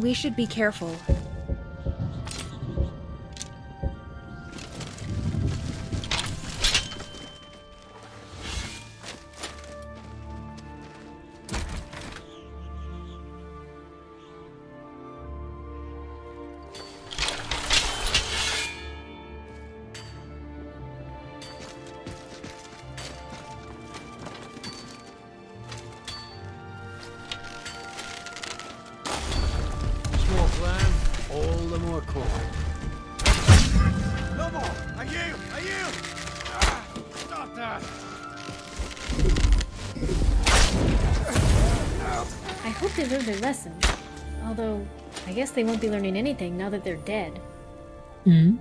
We should be careful. All the more corn. No more! Are you? Ah, stop that! I hope they learned their lesson. Although, I guess they won't be learning anything now that they're dead. Hmm?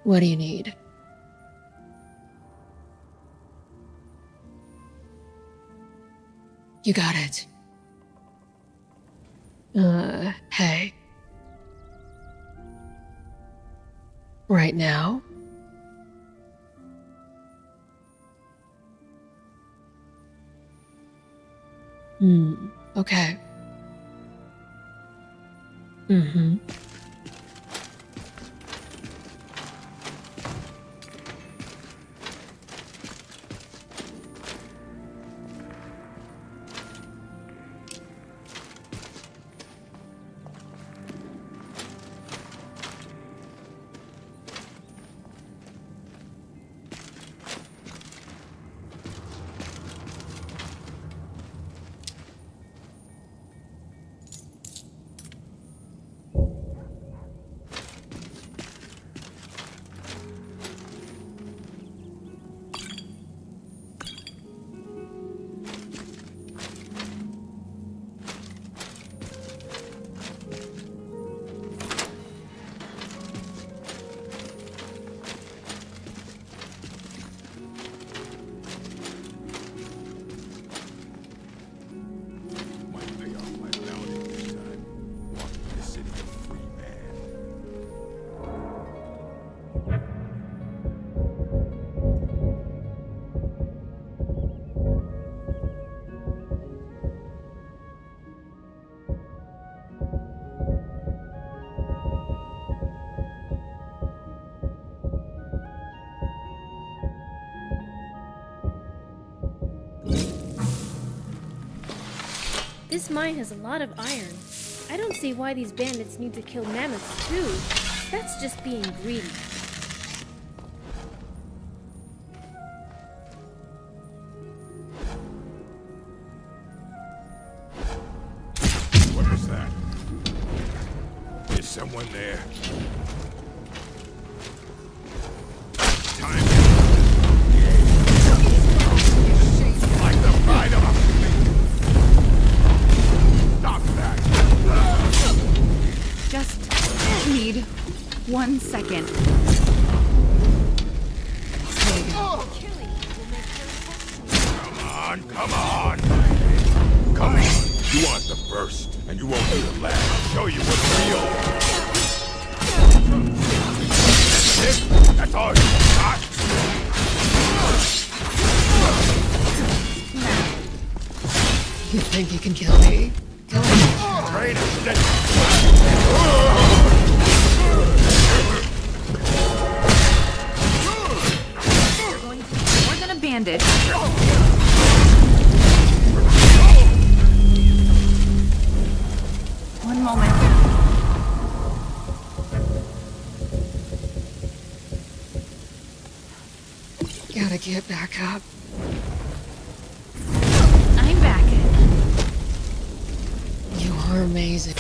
What do you need? You got it. Hey. Right now? Okay. Mm-hmm. This mine has a lot of iron. I don't see why these bandits need to kill mammoths too. That's just being greedy. What was that? Is someone there? Time. Like the pride of a stop that! Just need 1 second. Come on! Come on! You aren't the first, and you won't be the last. I'll show you what's real. That's it? That's all you got? You think you can kill me? Kill me. Traitor! You're going to be more than a bandit. One moment. Gotta get back up. I'm back. You are amazing.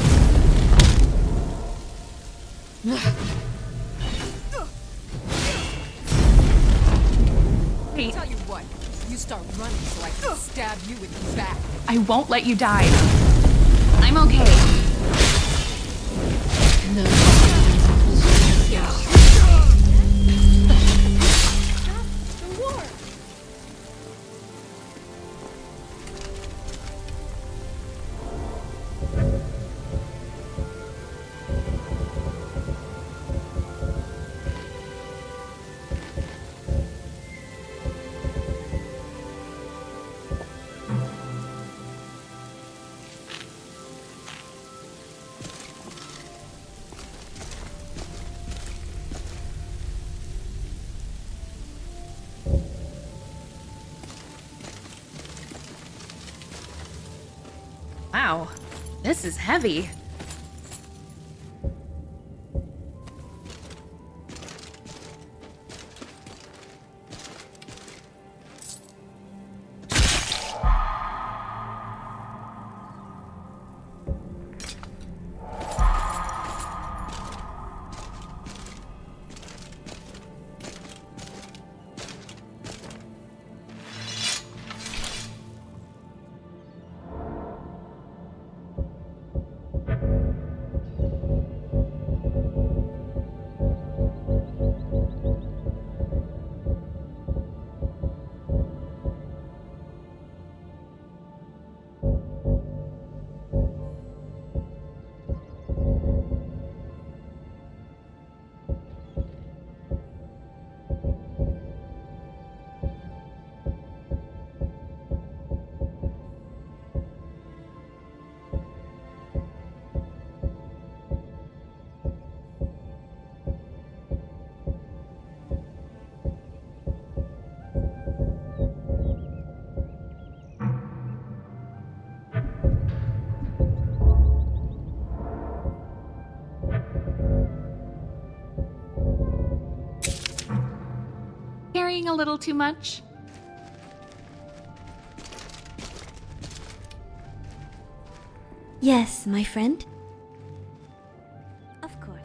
start running so I can stab you in the back. I won't let you die. I'm okay. No. The war! Wow, this is heavy. Carrying a little too much? Yes, my friend. Of course.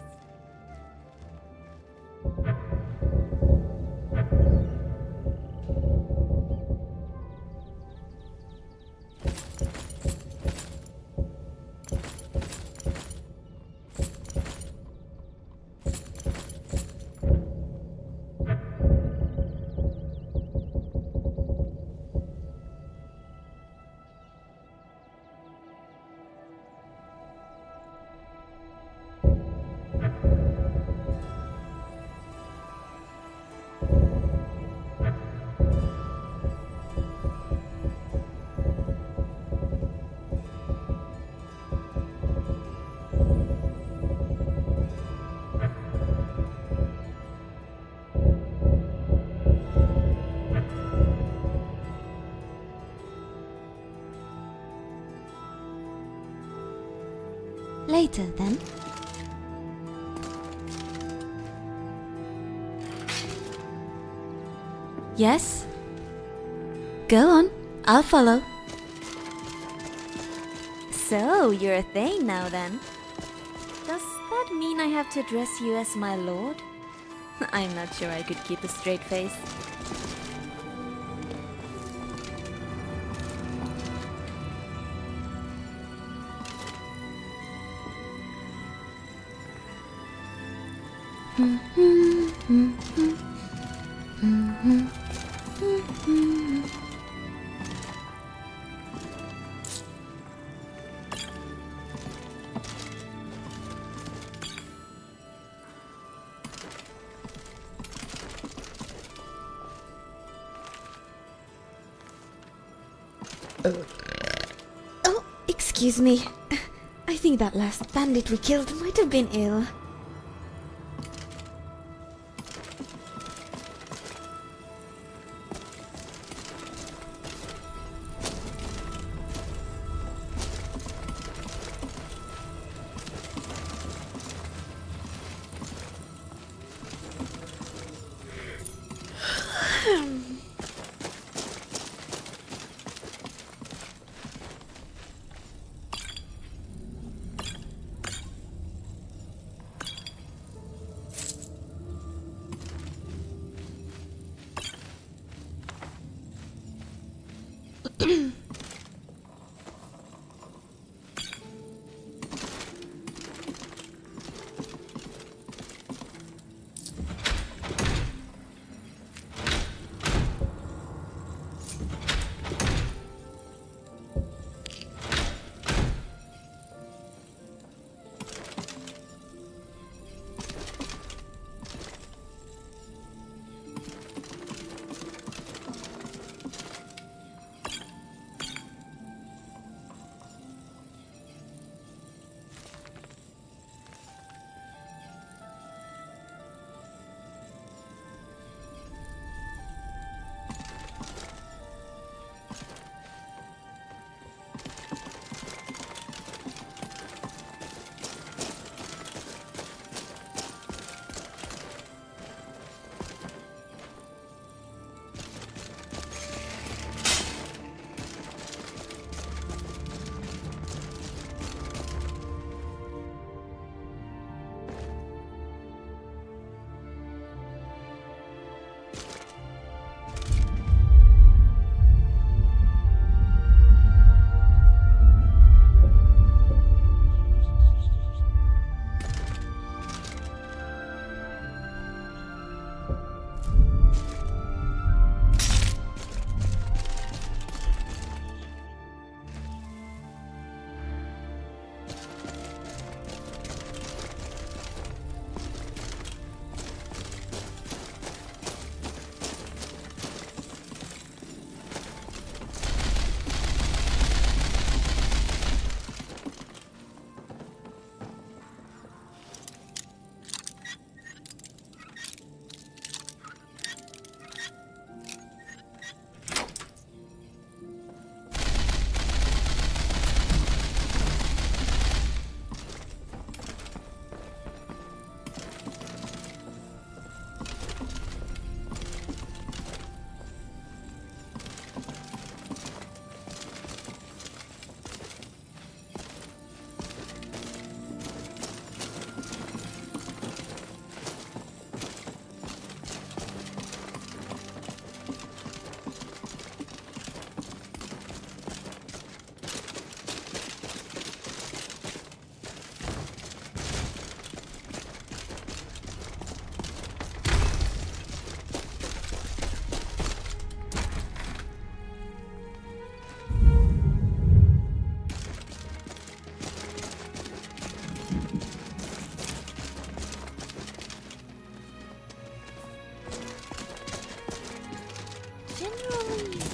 Later, then. Yes? Go on, I'll follow. So, you're a Thane now, then? Does that mean I have to address you as my lord? I'm not sure I could keep a straight face. Oh, excuse me. I think that last bandit we killed might have been ill.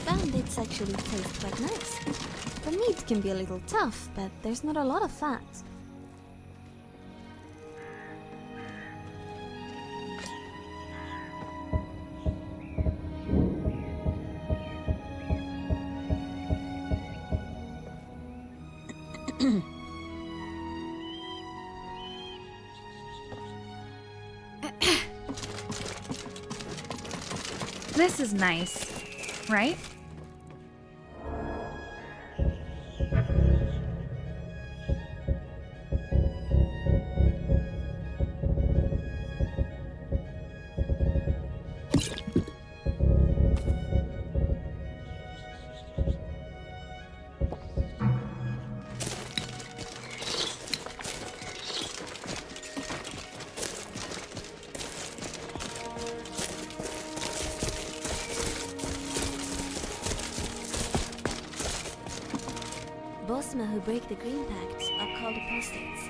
Bandits actually taste quite nice. The meat can be a little tough, but there's not a lot of fat. This is nice, right? Bosma who break the Green Pact are called apostates.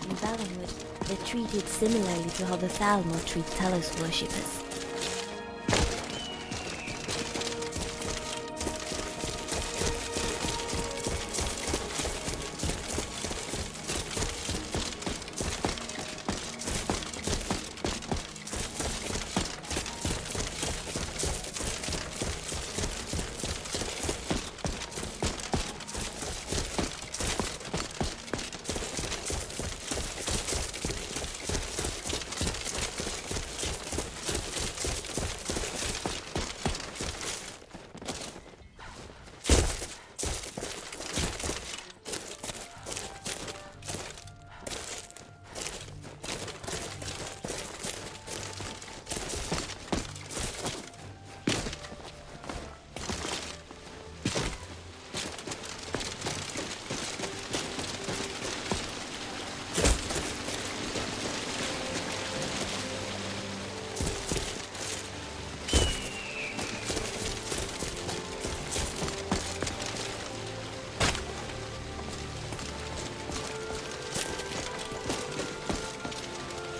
In Valenwood, they're treated similarly to how the Thalmor treat Talos worshippers.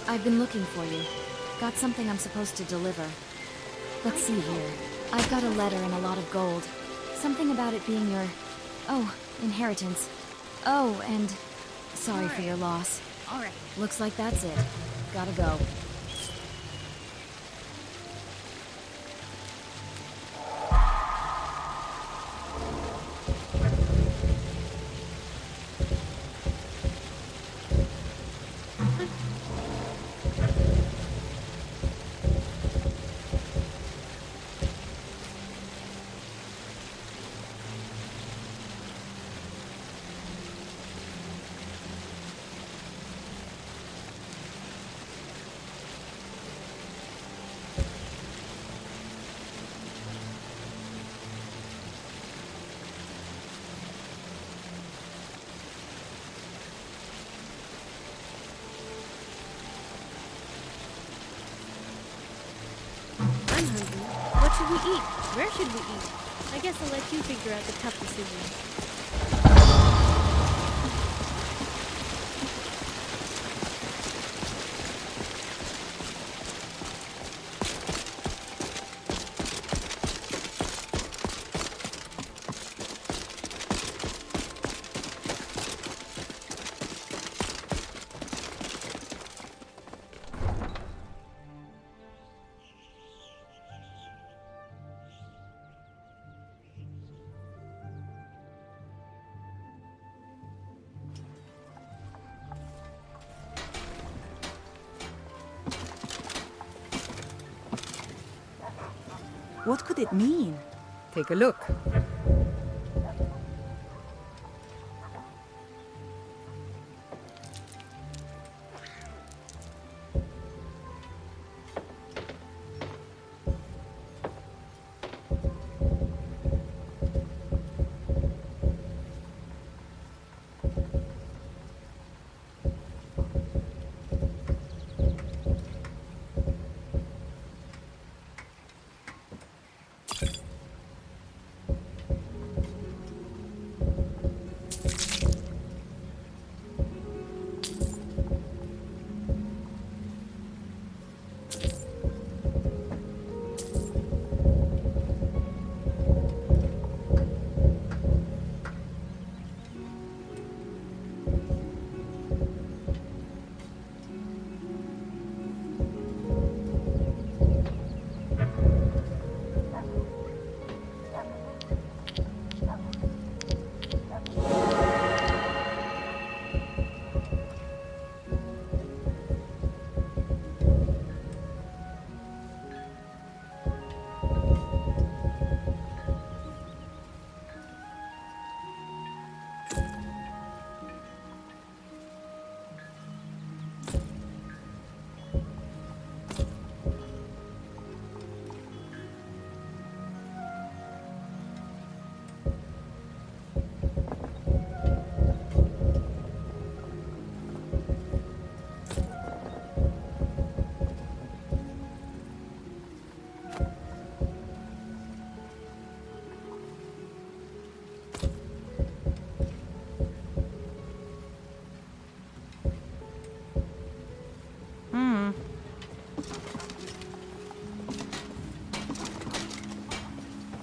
I've been looking for you. Got something I'm supposed to deliver. Let's see here. I've got a letter and a lot of gold. Something about it being your... Oh, inheritance. Oh, and... Sorry for your loss. Alright. Looks like that's it. Gotta go. I'm hungry. What should we eat? Where should we eat? I guess I'll let you figure out the tough decision. What could it mean? Take a look.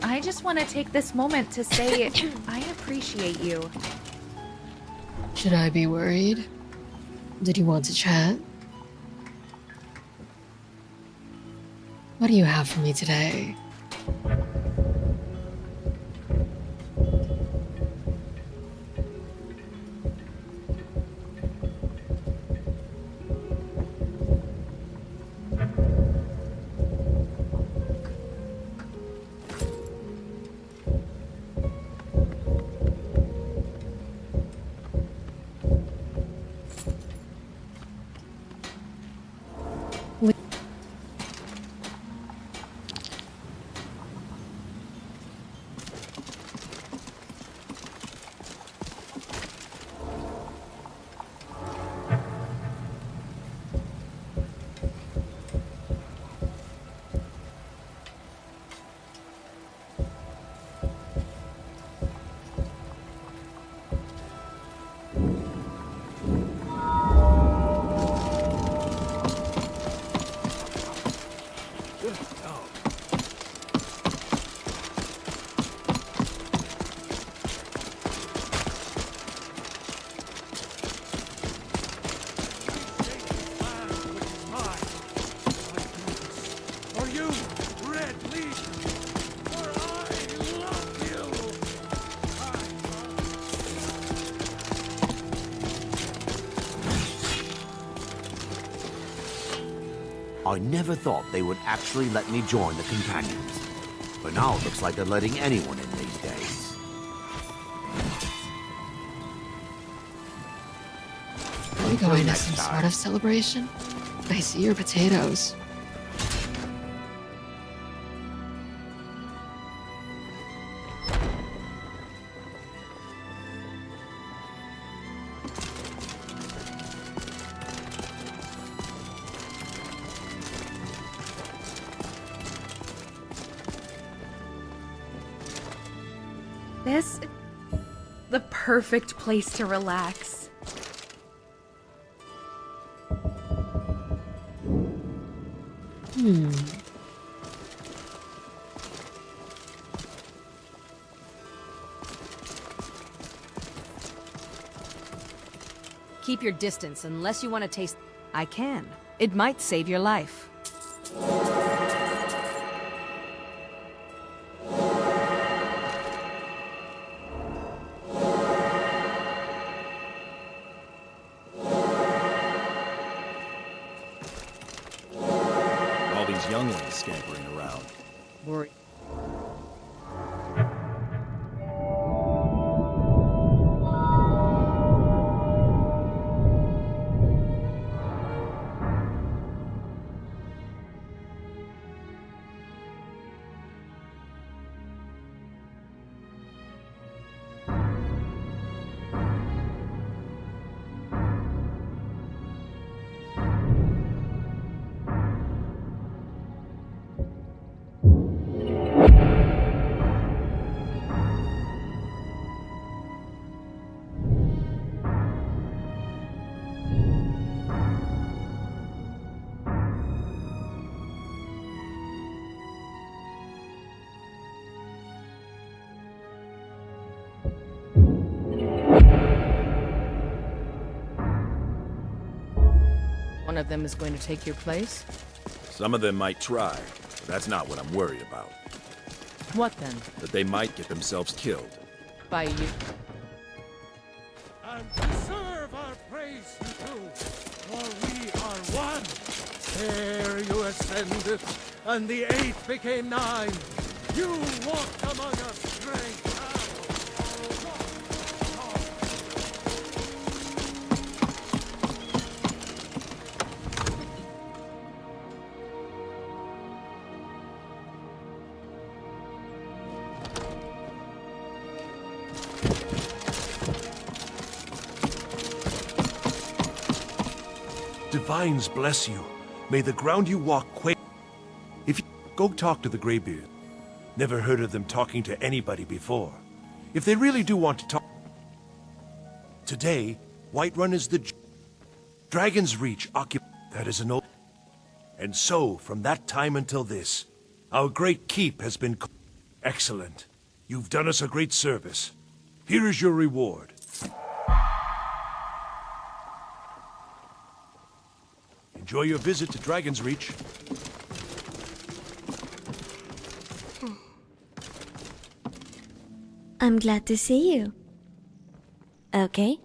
I just want to take this moment to say I appreciate you. Should I be worried? Did you want to chat? What do you have for me today? I never thought they would actually let me join the companions. But now it looks like they're letting anyone in these days. Are we going to some sort of celebration? I see your potatoes. This the perfect place to relax. Keep your distance unless you want to taste. I can. It might save your life. All these younglings scampering around. Worry. One of them is going to take your place? Some of them might try, but that's not what I'm worried about. What then? That they might get themselves killed. By you? And deserve our praise, you two, for we are one. There you ascended, and the 8 became 9. You walked among us, great Divines bless you. May the ground you walk quake. If you go talk to the Greybeard. Never heard of them talking to anybody before. If they really do want to talk. Today, Whiterun is the Dragon's Reach occupied. That is an old. And so, from that time until this, our great keep has been excellent. You've done us a great service. Here is your reward. Enjoy your visit to Dragon's Reach. I'm glad to see you. Okay.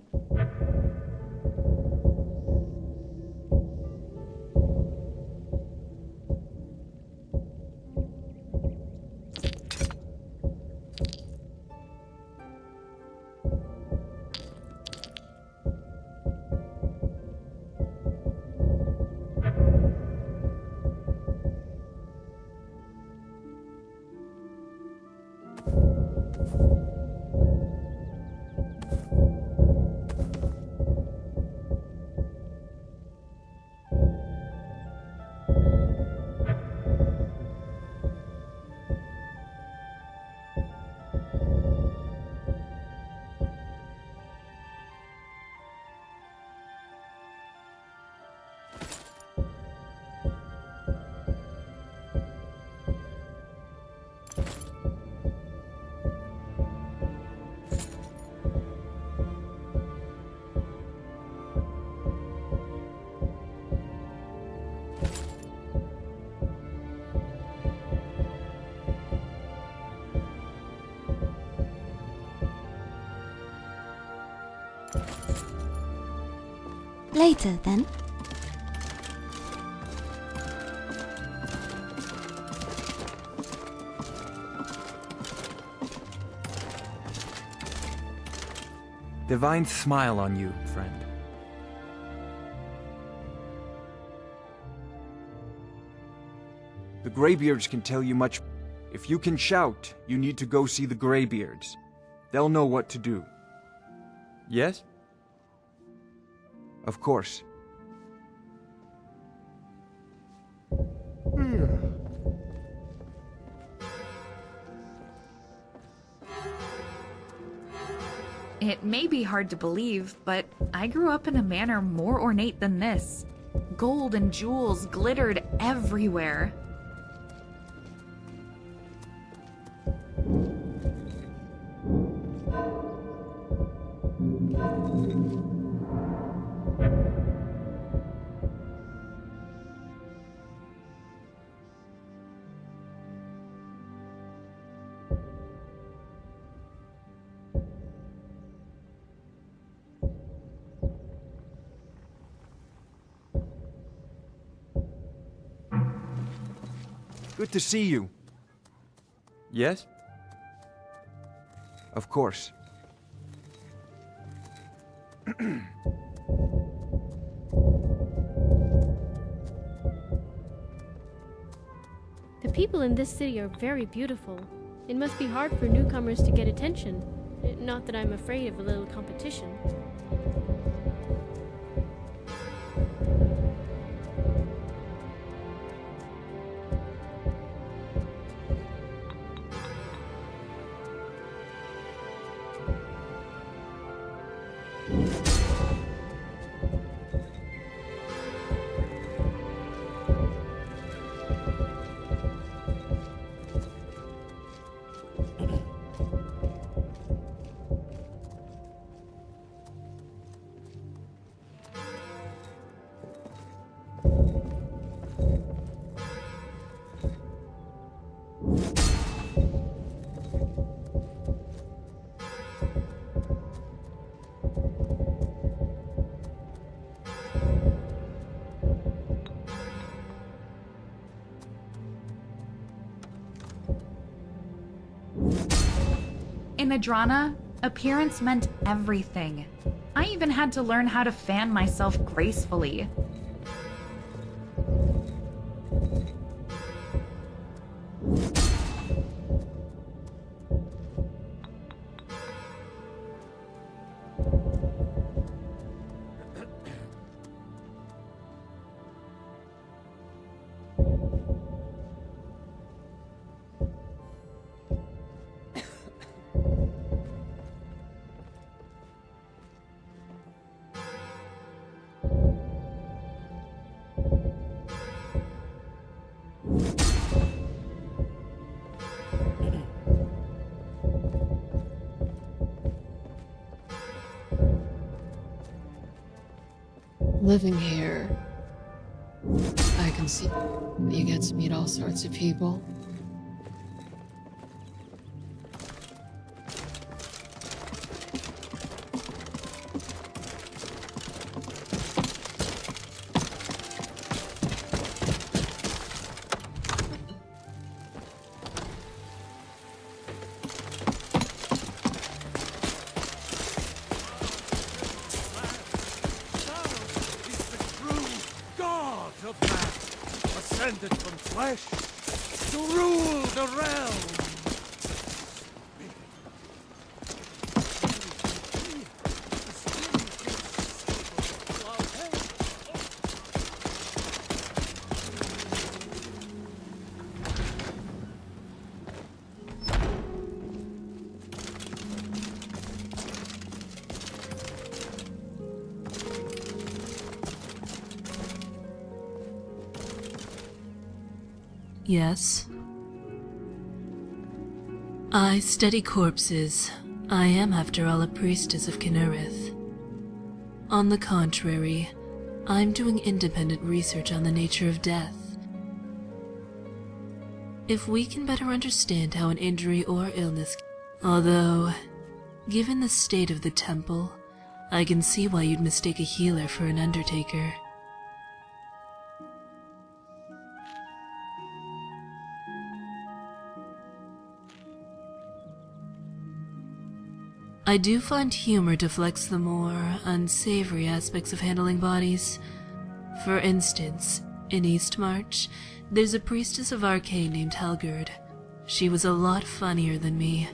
Later, then. Divine smile on you, friend. The Greybeards can tell you much. If you can shout, you need to go see the Greybeards. They'll know what to do. Yes? Of course. It may be hard to believe, but I grew up in a manor more ornate than this. Gold and jewels glittered everywhere. Good to see you. Yes? Of course. The people in this city are very beautiful. It must be hard for newcomers to get attention. Not that I'm afraid of a little competition. In Adrana, appearance meant everything. I even had to learn how to fan myself gracefully. Living here, I can see you get to meet all sorts of people. Ascended from flesh to rule the realm. Yes. I study corpses. I am, after all, a priestess of Kinnereth. On the contrary, I'm doing independent research on the nature of death. If we can better understand how an injury or illness... Although, given the state of the temple, I can see why you'd mistake a healer for an undertaker. I do find humor deflects the more unsavory aspects of handling bodies. For instance, in Eastmarch, there's a priestess of Arcane named Helgerd. She was a lot funnier than me.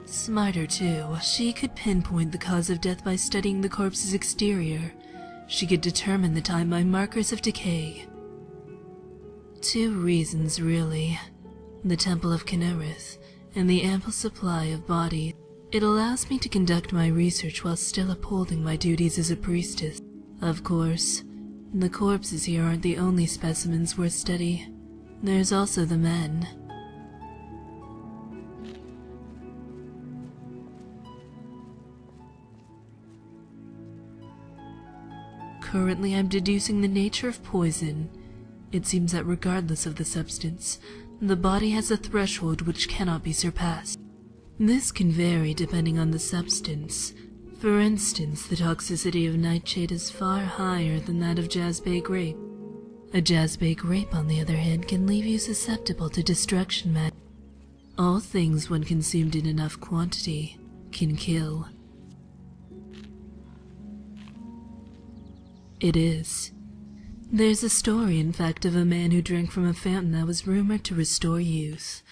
Smarter too. She could pinpoint the cause of death by studying the corpse's exterior. She could determine the time by markers of decay. 2 reasons, really. The Temple of Kinnereth, and the ample supply of bodies. It allows me to conduct my research while still upholding my duties as a priestess. Of course, the corpses here aren't the only specimens worth study. There's also the men. Currently, I'm deducing the nature of poison. It seems that regardless of the substance, the body has a threshold which cannot be surpassed. This can vary depending on the substance. For instance, the toxicity of nightshade is far higher than that of jazzbay grape. A jazzbay grape, on the other hand, can leave you susceptible to destruction magic. All things, when consumed in enough quantity, can kill. It is. There's a story, in fact, of a man who drank from a fountain that was rumored to restore youth.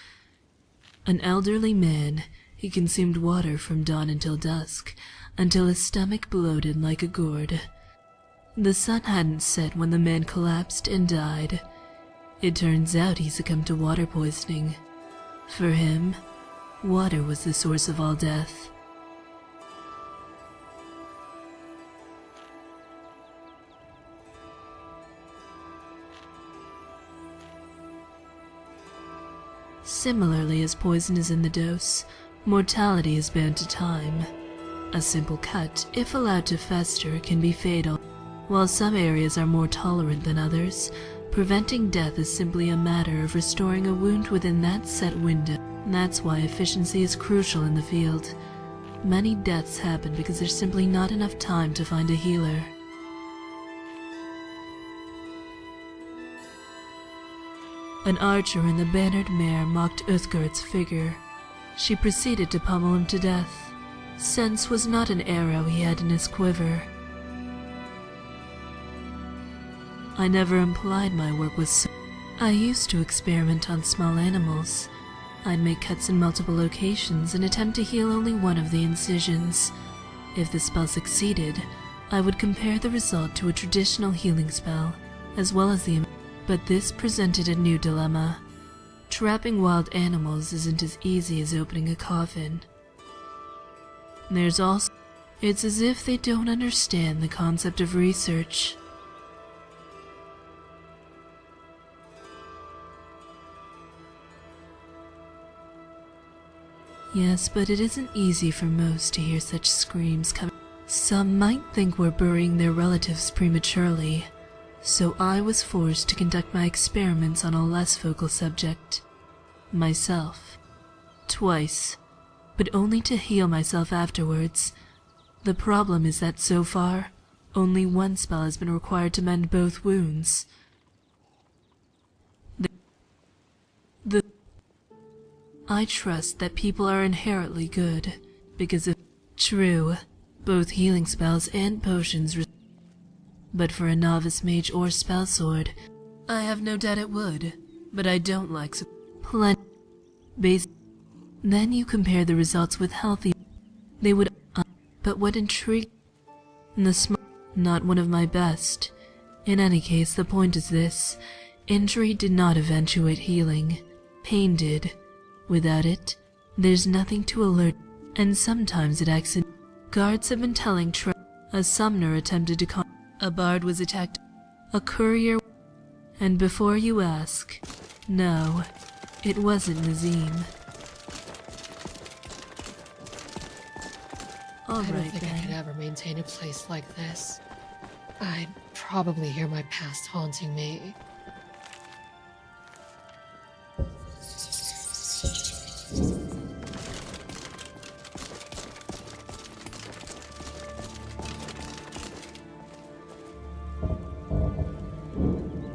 An elderly man, he consumed water from dawn until dusk, until his stomach bloated like a gourd. The sun hadn't set when the man collapsed and died. It turns out he succumbed to water poisoning. For him, water was the source of all death. Similarly, as poison is in the dose, mortality is bound to time. A simple cut, if allowed to fester, can be fatal. While some areas are more tolerant than others, preventing death is simply a matter of restoring a wound within that set window. That's why efficiency is crucial in the field. Many deaths happen because there's simply not enough time to find a healer. An archer in the bannered mare mocked Uthgard's figure. She proceeded to pummel him to death. Sense was not an arrow he had in his quiver. I never implied my work was so. I used to experiment on small animals. I'd make cuts in multiple locations and attempt to heal only one of the incisions. If the spell succeeded, I would compare the result to a traditional healing spell, as well as the. But this presented a new dilemma. Trapping wild animals isn't as easy as opening a coffin. There's also. It's as if they don't understand the concept of research. Yes, but it isn't easy for most to hear such screams coming. Some might think we're burying their relatives prematurely, so I was forced to conduct my experiments on a less focal subject. Myself. Twice, but only to heal myself afterwards. The problem is that so far, only one spell has been required to mend both wounds. I trust that people are inherently good, because if true, both healing spells and potions. But for a novice mage or spell sword, I have no doubt it would. But I don't like plenty. Then you compare the results with healthy. They would. But what intrigued? Not one of my best. In any case, the point is this: injury did not eventuate healing. Pain did. Without it, there's nothing to alert, and sometimes it acts in. Guards have been telling a summoner attempted to a bard was attacked, a courier, and before you ask, no, it wasn't Nazim. I don't think I could ever maintain a place like this. I'd probably hear my past haunting me.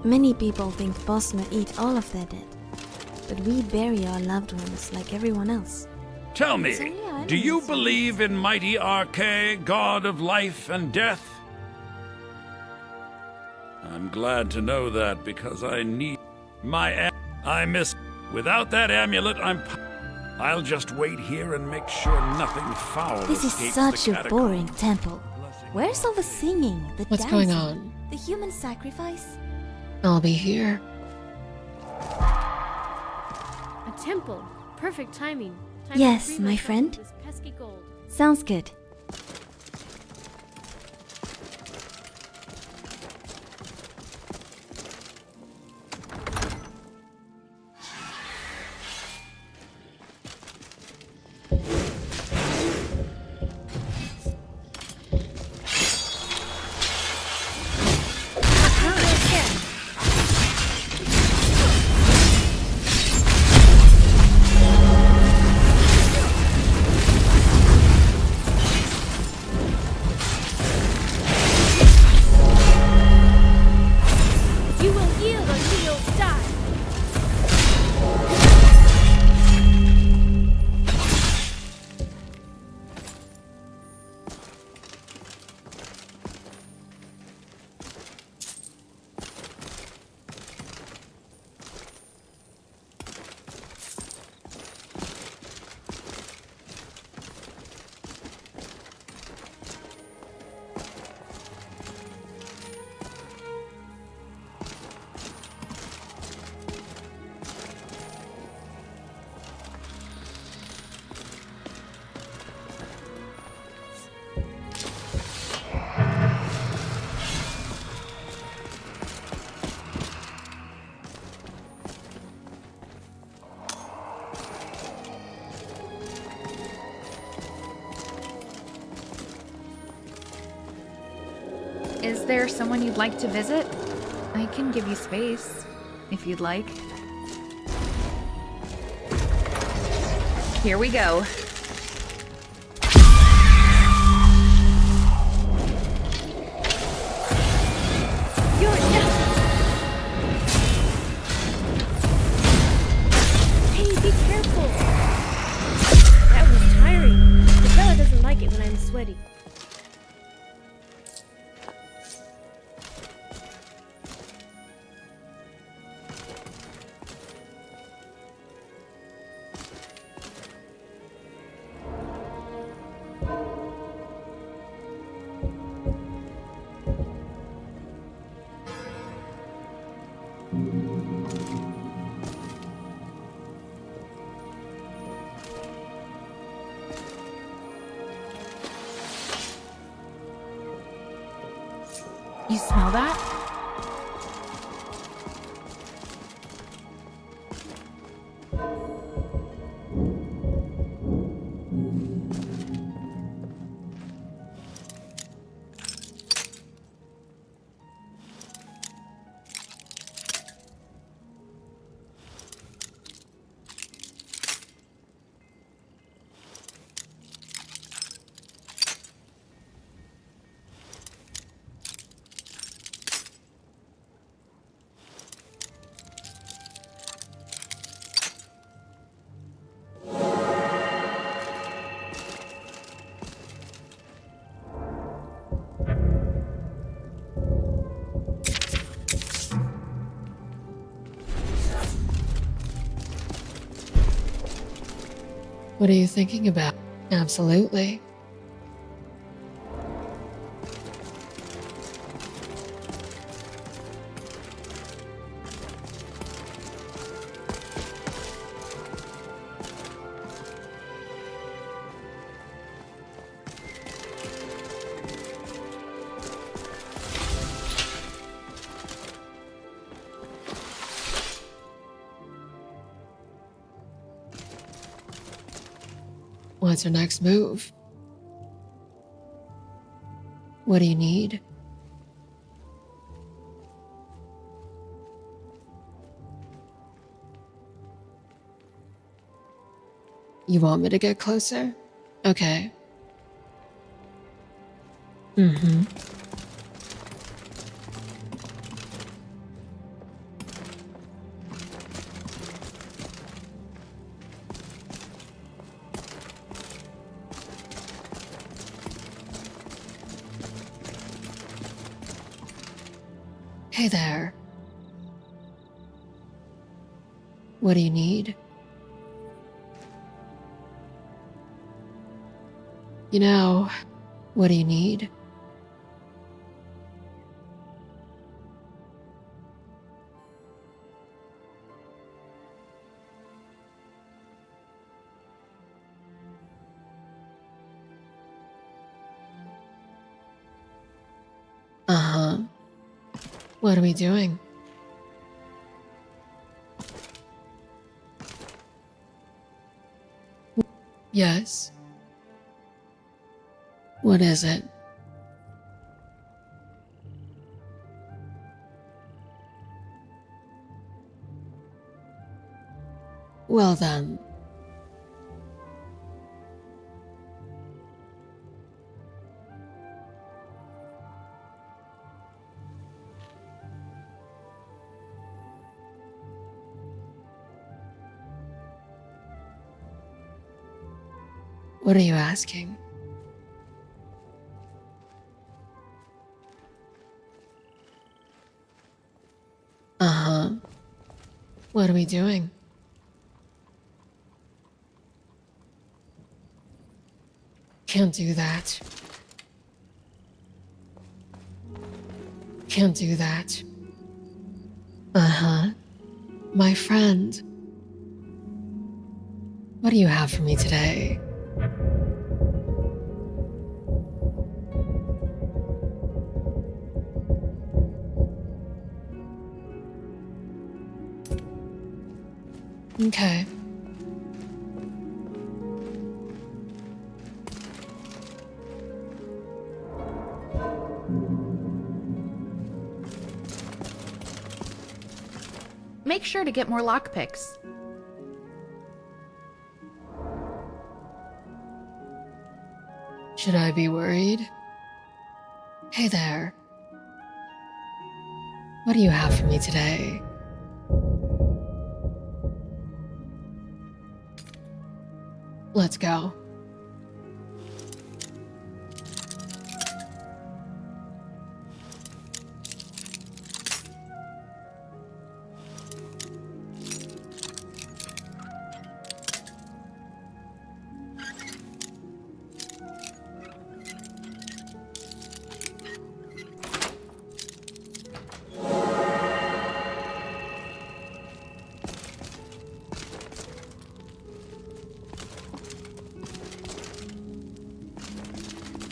Many people think Bosmer eat all of their dead, but we bury our loved ones like everyone else. Tell me, It's only islands. do you believe in mighty Arche, god of life and death? I'm glad to know that because I need I miss. Without that amulet, I'll just wait here and make sure nothing foul This is escapes such the a catacombs. boring temple. Where's all the singing, the What's dancing, going on? the human sacrifice? I'll be here. A temple. Perfect timing. Time to Yes, free my myself friend. of this pesky gold. Sounds good. You will yield until you'll die. Is there someone you'd like to visit? I can give you space, if you'd like. Here we go. You're nothing. Hey, be careful. That was tiring. The fella doesn't like it when I'm sweaty. You smell that? What are you thinking about? Absolutely. What's your next move? What do you need? You want me to get closer? Okay. Mm-hmm. Hey there. What do you need? You know, what do you need? Uh-huh. What are we doing? Yes. What is it? Well then. What are you asking? Uh-huh. What are we doing? Can't do that. Can't do that. Uh-huh. My friend. What do you have for me today? Okay. Make sure to get more lockpicks. Should I be worried? Hey there. What do you have for me today? Let's go.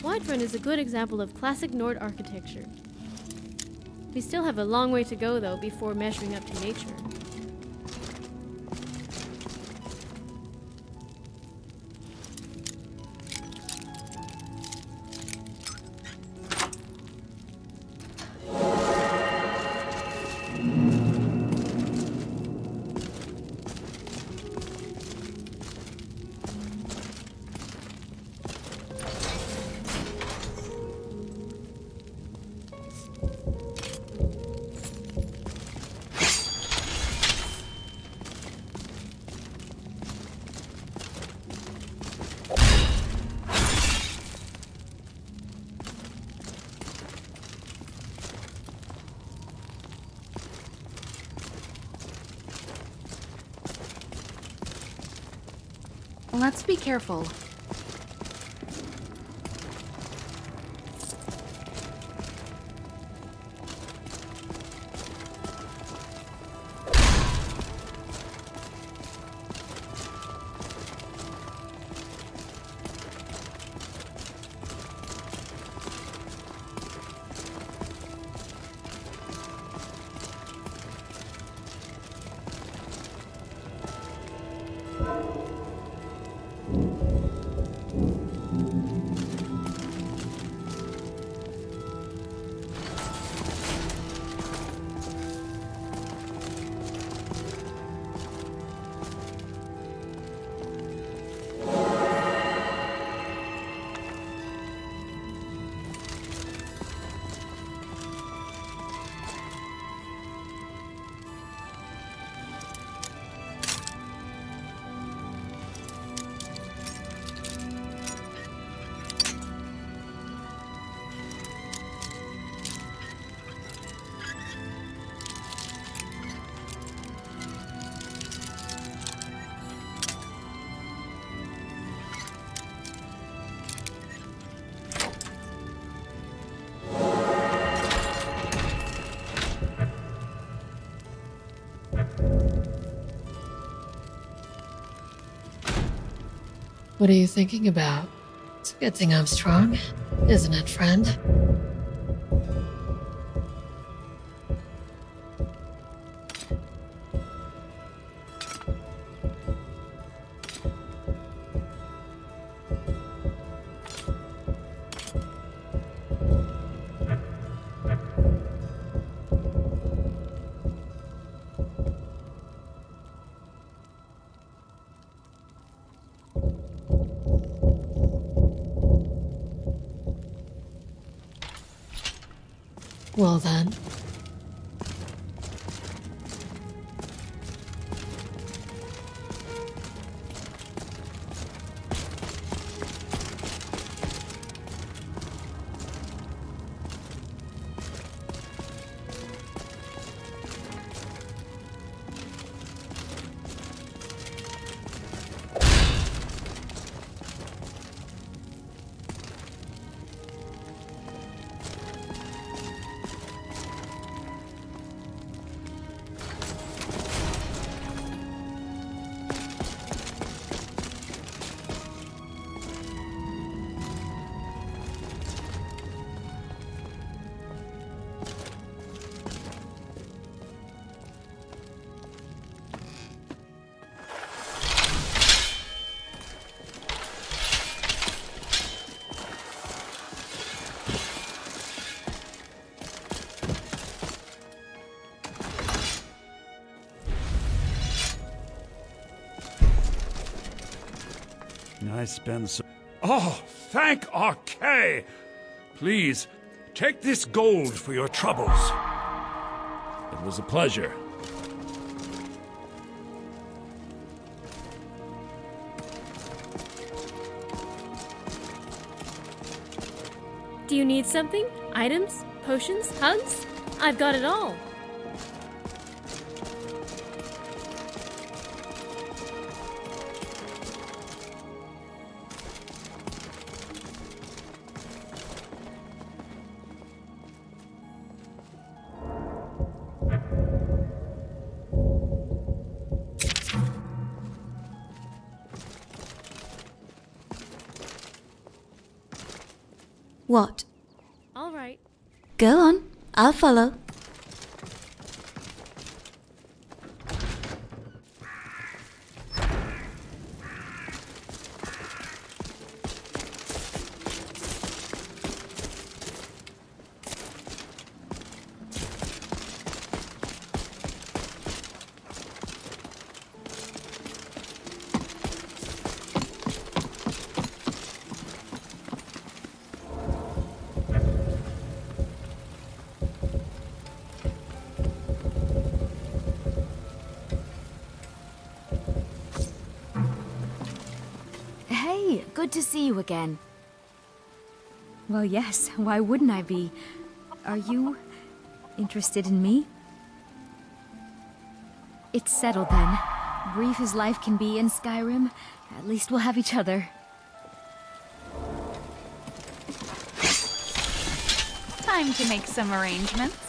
Whiterun is a good example of classic Nord architecture. We still have a long way to go, though, before measuring up to nature. Let's be careful. What are you thinking about? It's a good thing I'm strong, isn't it, friend? Well then. I spend so... Oh, thank Archay! Please, take this gold for your troubles. It was a pleasure. Do you need something? Items? Potions? Hugs? I've got it all. What? All right. Go on. I'll follow. Hey, good to see you again. Well, yes, why wouldn't I be? Are you interested in me? It's settled then. Brief as life can be in Skyrim, at least we'll have each other. Time to make some arrangements.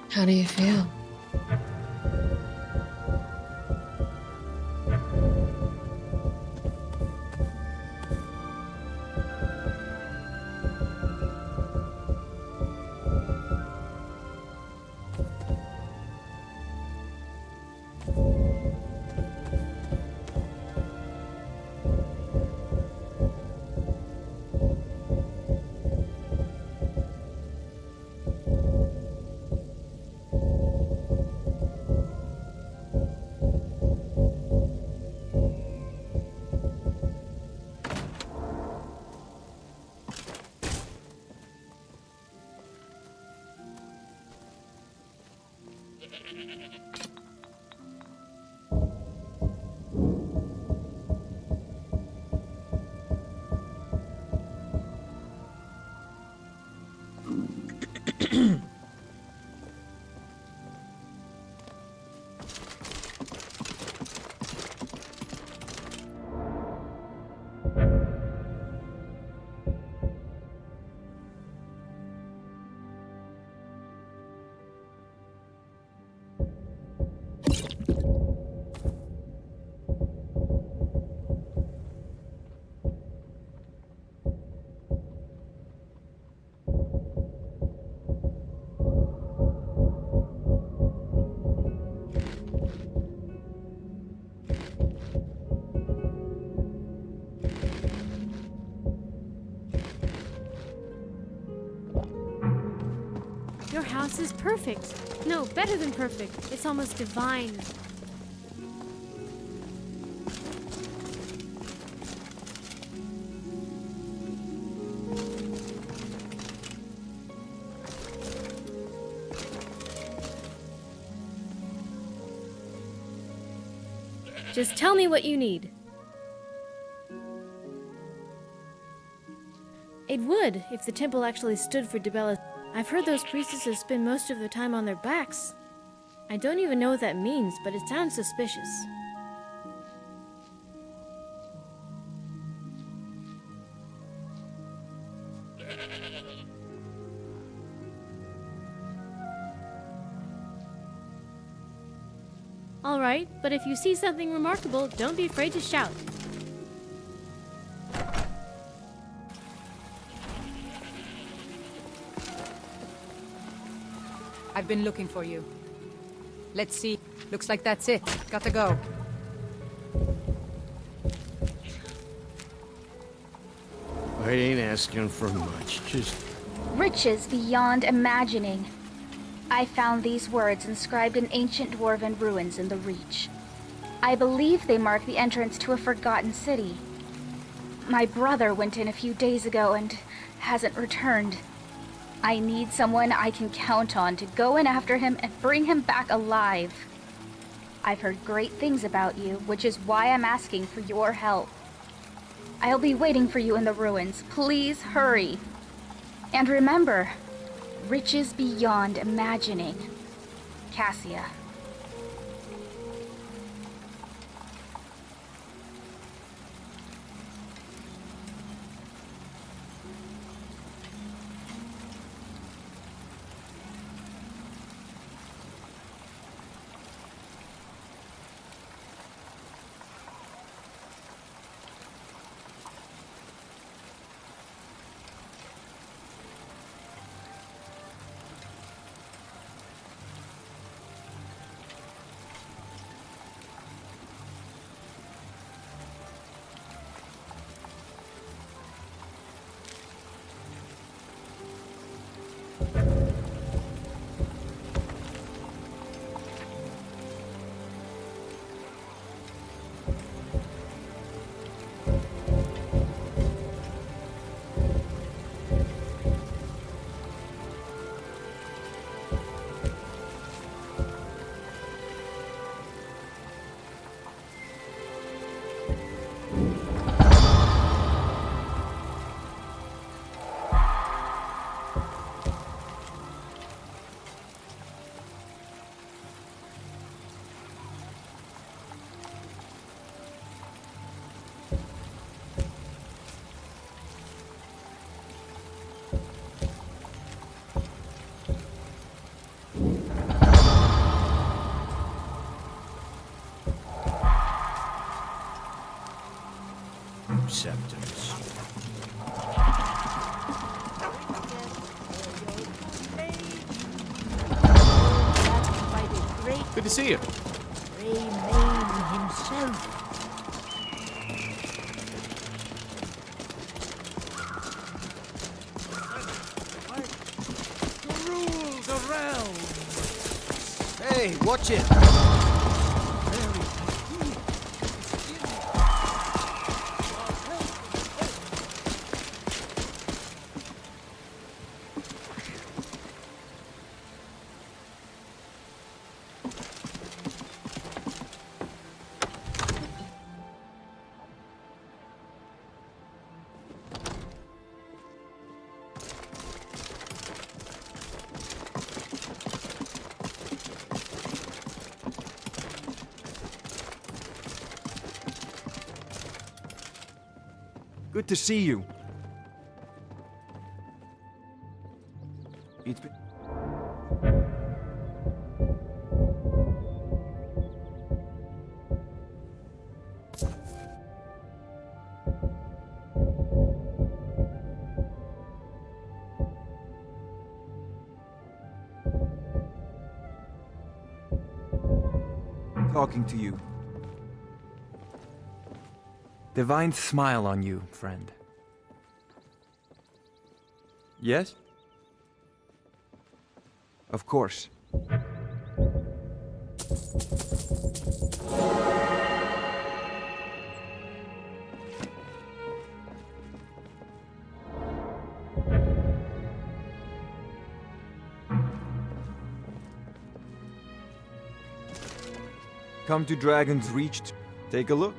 How do you feel? house is perfect. No, better than perfect. It's almost divine. Just tell me what you need. It would, if the temple actually stood for DLAA. I've heard those priestesses spend most of their time on their backs. I don't even know what that means, but it sounds suspicious. All right, but if you see something remarkable, don't be afraid to shout. I've been looking for you. Let's see. Looks like that's it. Got to go. I ain't asking for much, just... Riches beyond imagining. I found these words inscribed in ancient dwarven ruins in the Reach. I believe they mark the entrance to a forgotten city. My brother went in a few days ago and hasn't returned. I need someone I can count on to go in after him and bring him back alive. I've heard great things about you, which is why I'm asking for your help. I'll be waiting for you in the ruins. Please hurry. And remember, riches beyond imagining. Cassia. Acceptance. Good to see you. himself. To rule the realm. Hey, watch it. Good to see you. It's been... talking to you. Divine smile on you, friend. Yes? Of course. Come to Dragon's Reach to take a look.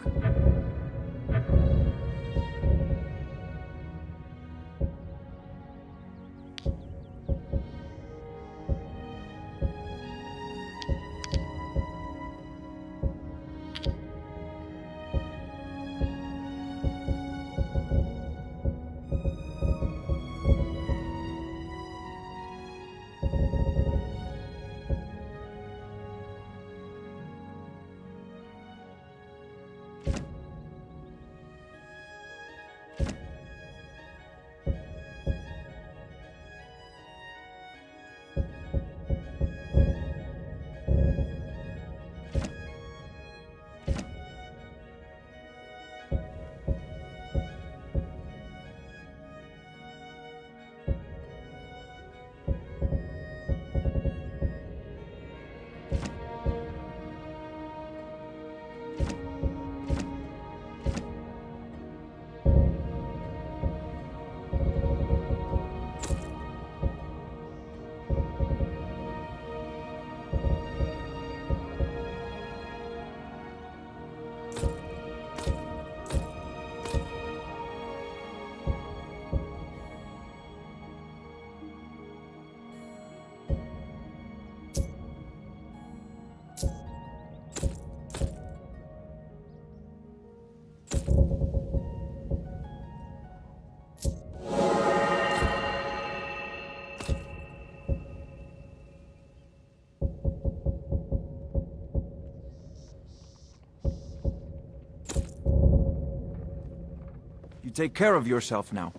You take care of yourself now.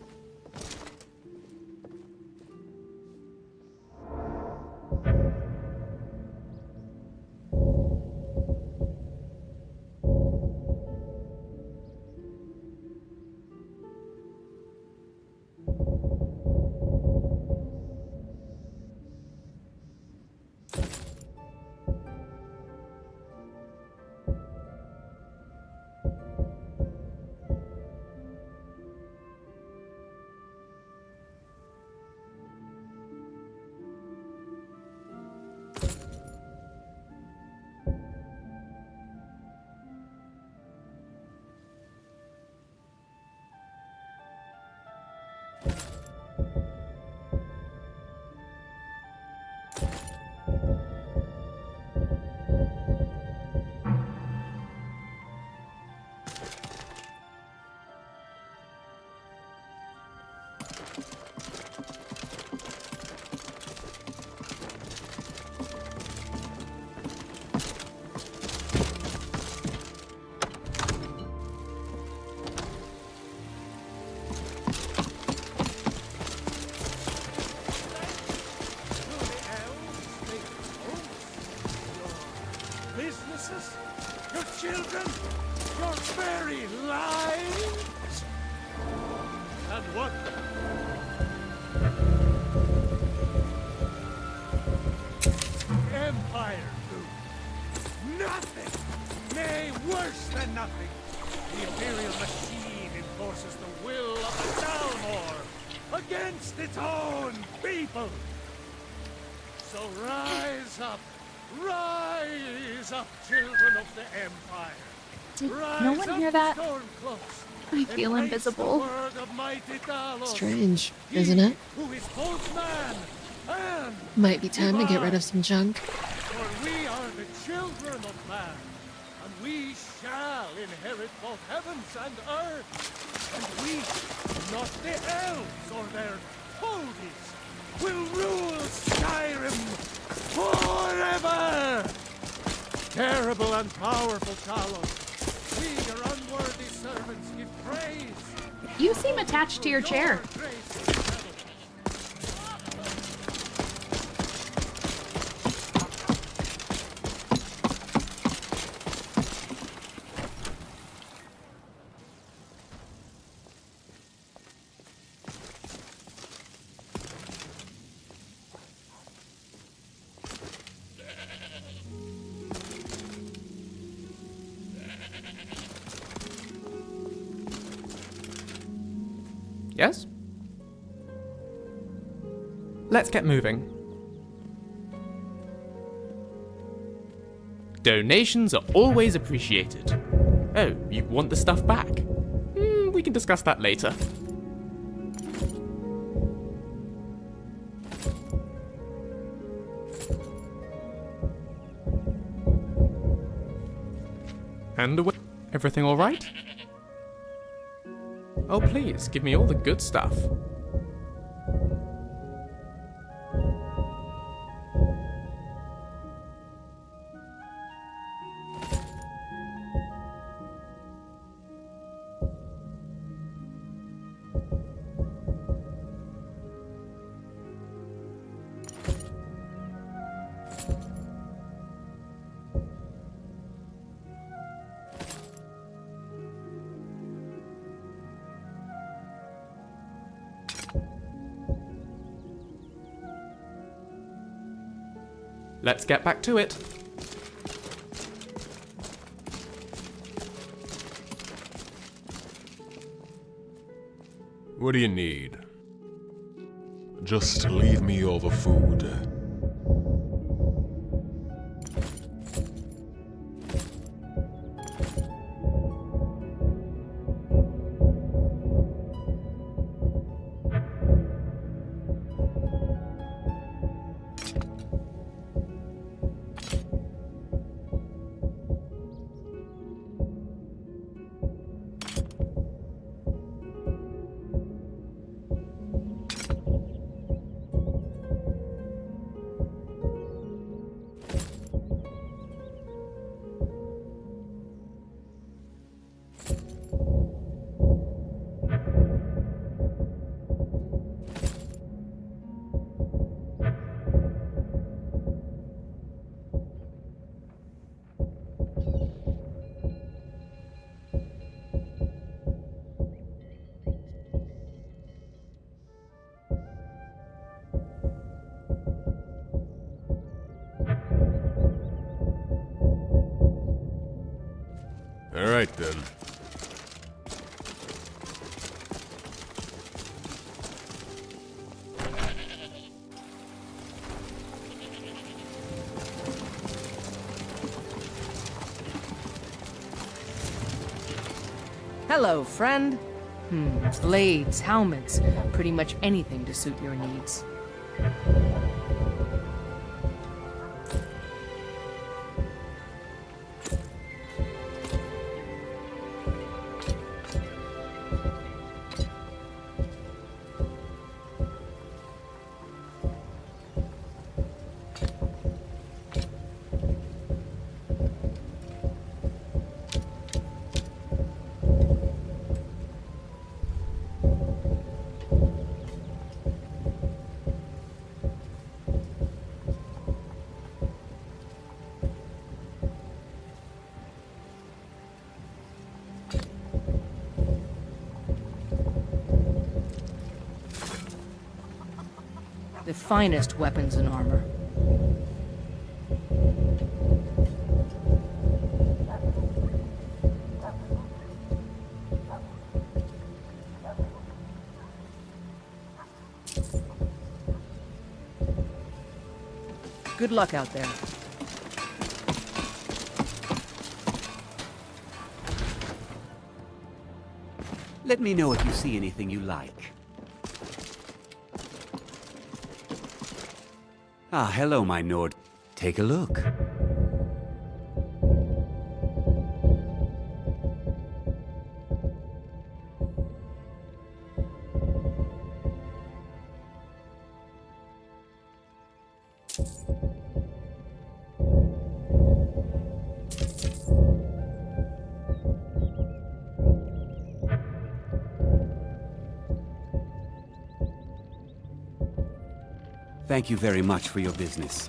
Businesses, your children, your very lives. And what Empire do? Nothing! Nay, worse than nothing! The Imperial machine enforces the will of the Dalmor against its own people! So rise up! Rise up, children of the Empire! Did no one hear that? I feel invisible. Strange, isn't it? Who is both man and Might be time to get rid of some junk. For we are the children of man, and we shall inherit both heavens and earth. And we, not the elves or their toadies, will rule Skyrim forever! Terrible and powerful Talos, we, your unworthy servants, give praise. You seem attached to your chair. Yes? Let's get moving. Donations are always appreciated. Oh, you want the stuff back? We can discuss that later. And away. Everything all right? Oh, please, give me all the good stuff. Let's get back to it. What do you need? Just leave me all the food. All right, then. Hello, friend. Blades, helmets, pretty much anything to suit your needs. The finest weapons and armor. Good luck out there. Let me know if you see anything you like. Ah, hello, my Nord. Take a look. Thank you very much for your business.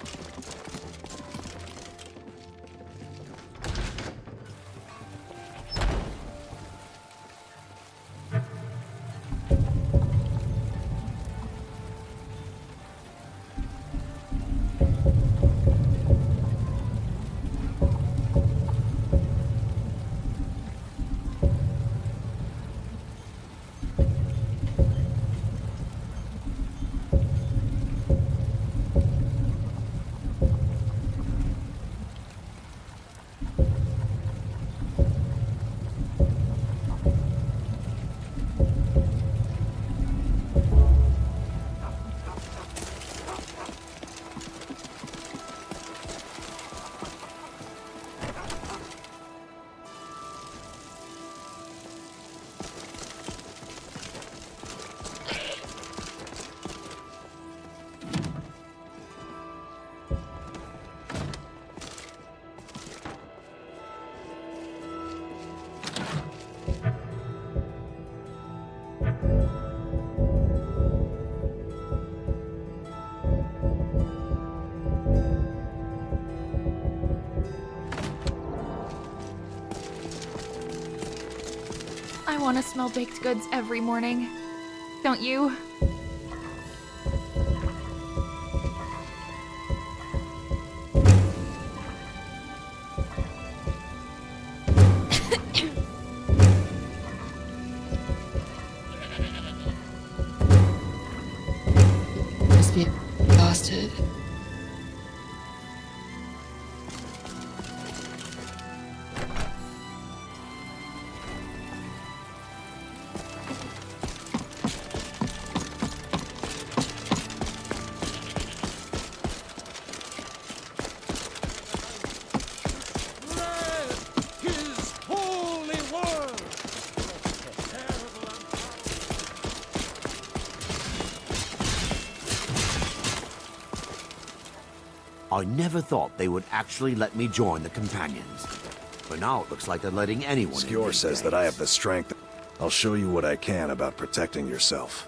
want to smell baked goods every morning. Don't you? Must be exhausted. Spread his holy word. Terrible and I never thought they would actually let me join the companions. But now it looks like they're letting anyone in Skjor these says days. that I have the strength. I'll show you what I can about protecting yourself.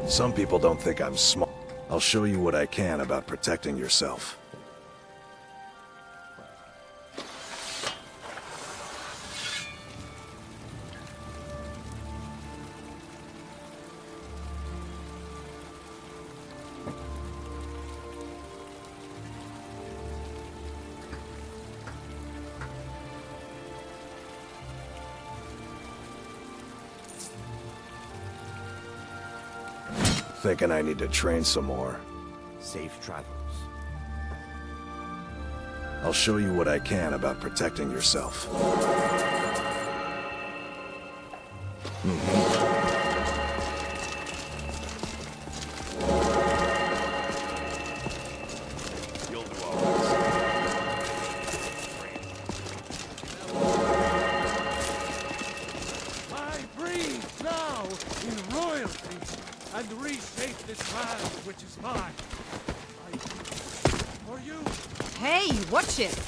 Some people don't think I'm smart. I'll show you what I can about protecting yourself. Thinking I need to train some more. Safe travels. I'll show you what I can about protecting yourself. You'll do all this. I breathe now in royalty and reshape this land which is mine. I do for you. Hey, watch it!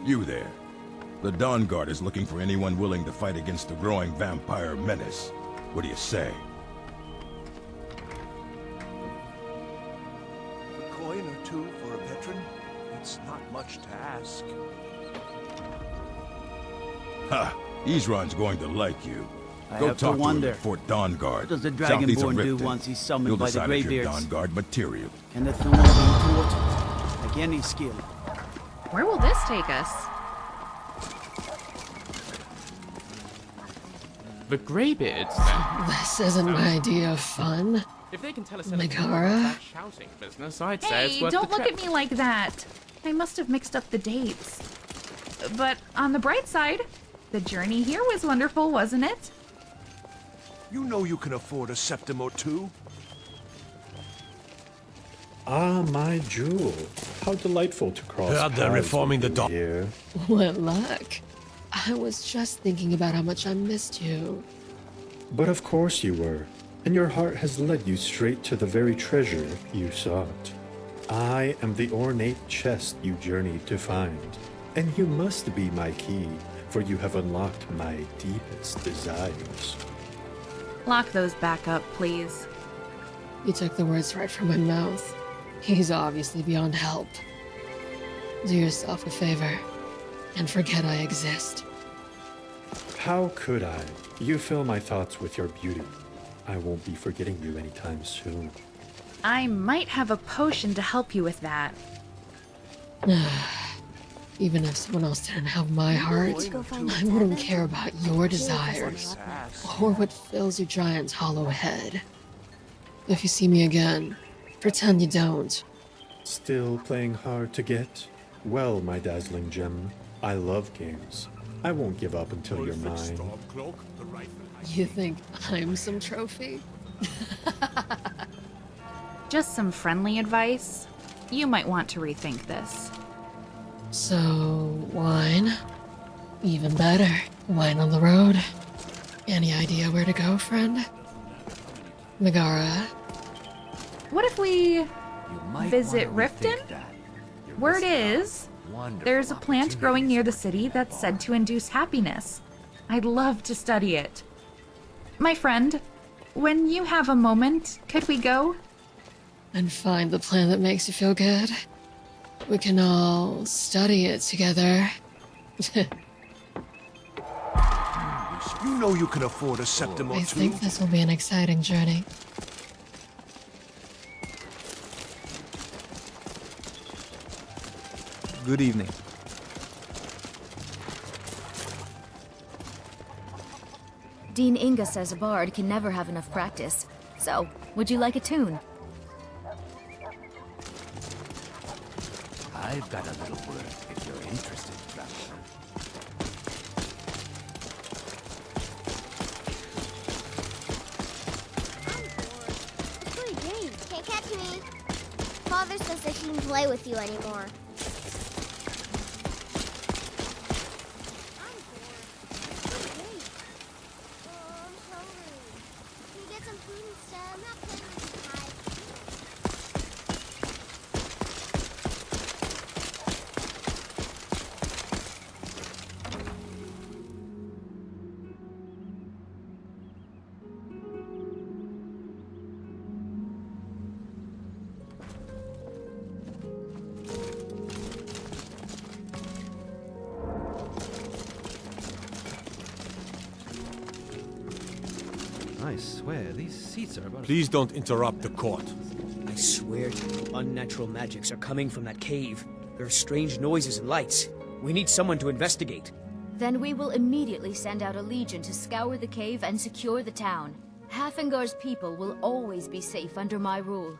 You there. The Dawn Guard is looking for anyone willing to fight against the growing vampire menace. What do you say? A coin or two for a veteran? It's not much to ask. Ha! Isran's going to like you. I Go have to talk to him wonder, at Fort Dawn Guard. what does the southeast of Dragonborn do Riften. once he's summoned You'll by the decide if you're Greybeards? Dawn Guard material. Can the Thorn be thwarted? Like any skill. Where will this take us? The Greybeards, then. This isn't my idea of fun. If they can tell us anything Megara? about that shouting business, I'd say it's Hey, worth don't the look trip. at me like that. I must have mixed up the dates. But on the bright side, the journey here was wonderful, wasn't it? You know you can afford a septim or two. Ah, my jewel. How delightful to cross Heard they're paths reforming with the you dock. here. What luck. I was just thinking about how much I missed you. But of course you were. And your heart has led you straight to the very treasure you sought. I am the ornate chest you journeyed to find. And you must be my key, for you have unlocked my deepest desires. Lock those back up, please. You took the words right from my mouth. He's obviously beyond help. Do yourself a favor and forget I exist. How could I? You fill my thoughts with your beauty. I won't be forgetting you anytime soon. I might have a potion to help you with that. Even if someone else didn't have my heart, I wouldn't care about your desires or what fills your giant's hollow head. If you see me again, pretend you don't. Still playing hard to get? Well, my dazzling gem, I love games. I won't give up until you're mine. You think I'm some trophy? Just some friendly advice. You might want to rethink this. So, wine? Even better. Wine on the road. Any idea where to go, friend? Megara? What if we might visit wanna Riften? rethink that. Word is, there's a plant growing near the city that's said to induce happiness. I'd love to study it. My friend, when you have a moment, could we go? And find the plan that makes you feel good? We can all study it together. You know you can afford a septim or I two. think this will be an exciting journey. Good evening. Dean Inga says a bard can never have enough practice. So, would you like a tune? I've got a little word if you're interested, traveler. It's pretty game. Can't catch me. Father says I shouldn't play with you anymore. I swear, these seats are about... Please don't interrupt the court. I swear to you, unnatural magics are coming from that cave. There are strange noises and lights. We need someone to investigate. Then we will immediately send out a legion to scour the cave and secure the town. Hafingar's people will always be safe under my rule.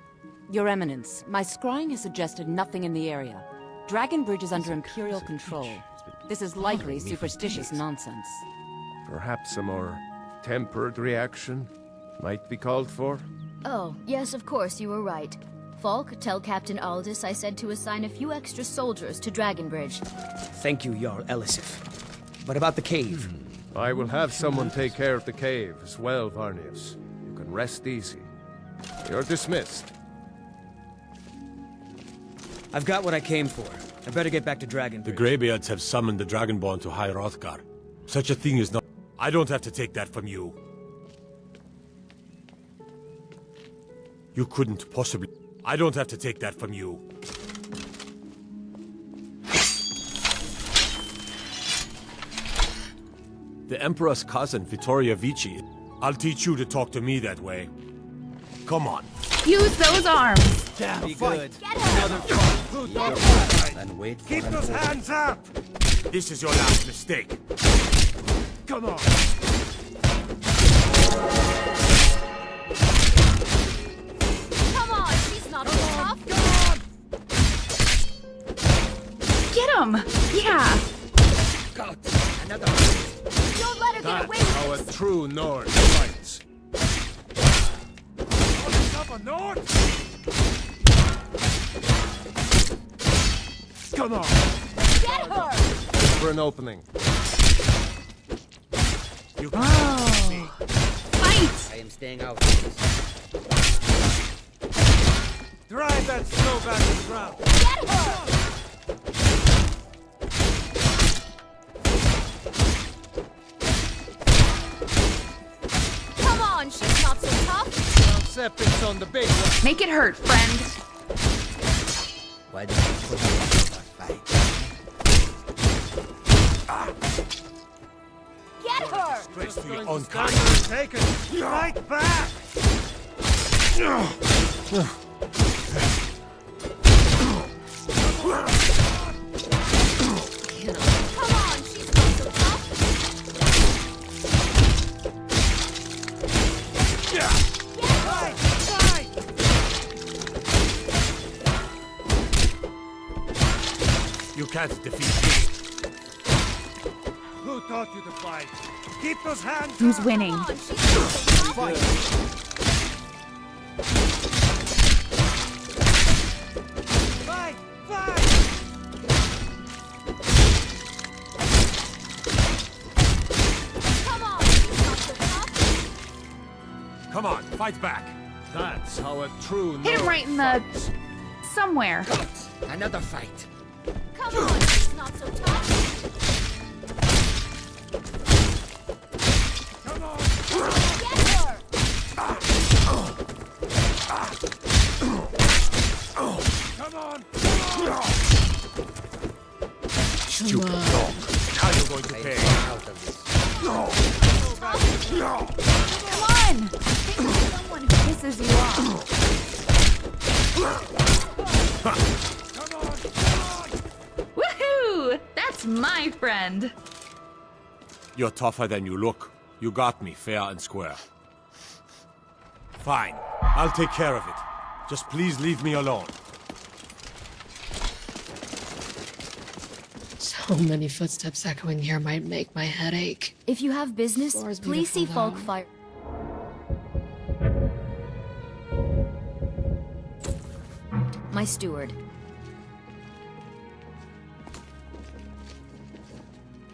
Your Eminence, my scrying has suggested nothing in the area. Dragonbridge is under Imperial control. This is likely superstitious nonsense. Perhaps a more tempered reaction might be called for? Oh, yes, of course, you were right. Falk, tell Captain Aldous I said to assign a few extra soldiers to Dragonbridge. Thank you, Jarl Elisif. But about the cave? I will have someone take care of the cave as well, Varnius. You can rest easy. You're dismissed. I've got what I came for. I better get back to Dragon The Bridge. Greybeards have summoned the Dragonborn to High Hrothgar. Such a thing is not... I don't have to take that from you. You couldn't possibly... I don't have to take that from you. The Emperor's cousin, Vittoria Vici. I'll teach you to talk to me that way. Come on. Use those arms. Be good. Another fight. And wait for Keep an those order. hands up! This is your last mistake. Come on! Come on, she's not so tough. Get him! Yeah! Got another. Don't let her get away That's with how a this. true Nord fights. Up a Nord? Come on! Get her! For an opening. You Oh. Fight! I am staying out. Drive that snow back to the ground. Get her! Come on, she's not so tough. Sepic's on the big one. Make it hurt, friend. Why did you put me in that fight? Get her! Stress to your Going own to kind. stand there and take it. Fight back! Come on, she's not so tough. Fight! Fight! You can't defeat me. Who taught you to fight? Keep those hands Who's up. winning? Come on, she's not so tough. Fight! Fight! Come on, she's not so tough. Come on, fight back. That's how a true Hit him Nord right in the... fights. somewhere. Another fight. Come on, she's not so tough. Come on! Get her! Come on! Stupid on. dog. How you going to I am pay? staying out of this. Come on! Think of someone who pisses you off. Come on! Come on! Woohoo! That's my friend. You're tougher than you look. You got me fair and square. Fine. I'll take care of it. Just please leave me alone. So many footsteps echoing here might make my head ache. If you have business, Floor's please see beautiful, Folk though. Fire. My steward.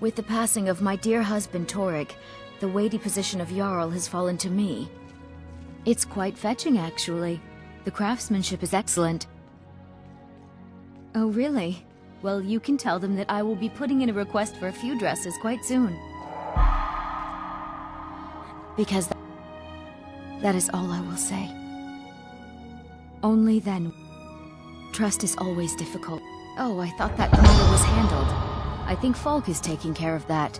With the passing of my dear husband Torek, the weighty position of Jarl has fallen to me. It's quite fetching, actually. The craftsmanship is excellent. Oh, really? Well, you can tell them that I will be putting in a request for a few dresses quite soon. Because that is all I will say. Only then. Trust is always difficult. Oh, I thought that matter was handled. I think Falk is taking care of that.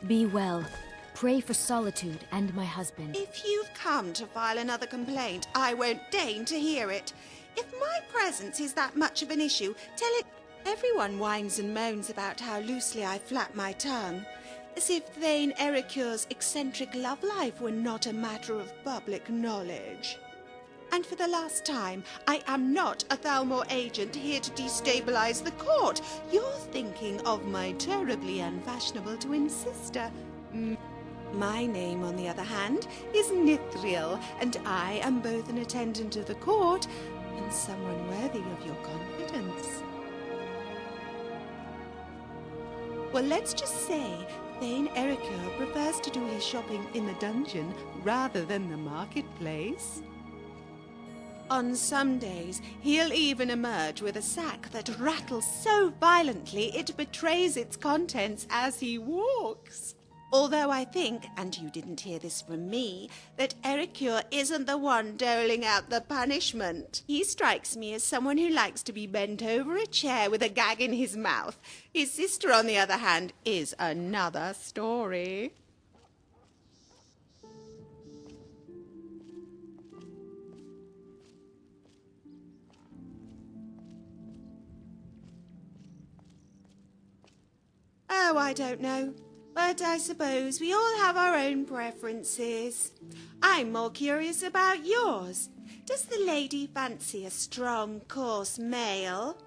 Be well. Pray for solitude and my husband. If you've come to file another complaint, I won't deign to hear it. If my presence is that much of an issue, tell it. Everyone whines and moans about how loosely I flap my tongue, as if Thane Erikur's eccentric love life were not a matter of public knowledge. And for the last time, I am not a Thalmor agent here to destabilize the court. You're thinking of my terribly unfashionable twin sister. My name, on the other hand, is Nithriel, and I am both an attendant of the court and someone worthy of your confidence. Well, let's just say Thane Erikur prefers to do his shopping in the dungeon rather than the marketplace. On some days, he'll even emerge with a sack that rattles so violently it betrays its contents as he walks. Although I think, and you didn't hear this from me, that Ericure isn't the one doling out the punishment. He strikes me as someone who likes to be bent over a chair with a gag in his mouth. His sister, on the other hand, is another story. Oh, I don't know. But I suppose we all have our own preferences. I'm more curious about yours. Does the lady fancy a strong, coarse male?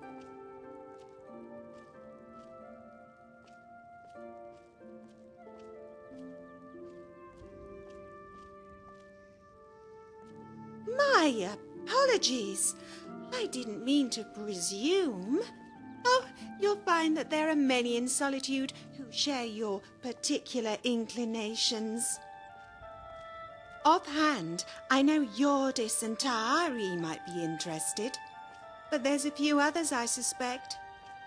My apologies. I didn't mean to presume. Oh, you'll find that there are many in Solitude who share your particular inclinations. Offhand, I know Yordis and Tahari might be interested, but there's a few others I suspect.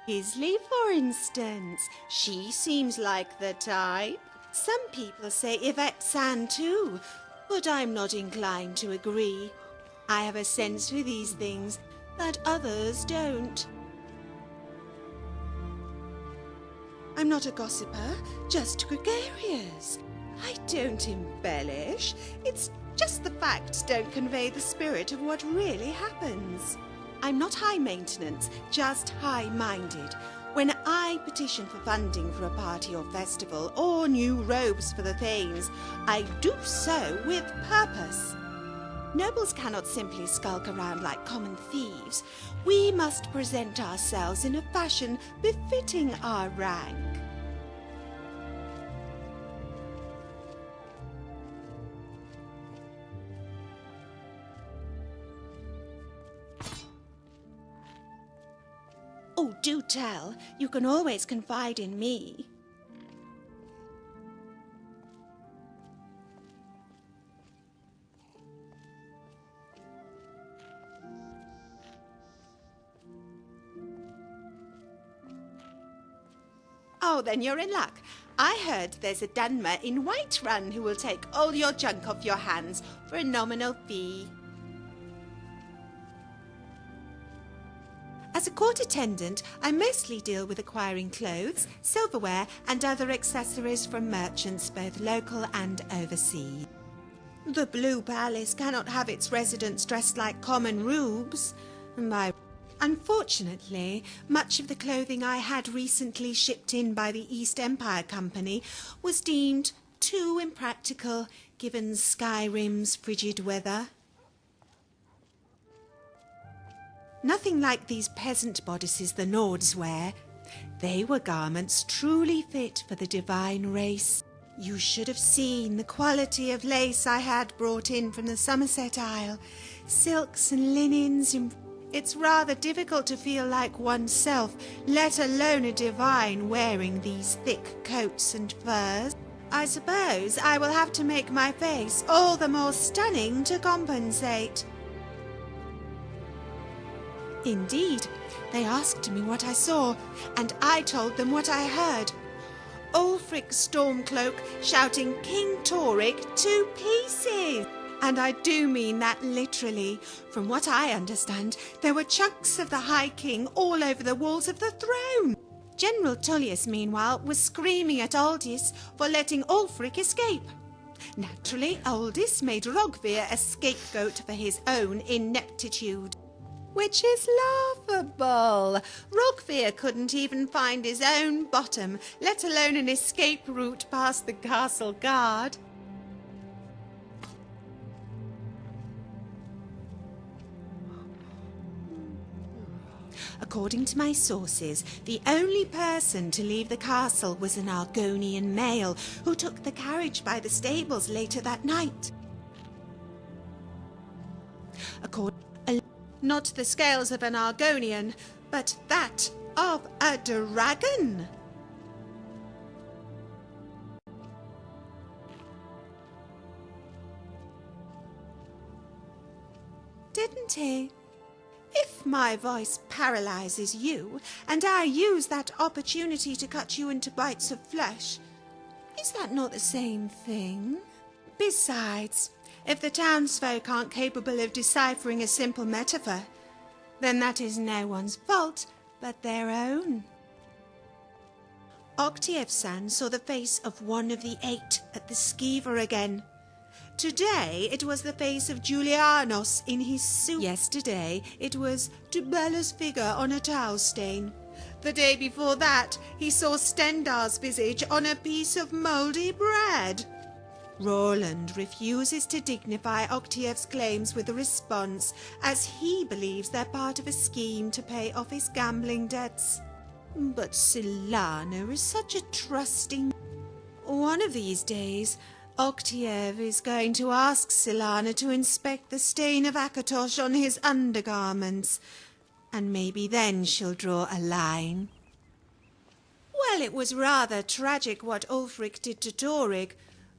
Isley, for instance. She seems like the type. Some people say Yvette San too, but I'm not inclined to agree. I have a sense for these things that others don't. I'm not a gossiper, just gregarious. I don't embellish. It's just the facts don't convey the spirit of what really happens. I'm not high maintenance, just high-minded. When I petition for funding for a party or festival, or new robes for the Thanes, I do so with purpose. Nobles cannot simply skulk around like common thieves. We must present ourselves in a fashion befitting our rank. Oh, do tell. You can always confide in me. Oh, then you're in luck. I heard there's a Dunmer in Whiterun who will take all your junk off your hands for a nominal fee. As a court attendant, I mostly deal with acquiring clothes, silverware, and other accessories from merchants both local and overseas. The Blue Palace cannot have its residents dressed like common rubes. Unfortunately, much of the clothing I had recently shipped in by the East Empire Company was deemed too impractical given Skyrim's frigid weather. Nothing like these peasant bodices the Nords wear. They were garments truly fit for the divine race. You should have seen the quality of lace I had brought in from the Somerset Isle. Silks and linens. It's rather difficult to feel like oneself, let alone a divine wearing these thick coats and furs. I suppose I will have to make my face all the more stunning to compensate. Indeed, they asked me what I saw, and I told them what I heard. Ulfric's Stormcloak shouting King Torrik to pieces! And I do mean that literally. From what I understand, there were chunks of the High King all over the walls of the throne. General Tullius, meanwhile, was screaming at Aldis for letting Ulfric escape. Naturally, Aldis made Rogvir a scapegoat for his own ineptitude. Which is laughable. Rogvir couldn't even find his own bottom, let alone an escape route past the castle guard. According to my sources, the only person to leave the castle was an Argonian male who took the carriage by the stables later that night. Not the scales of an Argonian, but that of a dragon. Didn't plenty. If my voice paralyzes you, and I use that opportunity to cut you into bites of flesh, is that not the same thing? Besides, if the townsfolk aren't capable of deciphering a simple metaphor, then that is no one's fault but their own. Oktiev-san saw the face of one of the 8 at the Skiver again. Today it was the face of Julianos in his suit. Yesterday it was Tubella's figure on a towel stain. The day before that he saw Stendar's visage on a piece of mouldy bread. Roland refuses to dignify Oktiev's claims with a response, as he believes they're part of a scheme to pay off his gambling debts. But Silana is such a trusting... One of these days, Oktiev is going to ask Silana to inspect the stain of Akatosh on his undergarments, and maybe then she'll draw a line. Well, it was rather tragic what Ulfric did to Torig,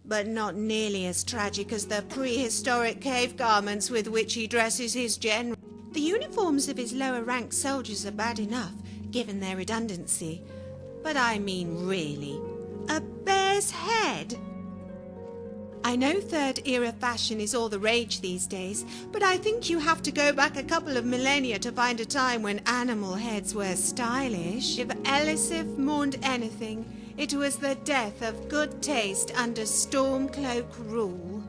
but not nearly as tragic as the prehistoric cave garments with which he dresses his general. The uniforms of his lower-ranked soldiers are bad enough, given their redundancy, but I mean really, a bear's head? I know third-era fashion is all the rage these days, but I think you have to go back a couple of millennia to find a time when animal heads were stylish. If Elisif mourned anything, it was the death of good taste under Stormcloak rule.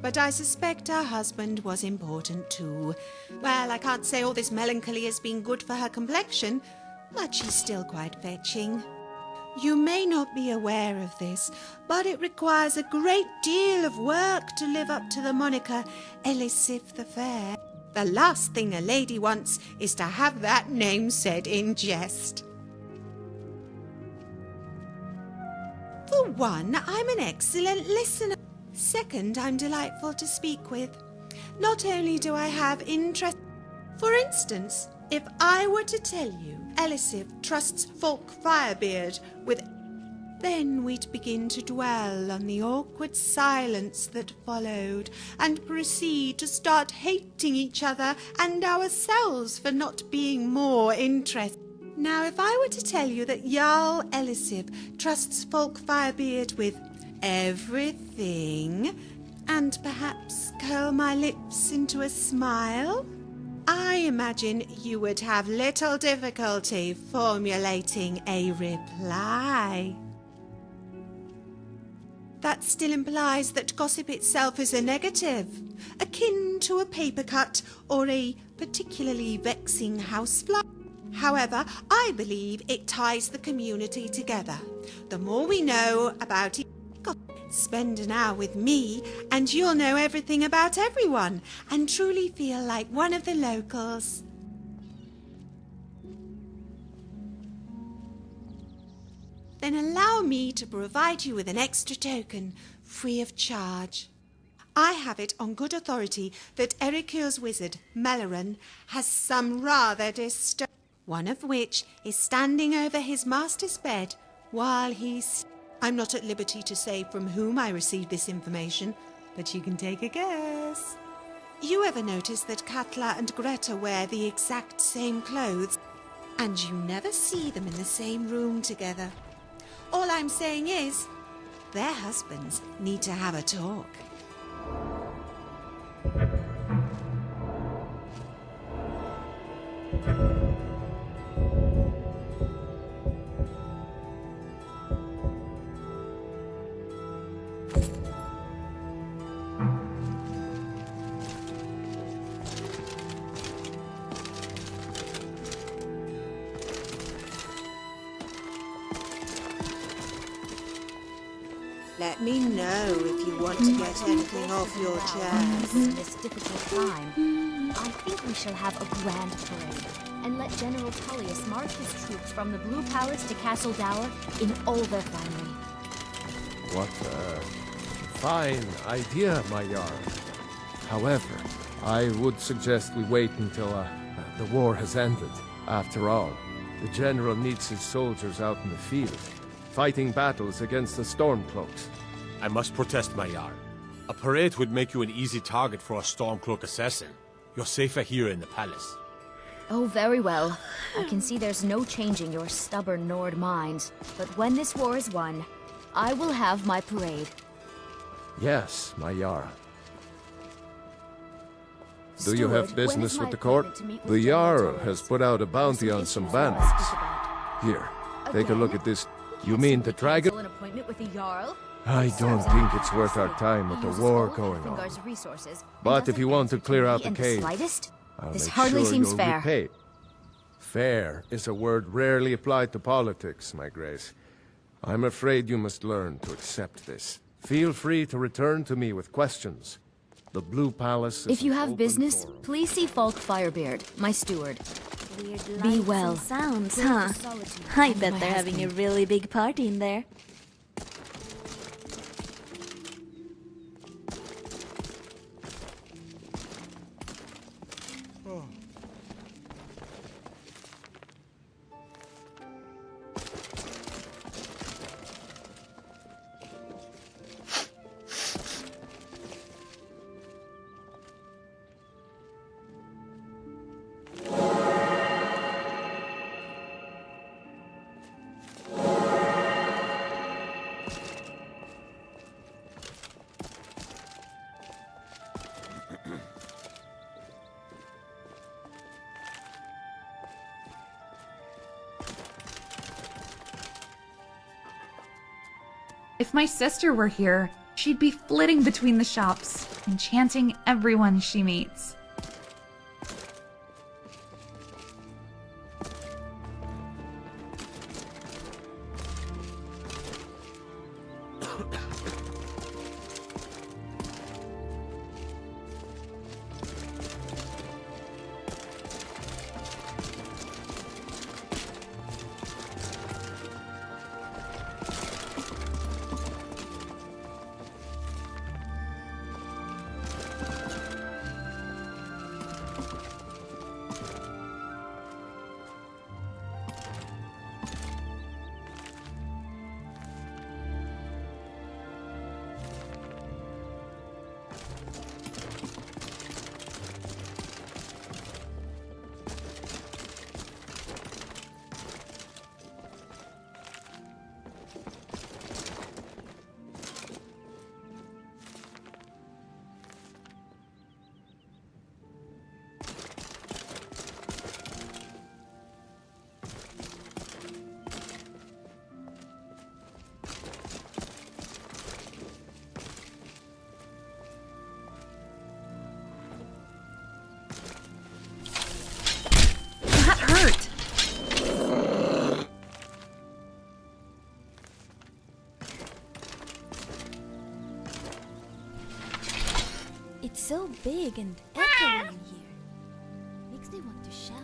But I suspect her husband was important too. Well, I can't say all this melancholy has been good for her complexion, but she's still quite fetching. You may not be aware of this, but it requires a great deal of work to live up to the moniker Elisif the Fair. The last thing a lady wants is to have that name said in jest. For one, I'm an excellent listener. Second, I'm delightful to speak with. Not only do I have interest... For instance, if I were to tell you Elisif trusts Folk Firebeard with... Then we'd begin to dwell on the awkward silence that followed and proceed to start hating each other and ourselves for not being more interested. Now, if I were to tell you that Jarl Elisif trusts Folk Firebeard with everything, and perhaps curl my lips into a smile, I imagine you would have little difficulty formulating a reply. That still implies that gossip itself is a negative, akin to a paper cut or a particularly vexing housefly. However, I believe it ties the community together. The more we know about it, spend an hour with me and you'll know everything about everyone and truly feel like one of the locals. Then allow me to provide you with an extra token, free of charge. I have it on good authority that Erikure's wizard, Meleran, has some rather disturbing, one of which is standing over his master's bed while he's... I'm not at liberty to say from whom I received this information, but you can take a guess. You ever notice that Katla and Greta wear the exact same clothes, and you never see them in the same room together? All I'm saying is, their husbands need to have a talk. Let me know if you want to get anything off your chest. In this difficult time, I think we shall have a grand parade and let General Tullius march his troops from the Blue Palace to Castle Dower in all their finery. What a fine idea, my Jarl. However, I would suggest we wait until the war has ended. After all, the General needs his soldiers out in the field, fighting battles against the Stormcloaks. I must protest, my Jarl. A parade would make you an easy target for a Stormcloak assassin. You're safer here in the palace. Oh, very well. I can see there's no changing your stubborn Nord mind. But when this war is won, I will have my parade. Yes, my Jarl. Do you have business with the court? The Jarl has put out a bounty on some bandits. Here, take a look at this. You mean the dragon? An appointment with the Jarl? I don't think it's worth our time with the war going on. But if you want to clear out the cave, I'll This make hardly sure seems you'll fair. repay. Fair is a word rarely applied to politics, my grace. I'm afraid you must learn to accept this. Feel free to return to me with questions. The Blue Palace is If you an have open business, forum. please see Falk Firebeard, my steward. Weird Be lights well. and sounds, huh? I bet they're having a really big party in there. If my sister were here, she'd be flitting between the shops, enchanting everyone she meets. That hurt! It's so big and echoey in here. Makes me want to shout.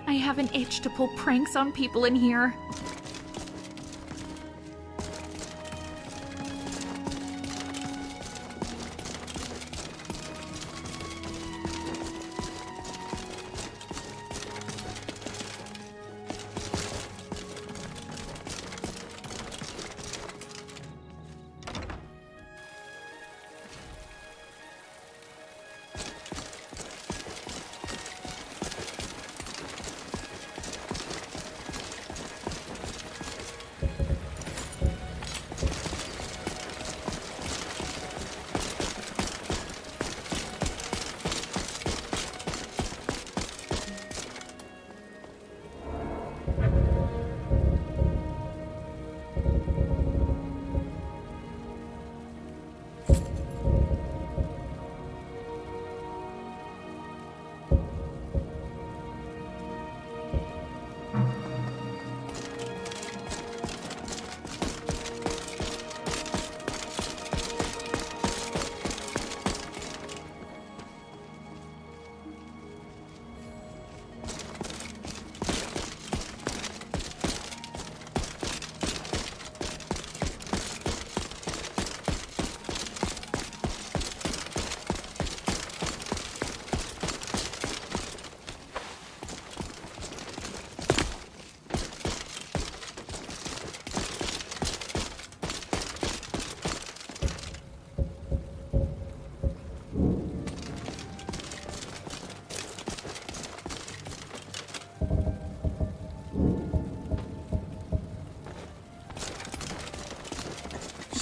I have an itch to pull pranks on people in here.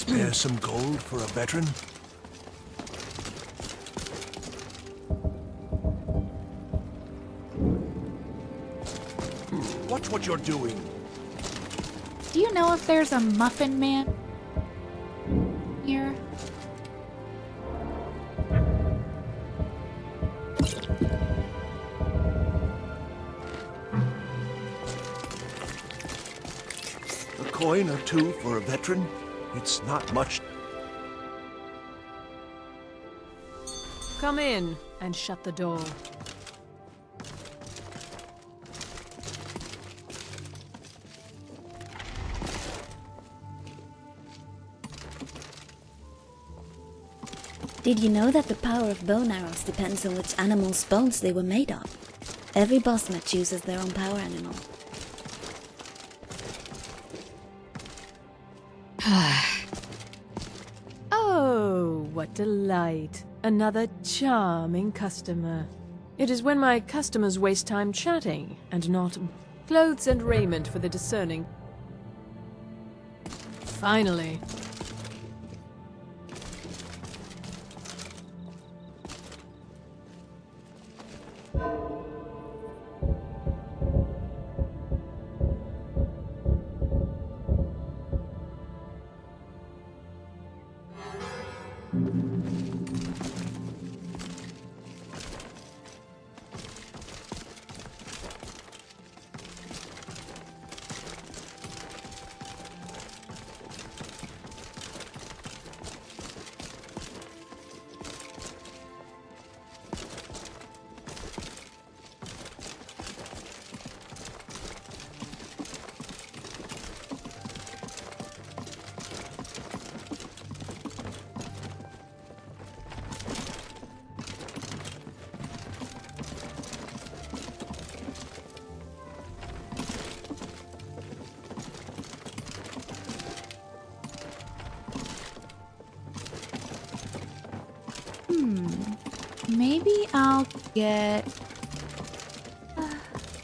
Spare some gold for a veteran? Watch what you're doing. Do you know if there's a muffin man here? A coin or two for a veteran? It's not much. Come in and shut the door. Did you know that the power of bone arrows depends on which animal's bones they were made of? Every Bosma chooses their own power animal. Oh, what delight. Another charming customer. It is when my customers waste time chatting, and not clothes and raiment for the discerning. Finally. Maybe I'll get...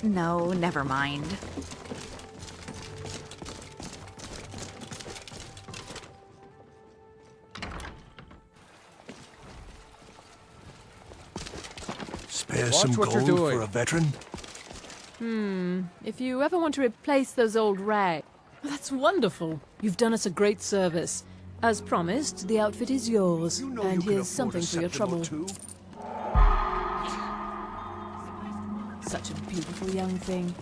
no, never mind. Spare Watch some what you're gold doing. for a veteran? If you ever want to replace those old rags... That's wonderful. You've done us a great service. As promised, the outfit is yours, You know and you can here's afford something a for your Septim or trouble. two. Such a beautiful young thing.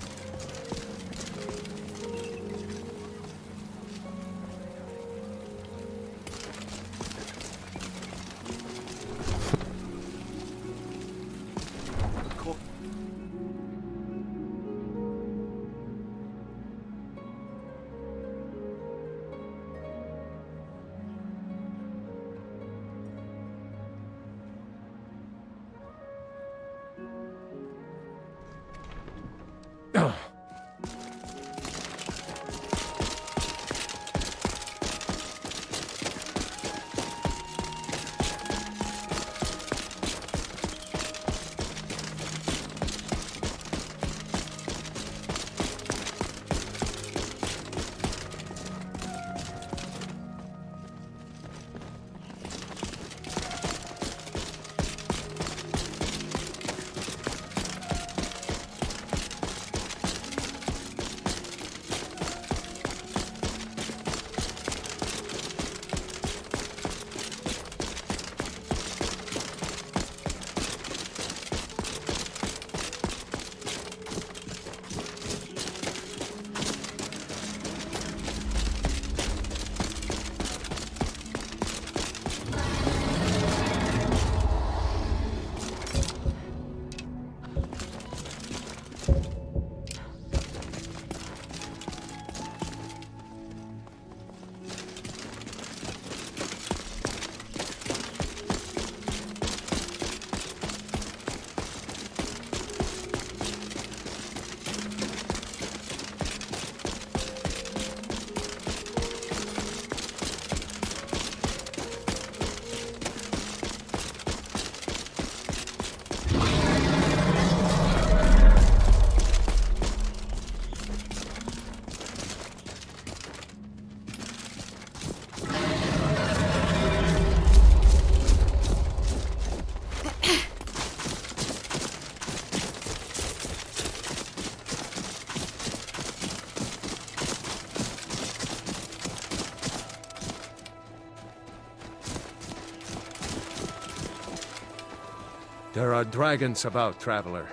There are dragons about, traveler.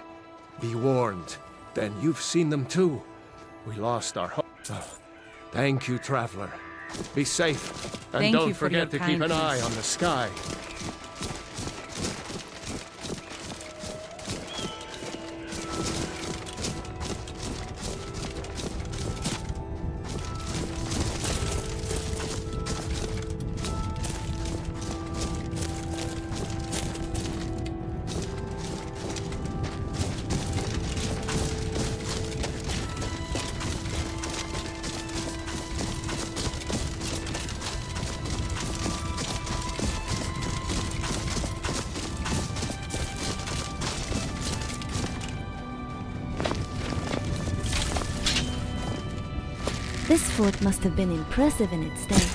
Be warned. Then you've seen them too. We lost our hope. Thank you, traveler. Be safe. And Thank don't you for your forget to keep an eye kindness. on the sky. This fort must have been impressive in its day.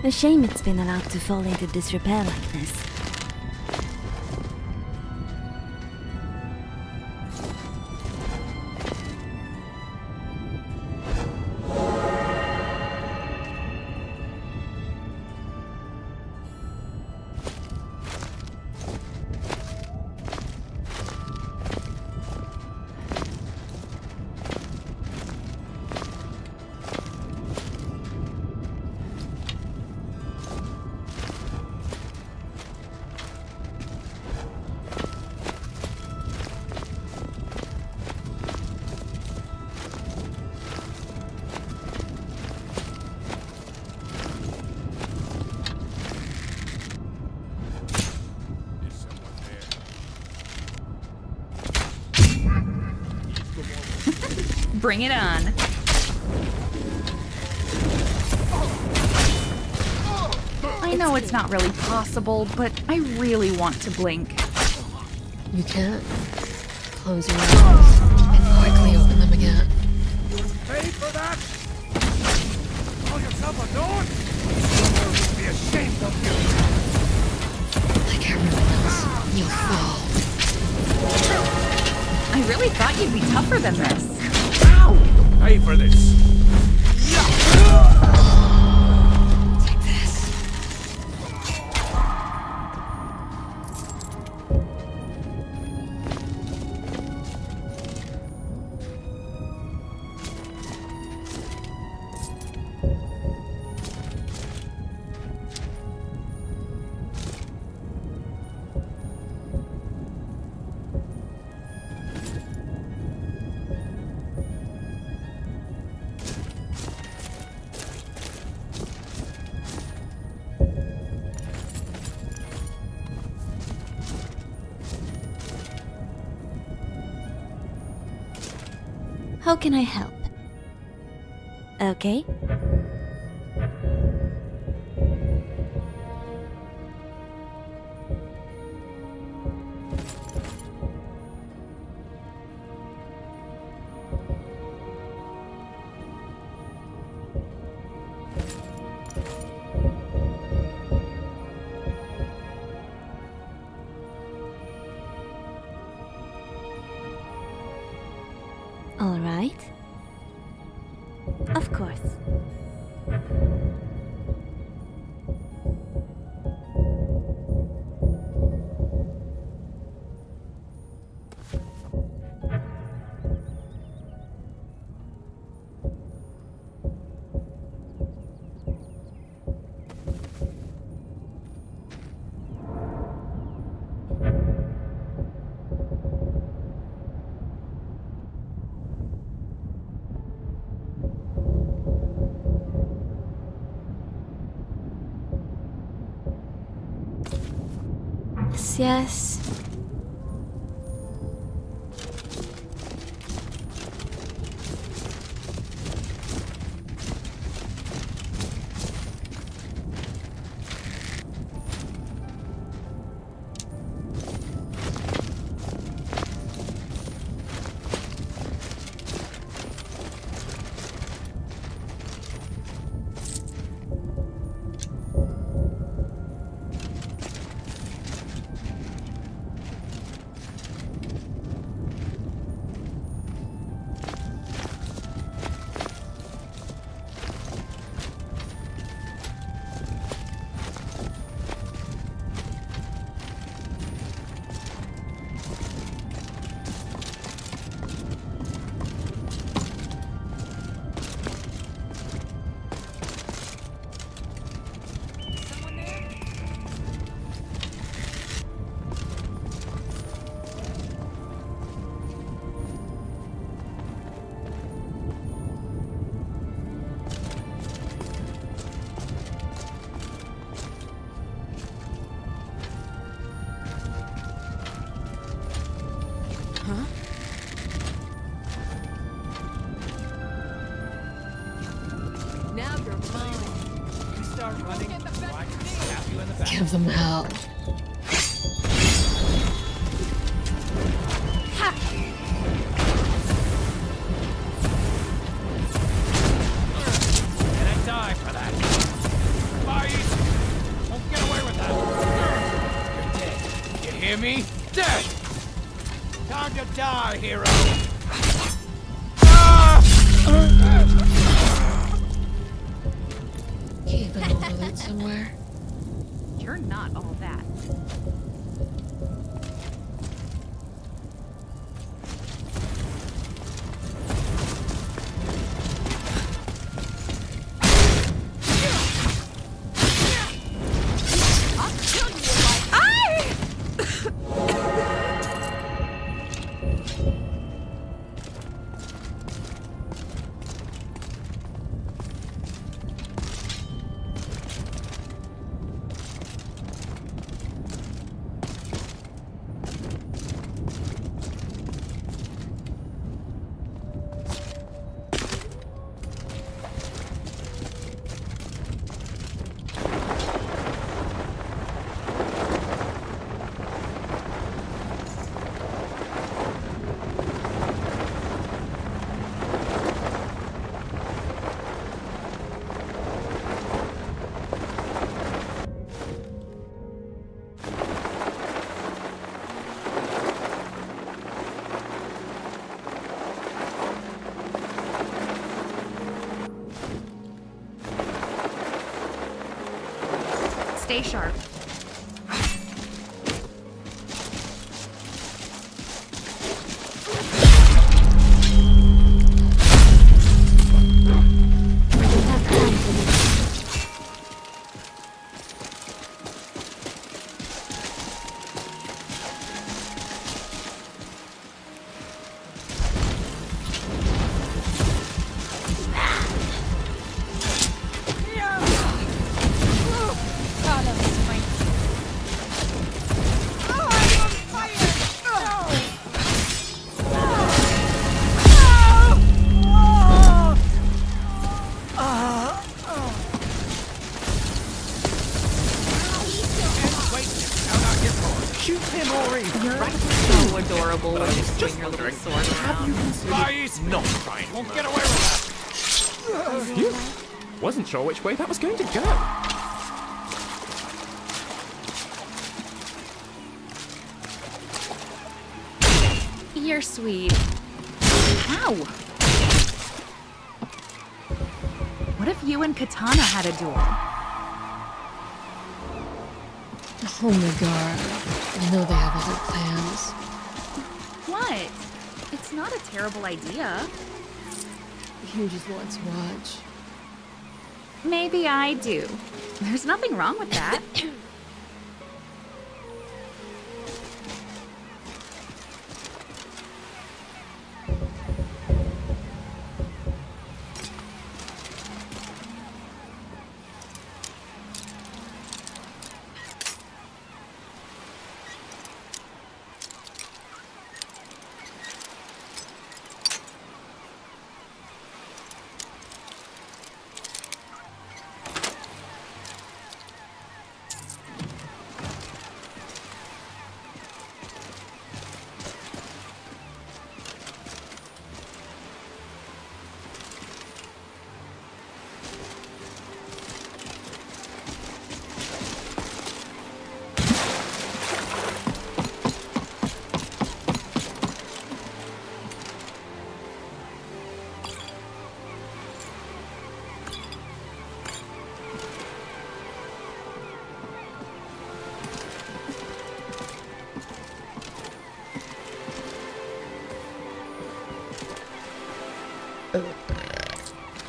A shame it's been allowed to fall into disrepair like this. Bring it on. I know it's not really possible, but I really want to blink. You can't. Close your eyes and quickly open them again. Pay for that? Call yourself a dog? Someone would be ashamed of you. Like everyone else, you'll fall. I really thought you'd be tougher than this. Pay for this. Take this. How can I help? Okay. All right. Of course. Yes. Give them hell. And I die for that. Fight! Won't get away with that. You're dead. You hear me? Dead! Time to die, hero! Keep an overload somewhere. You're not all that. Stay sharp. Shoot him, Ori! You're so adorable when you swing your little sword around. Spies! Not trying. Won't get away with that. Phew. Wasn't sure which way that was going to go. You're sweet. Ow! What if you and Katana had a duel? Oh my god. I know they have other plans. What? It's not a terrible idea. You just want to watch. Maybe I do. There's nothing wrong with that.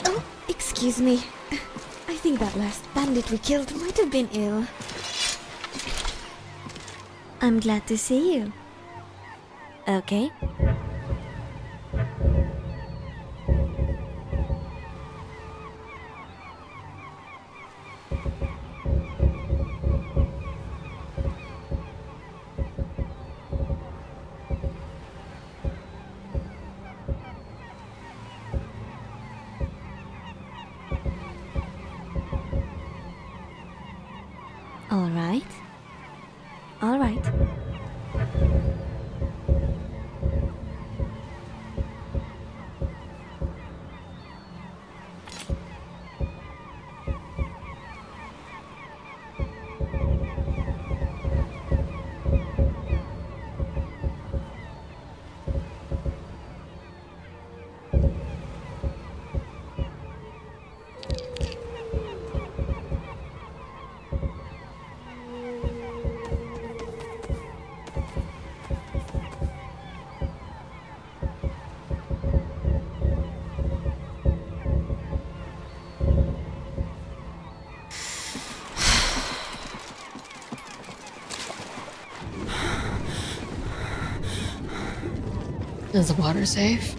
Oh, excuse me. I think that last bandit we killed might have been ill. I'm glad to see you. Okay. All right. All right. Is the water safe?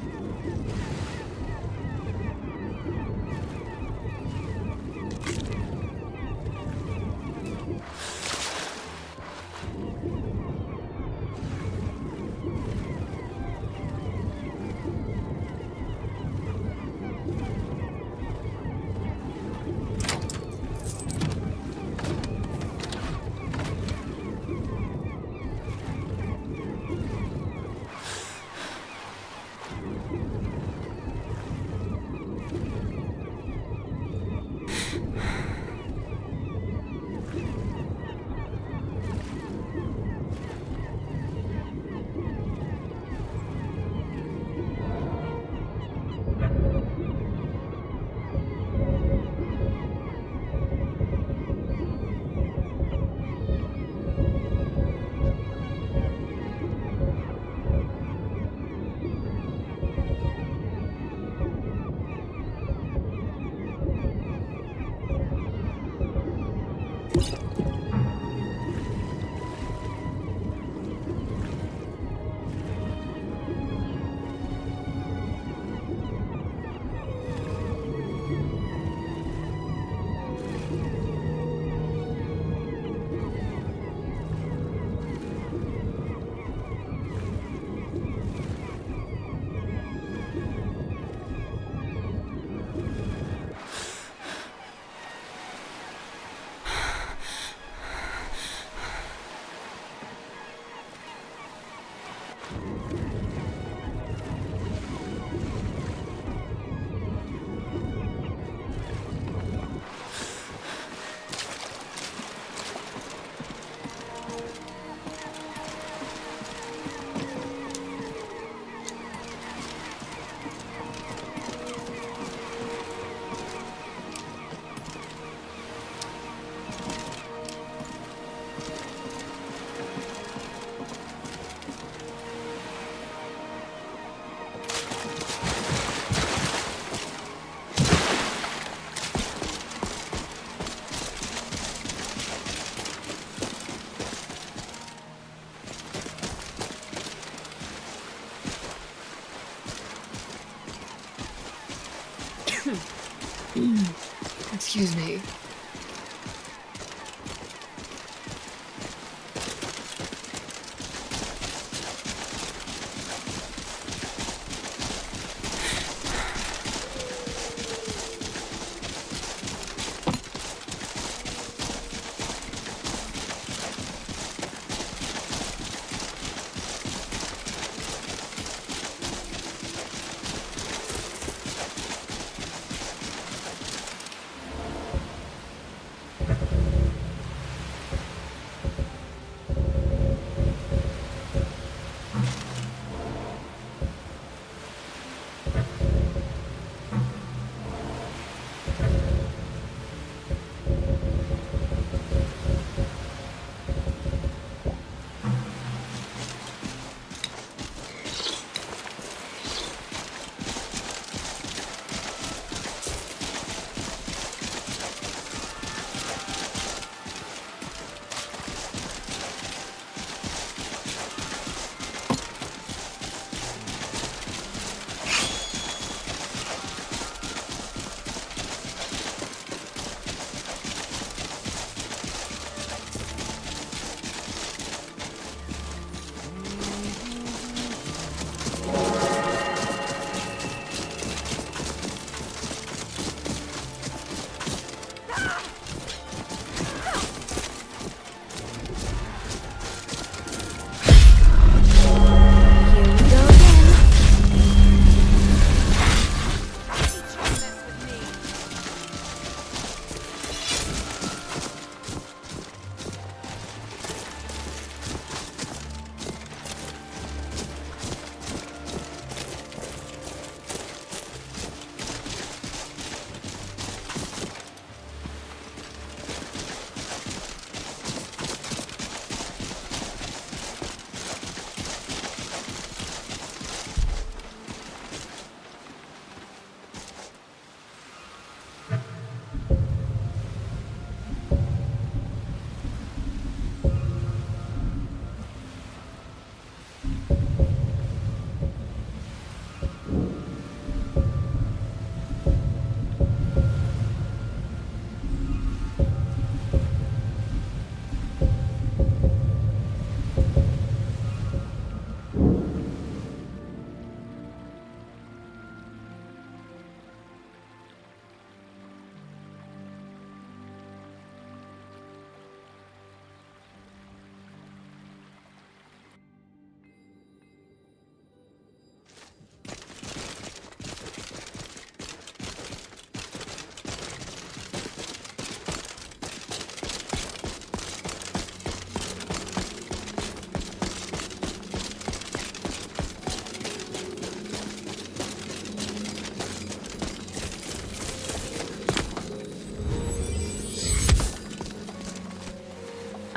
Excuse me.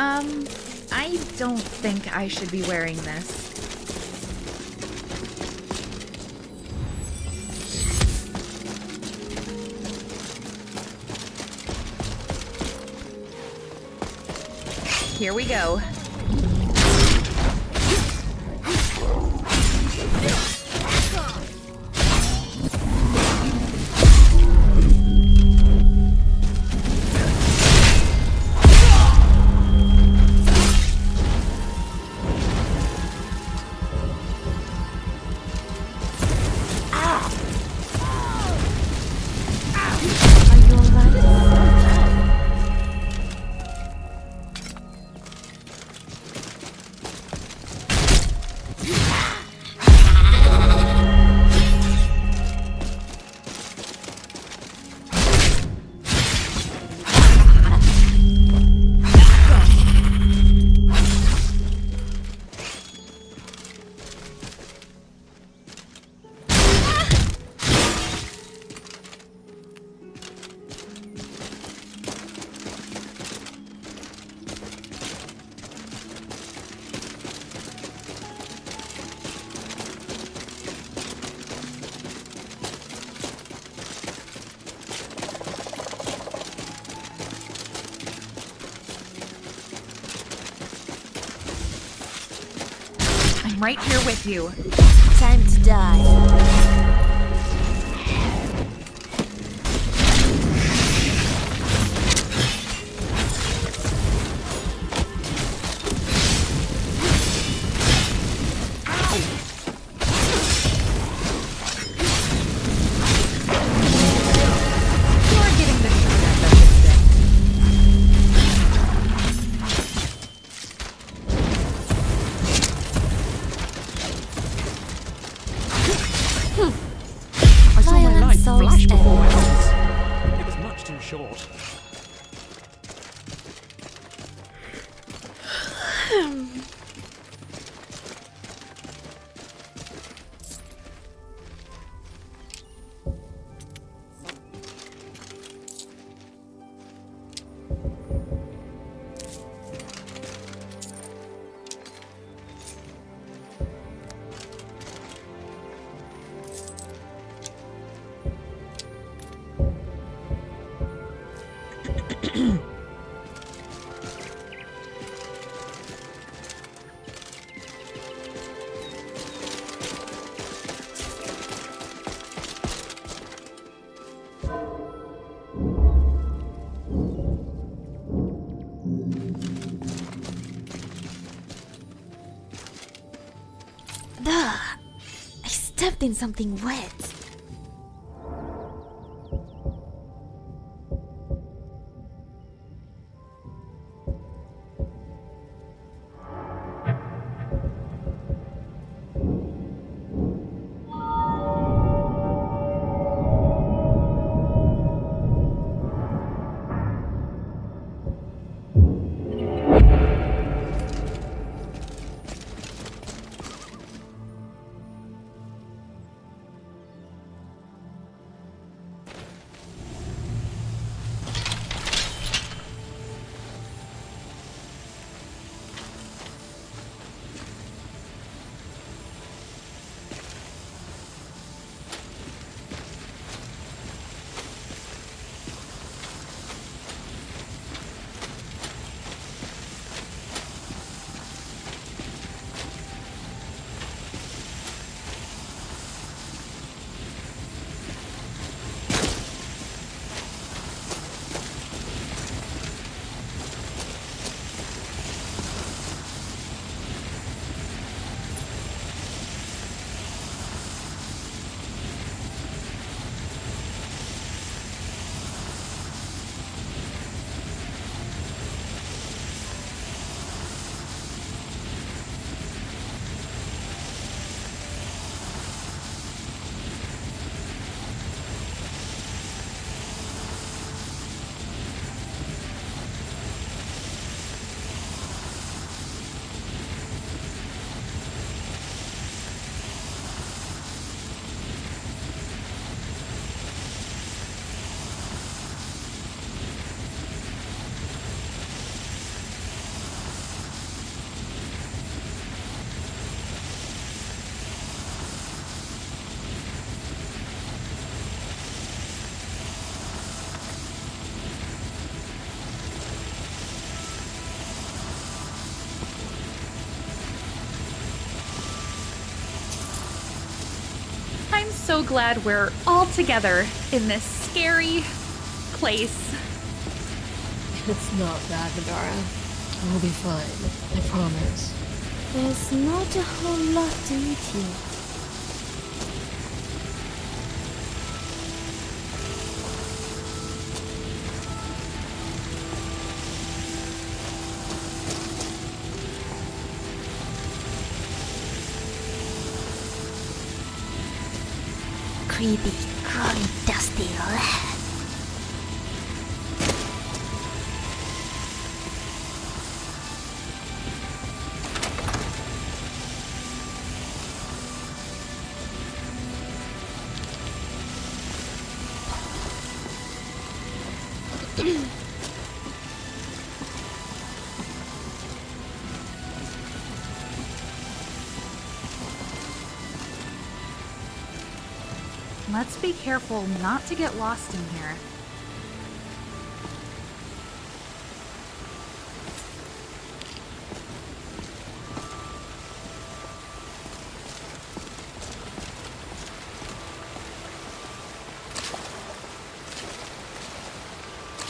I don't think I should be wearing this. Here we go. Right here with you. Time to die. Short. I stepped in something wet. so glad we're all together in this scary place. It's not bad, Madara. We'll be fine. I promise. There's not a whole lot to eat here. Creepy, crawly, dusty rat. Let's be careful not to get lost in here.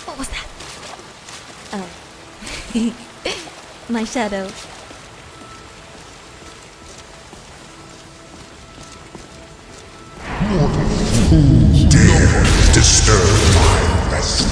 What was that? Oh. My shadow. Dare disturb my rest.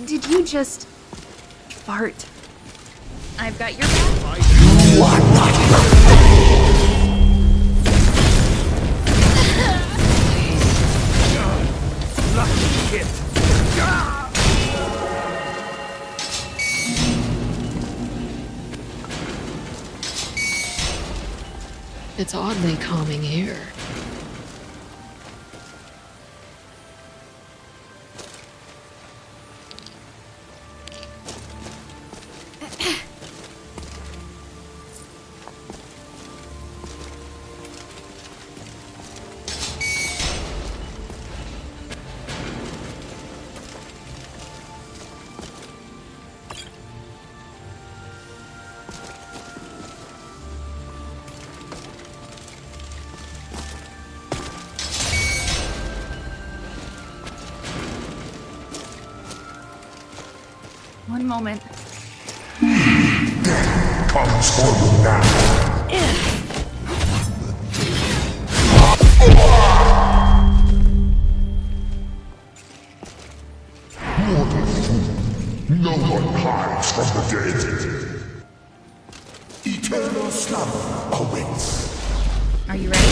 Did you just fart? I've got your back. You are not Lucky kid. It's oddly calming here. One moment. comes for you now. Mortal fool, no one hides from the dead. Eternal slumber awaits. Are you ready?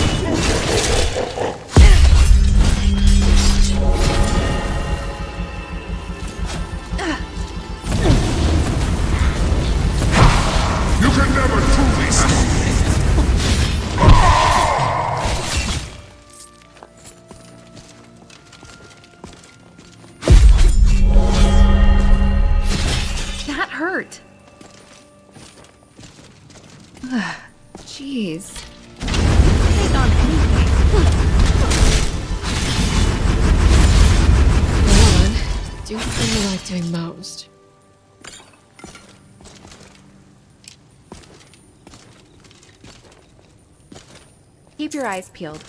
You can never truly stop me. That hurt. Jeez. Take on anything. Go on. Do the thing you like doing most. Keep your eyes peeled.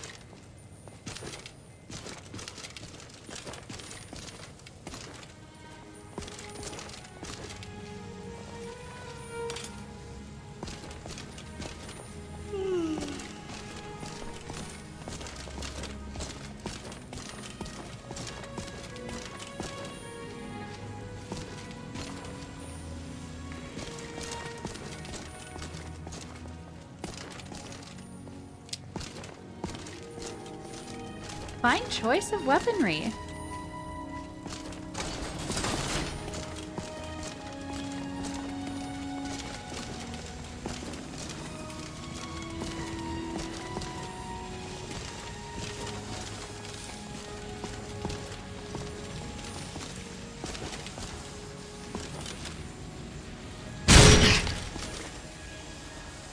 Fine choice of weaponry.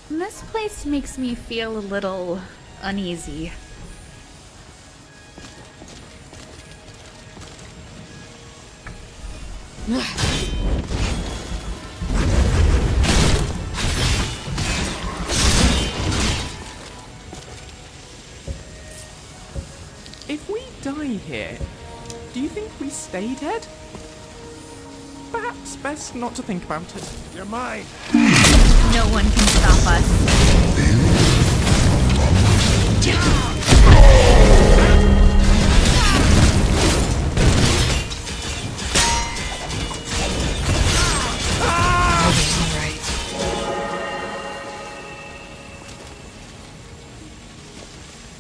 This place makes me feel a little uneasy. If we die here, do you think we stay dead? Perhaps best not to think about it. You're mine. No one can stop us.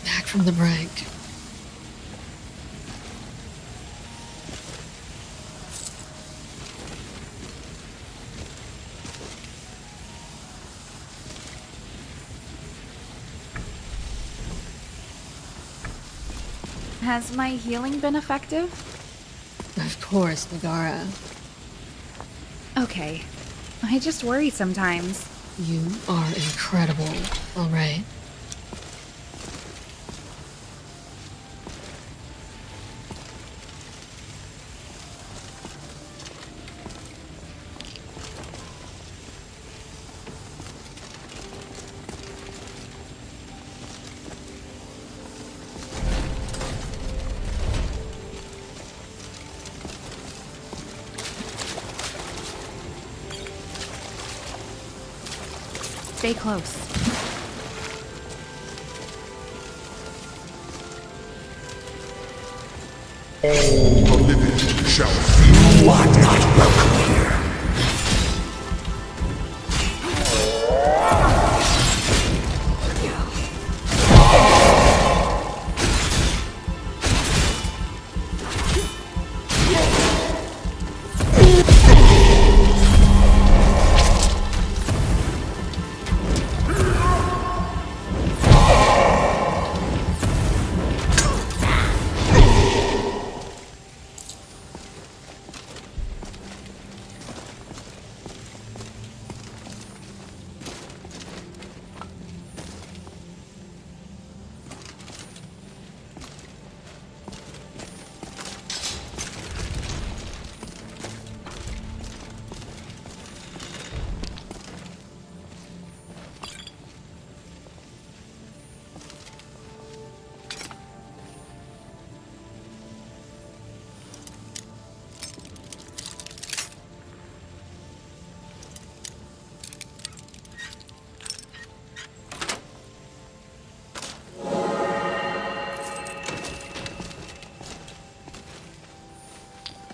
Back from the brink. Has my healing been effective? Of course, Megara. Okay. I just worry sometimes. You are incredible, alright? Stay close. All the living shall feel. You are not welcome here.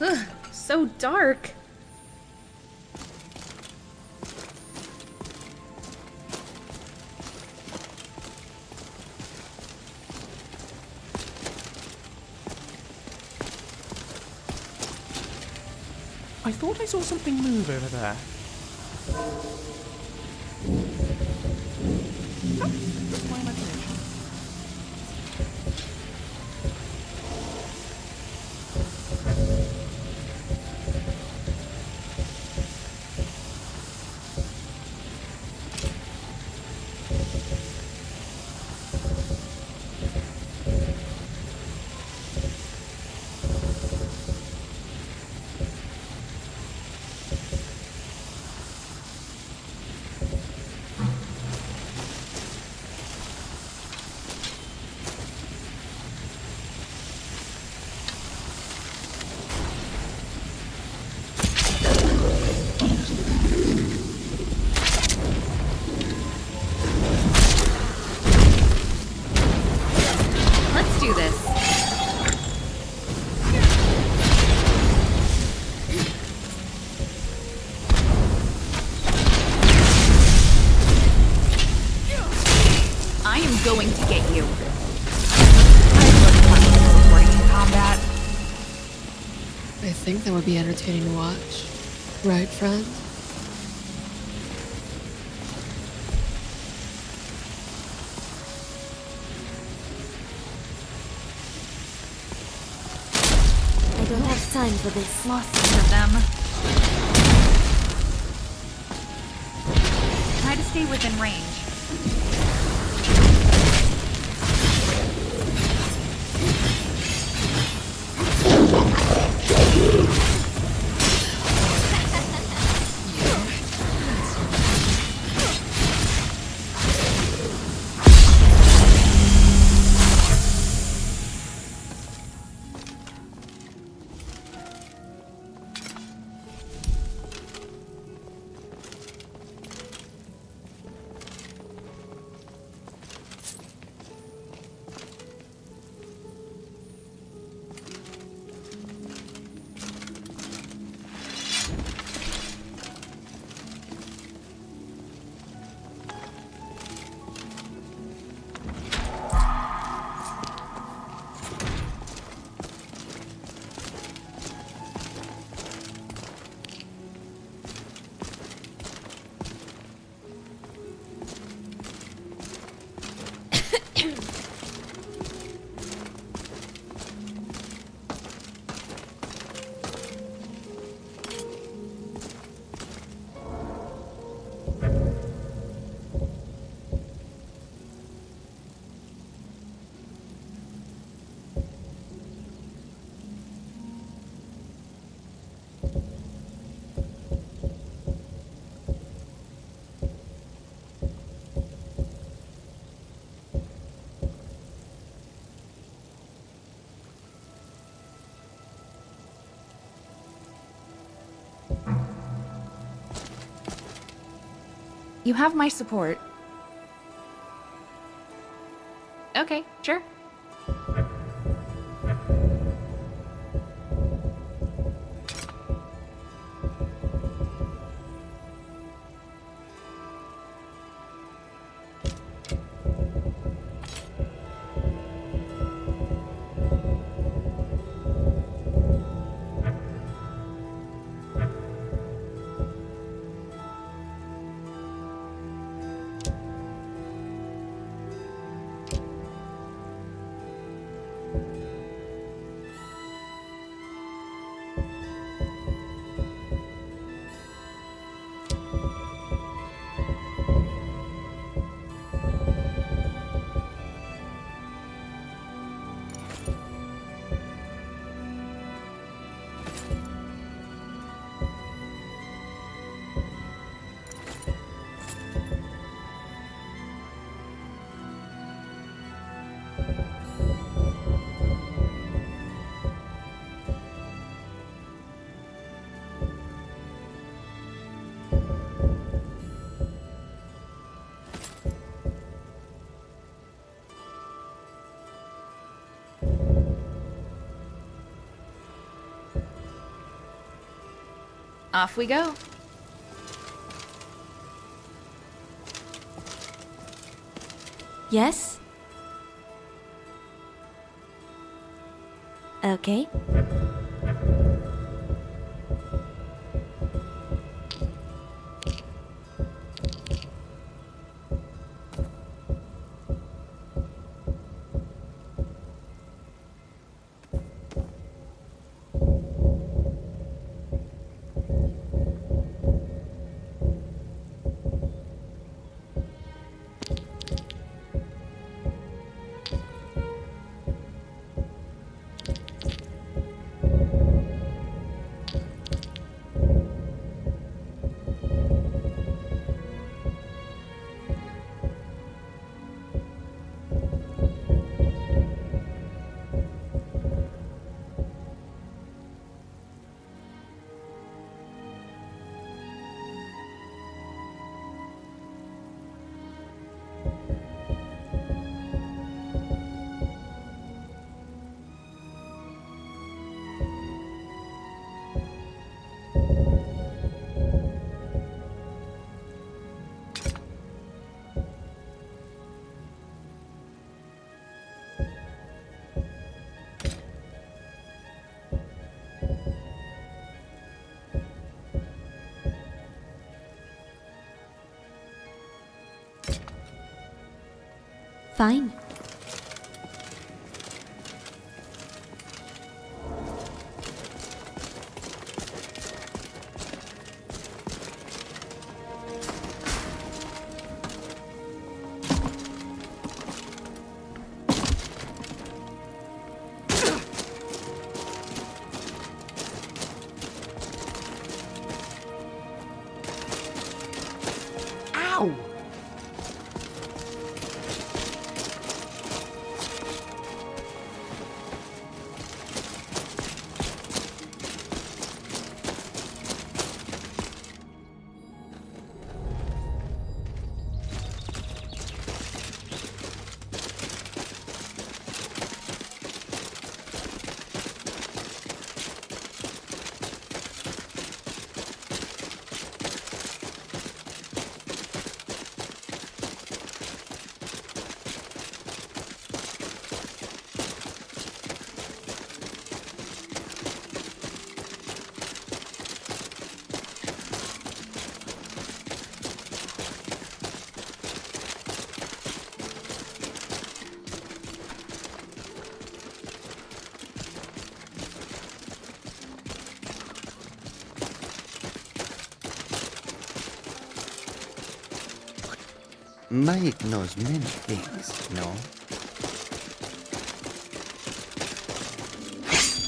Ugh, so dark. I thought I saw something move over there. Oh, just my imagination. Let's do this. I am going to get you. I look like think that would be entertaining to watch. Right, friend? I don't have time for this. Lost sight of them. Try to stay within range. You have my support. Okay, sure. Off we go. Yes? Okay. Fine. Ow! Mike knows many things, no?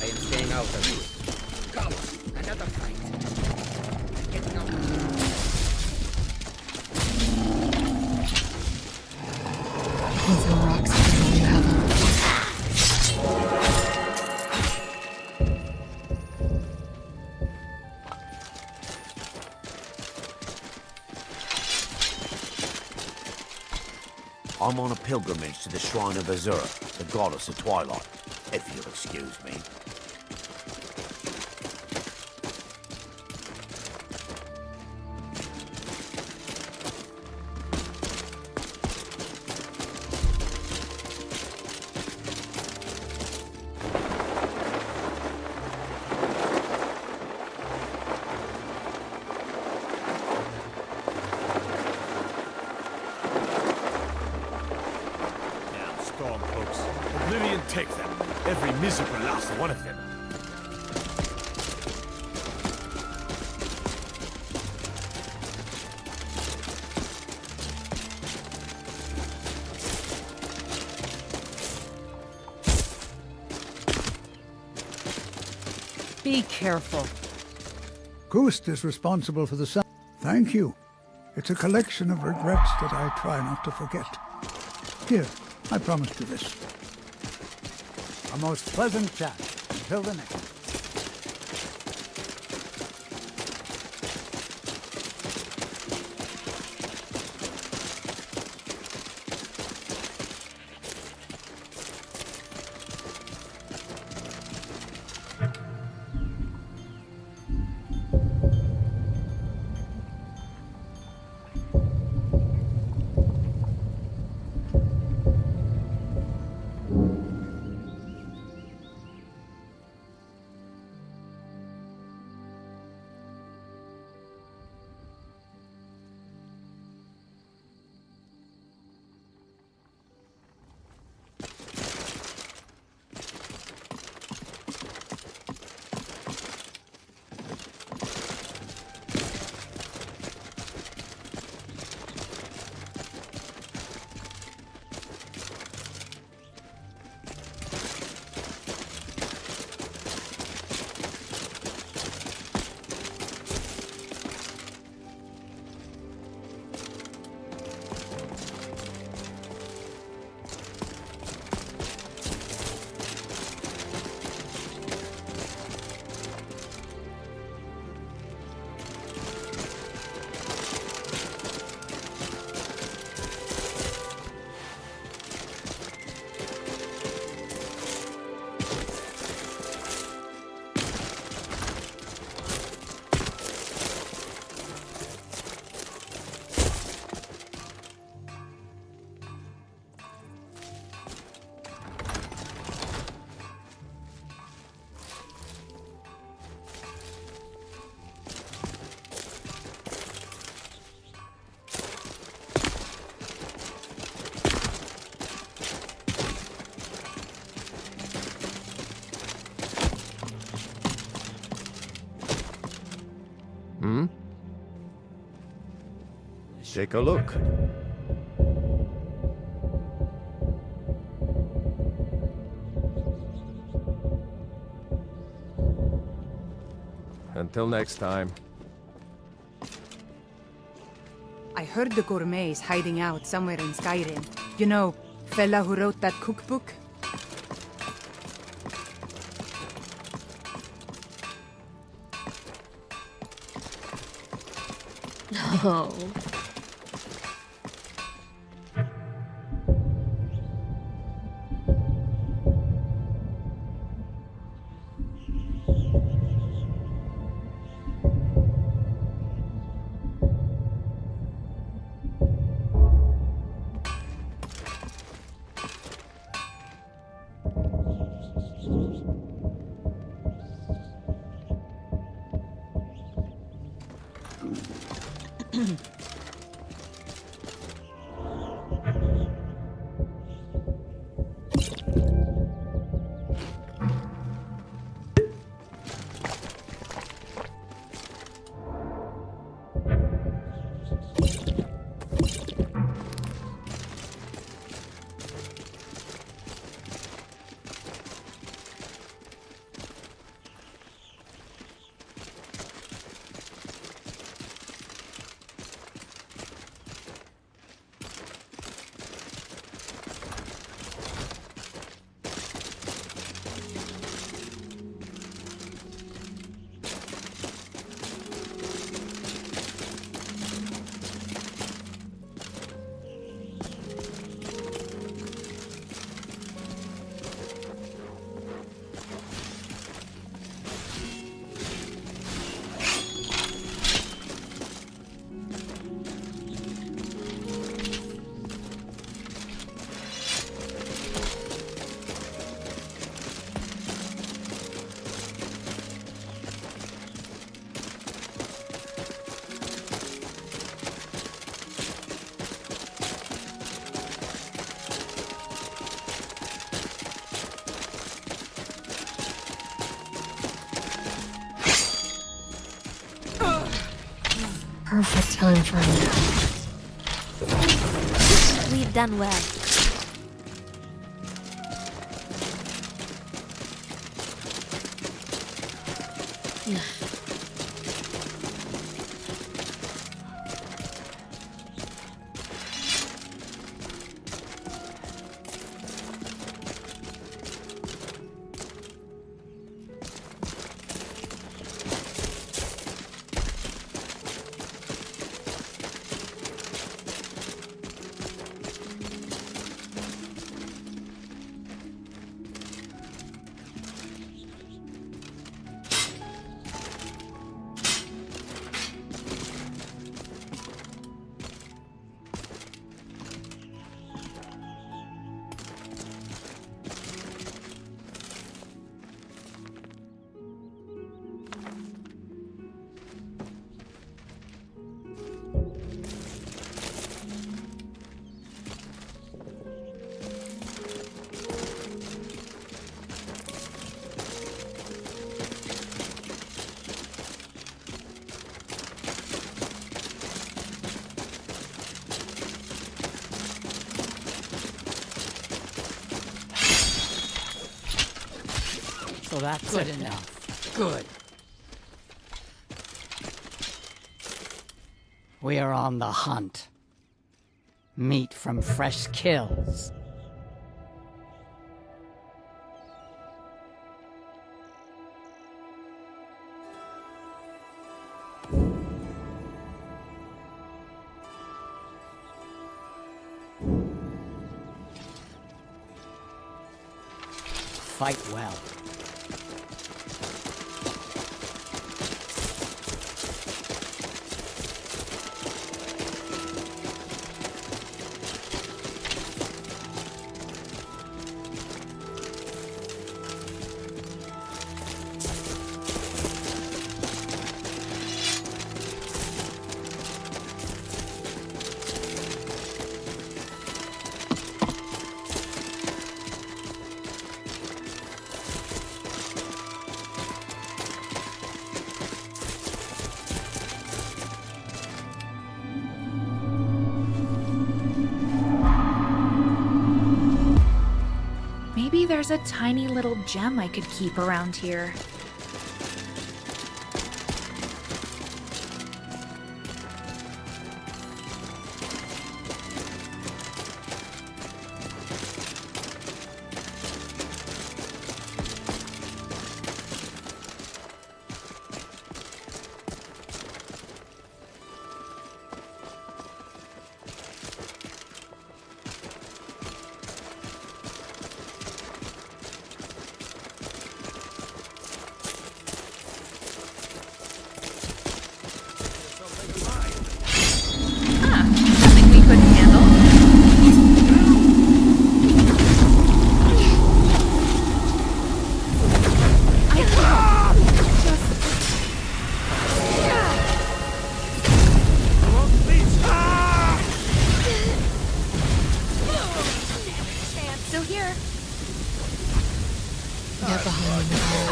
I am staying out of this. Come, another fight. Getting out. We'll throw rocks at all you have on. I'm on a pilgrimage to the shrine of Azura, the goddess of twilight, if you'll excuse me. Oblivion take them. Every miserable last one of them. Be careful. Ghost is responsible for the sound. Thank you. It's a collection of regrets that I try not to forget. Here, I promised you this. A most pleasant chat. Until the next. Hmm? Take a look. Until next time. I heard the gourmet's hiding out somewhere in Skyrim. You know, fella who wrote that cookbook? No. Perfect time for a nap. We've done well. So that's good enough. Good. We are on the hunt. Meat from fresh kills. Fight well. Maybe there's a tiny little gem I could keep around here. Something we couldn't handle. Still here. Get behind me, Nicole.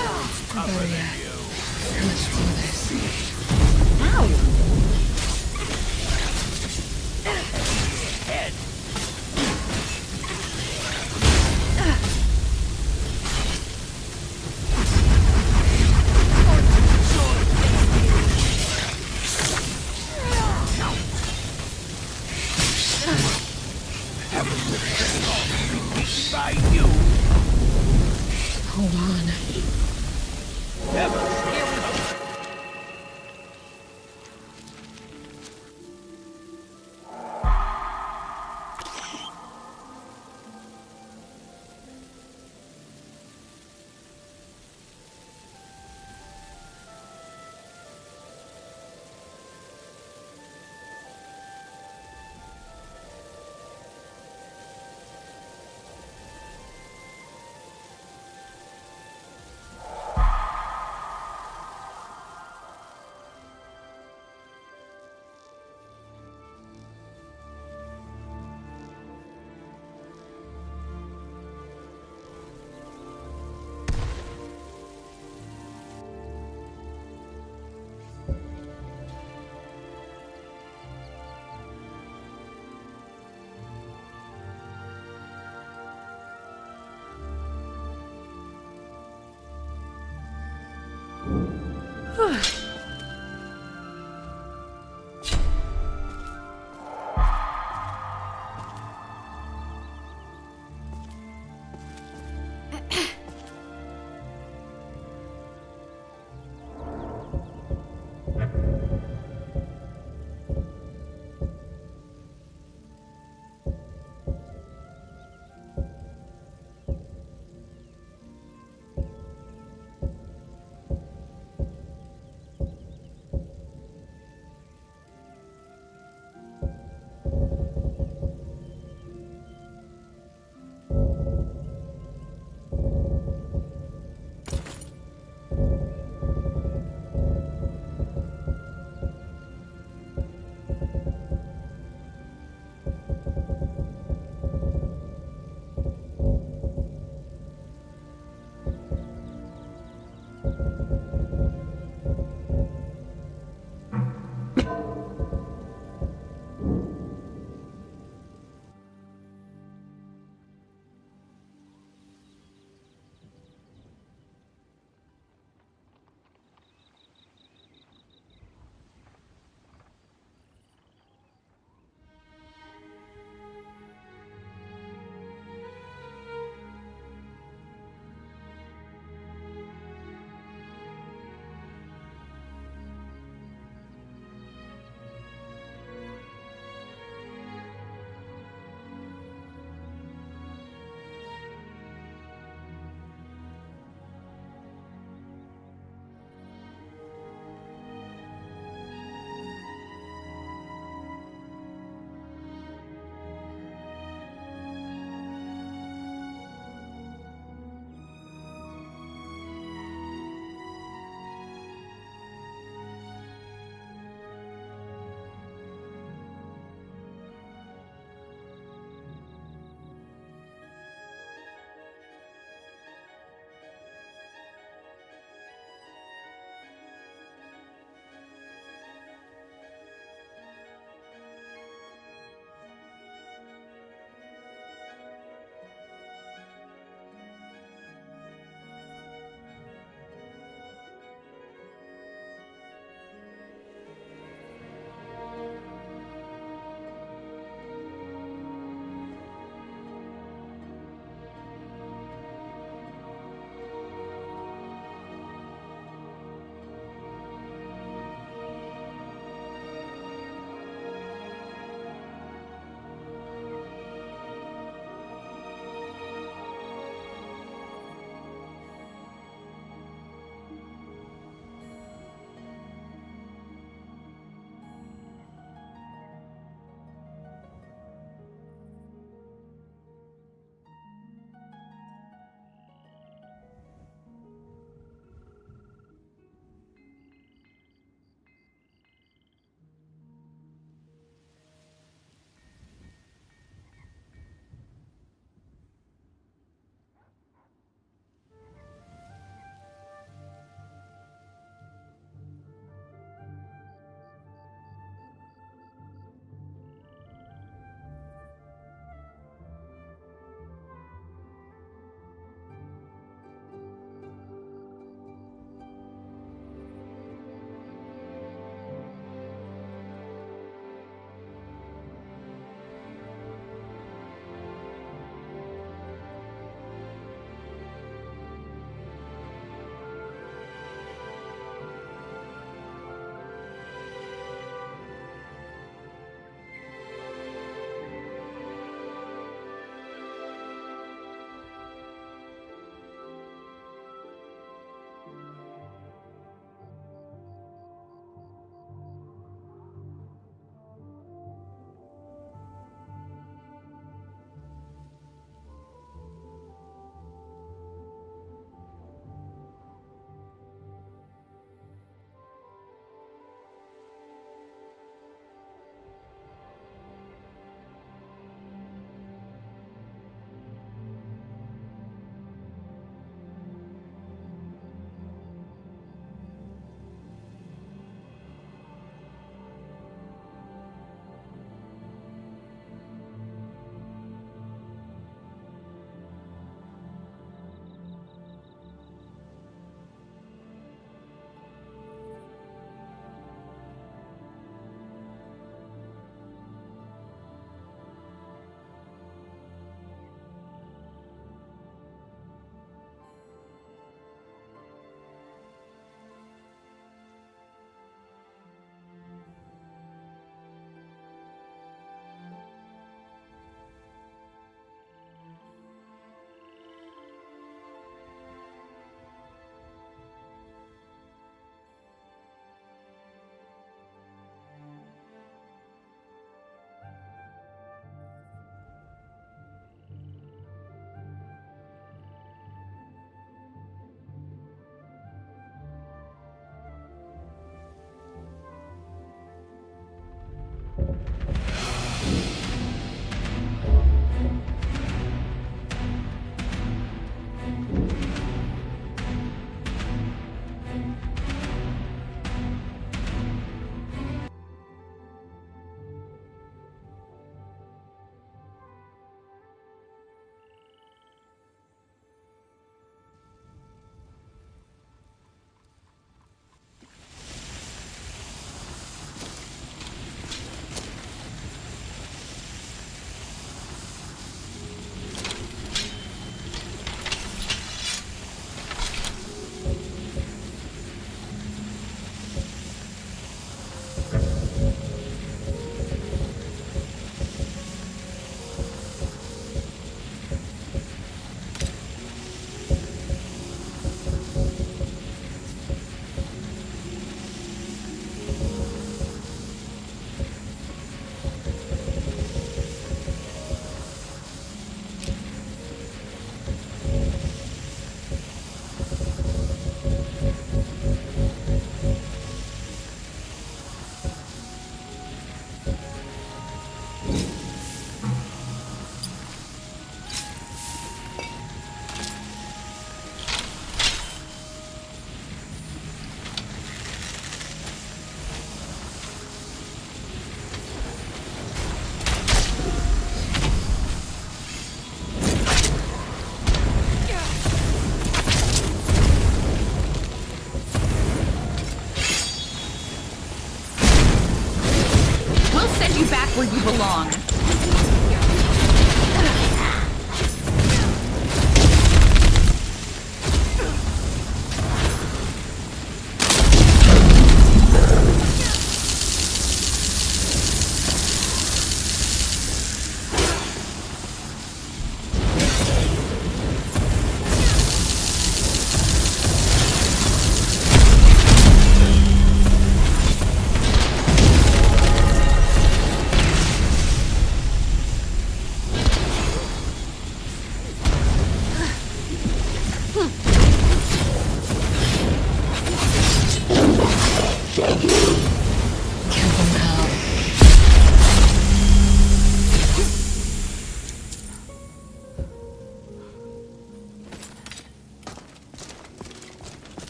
Or better yet, let's do this. Ow! Hold on.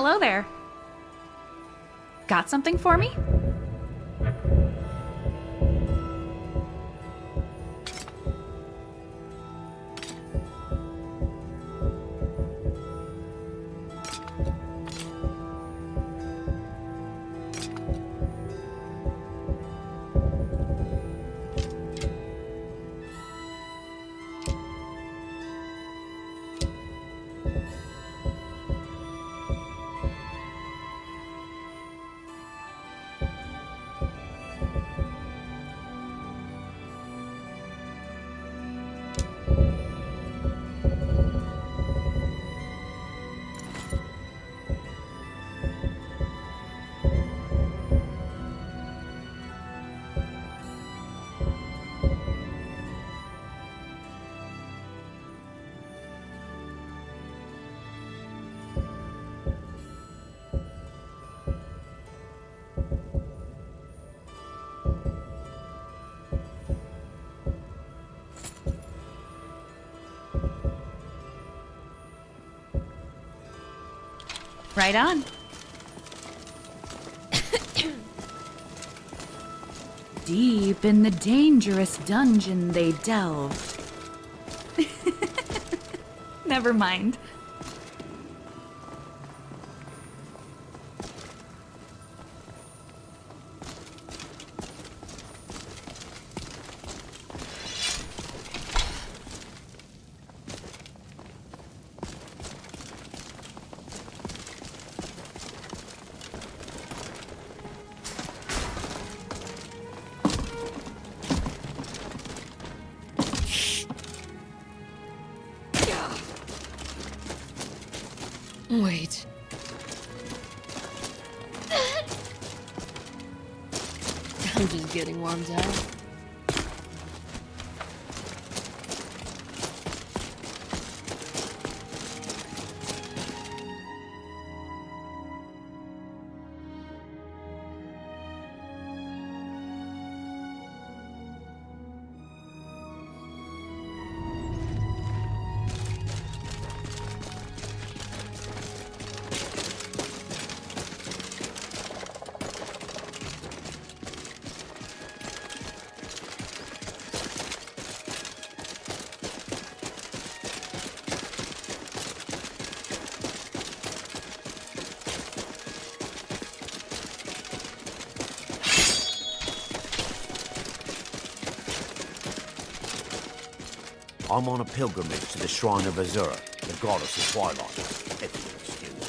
Hello there. Got something for me? Right on. Deep in the dangerous dungeon they delved. Never mind. Wait. I'm just getting warmed up. I'm on a pilgrimage to the shrine of Azura, the goddess of twilight, if you'll excuse me.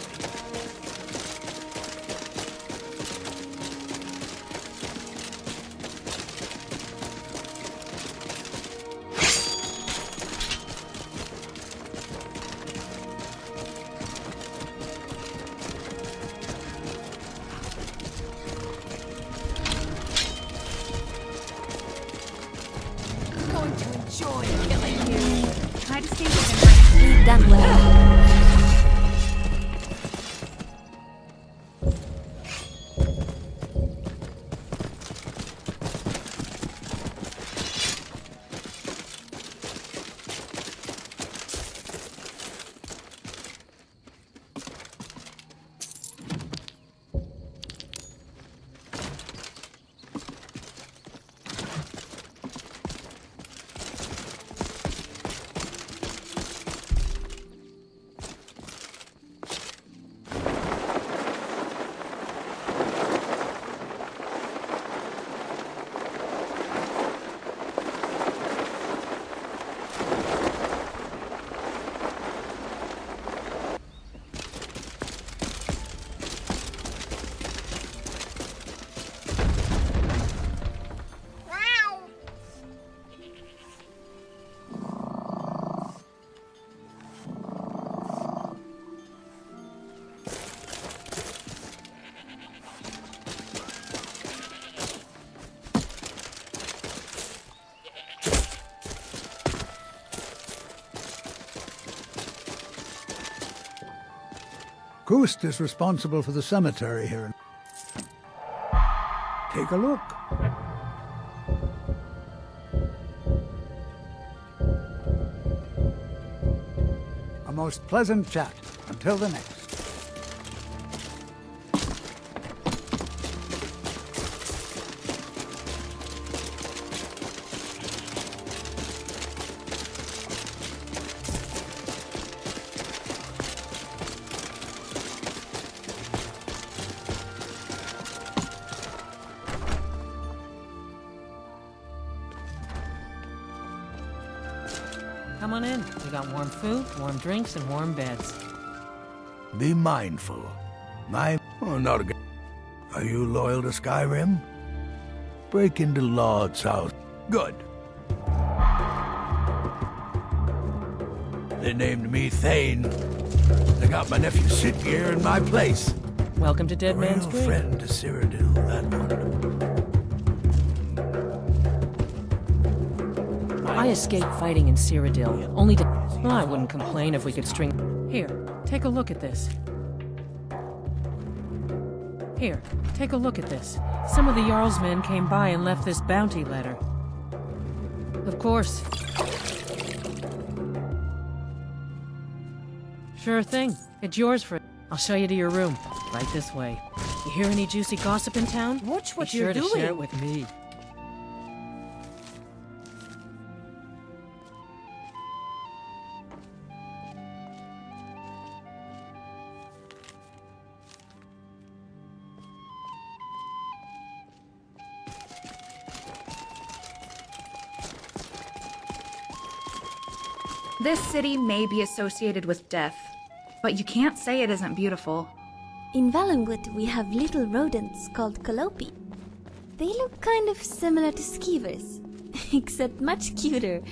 Going to enjoy killing you. Try to stay within We've done well. Kust is responsible for the cemetery here. Take a look. A most pleasant chat. Until the next. Come on in. We got warm food, warm drinks, and warm beds. Be mindful. Oh, not again. Are you loyal to Skyrim? Break into Lord's house. Good. They named me Thane. They got my nephew Sitgear in my place. Welcome to Dead Man's Real Grave. friend to Cyrodiil, that one. I escaped fighting in Cyrodiil, only to... Well, I wouldn't complain if we could string... Here, take a look at this. Here, take a look at this. Some of the Jarl's men came by and left this bounty letter. Of course. Sure thing. It's yours for... I'll show you to your room. Right this way. You hear any juicy gossip in town? Watch what Be you're sure doing. to share it with me. This city may be associated with death, but you can't say it isn't beautiful. In Valenwood, we have little rodents called calliope. They look kind of similar to skeevers, except much cuter.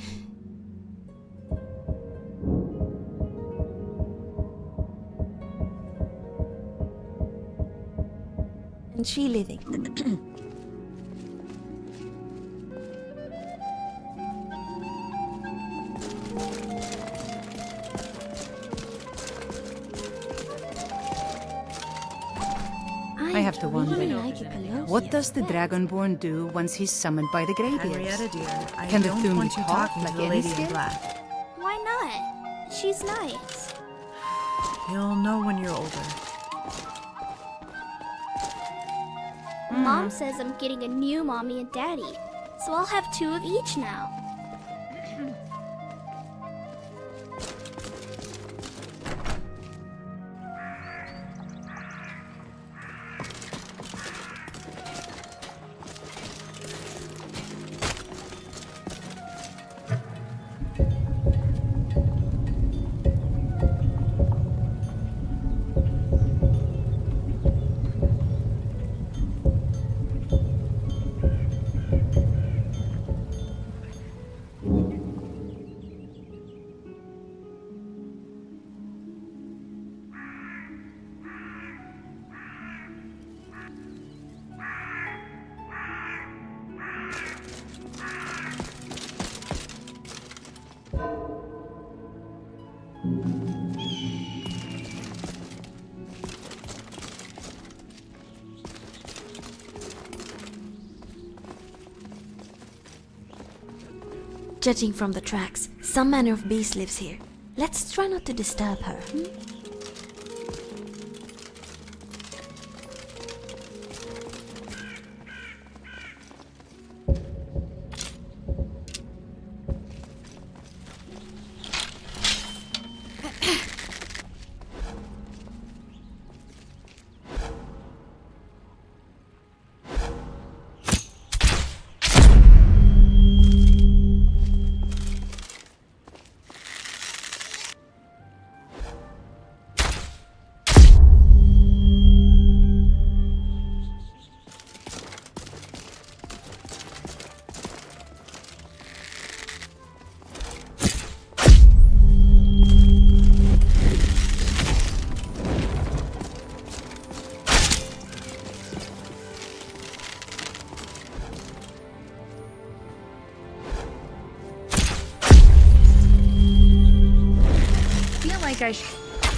And tree living. I have to wonder, like a calliope. what does the Dragonborn do once he's summoned by the Greybeards? Henrietta, dear, I Can the don't Thumbs want you talk talking like to the any lady in skin? black. Why not? She's nice. You'll know when you're older. Mom says I'm getting a new mommy and daddy, so I'll have two of each now. Judging from the tracks, some manner of beast lives here. Let's try not to disturb her.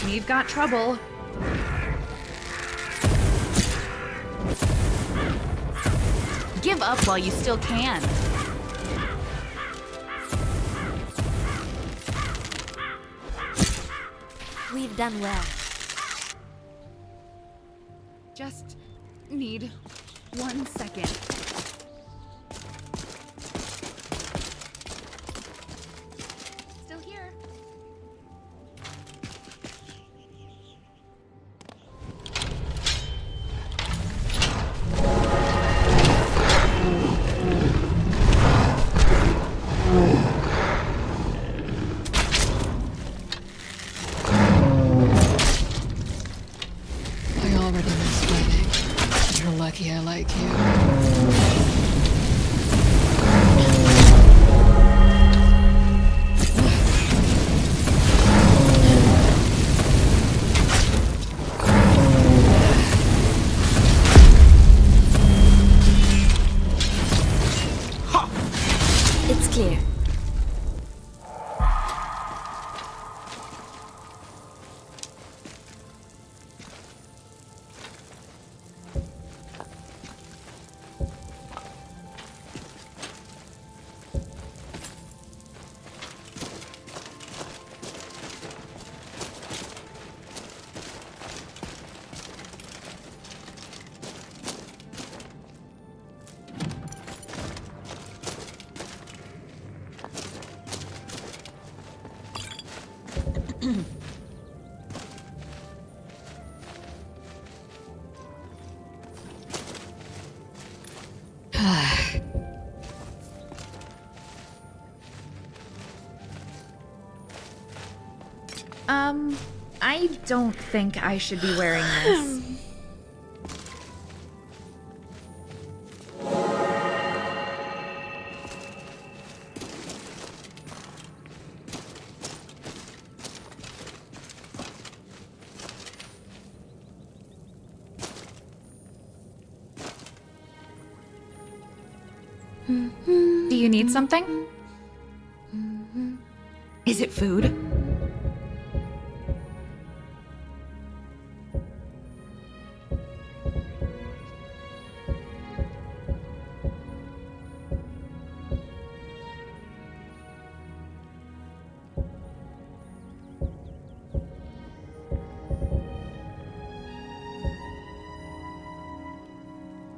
We've got trouble. Give up while you still can. We've done well. Just need 1 second. Still here. I don't think I should be wearing this. Do you need something? Is it food?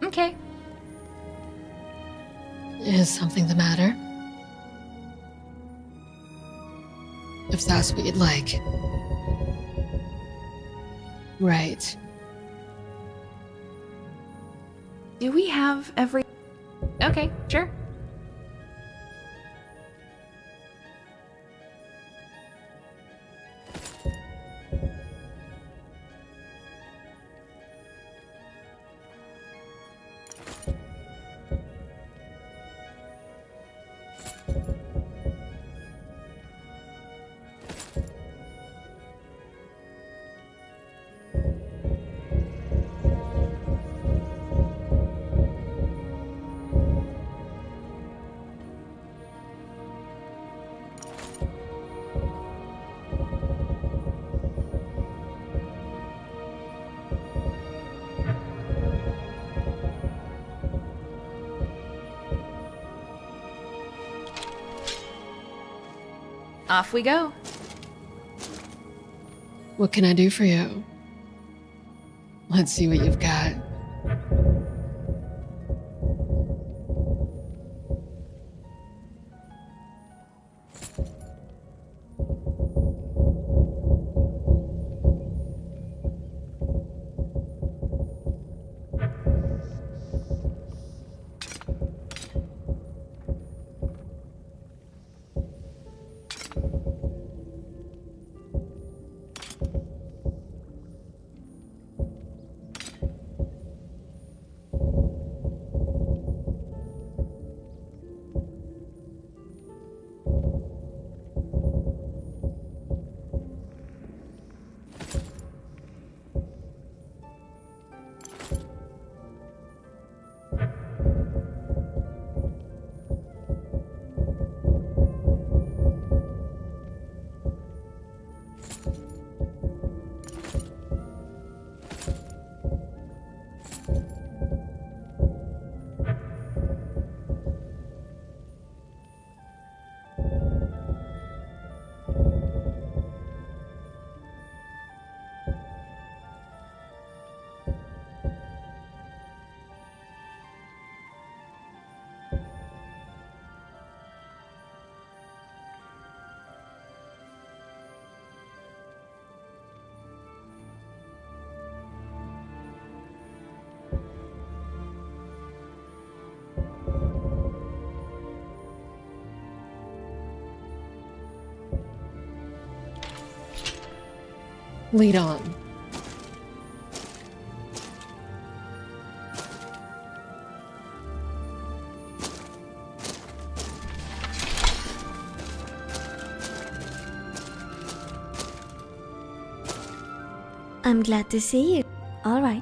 Okay. Is something the matter? If that's what you'd like. Right. Do we have every... Okay, sure. Off we go. What can I do for you? Let's see what you've got. Lead on. I'm glad to see you. All right.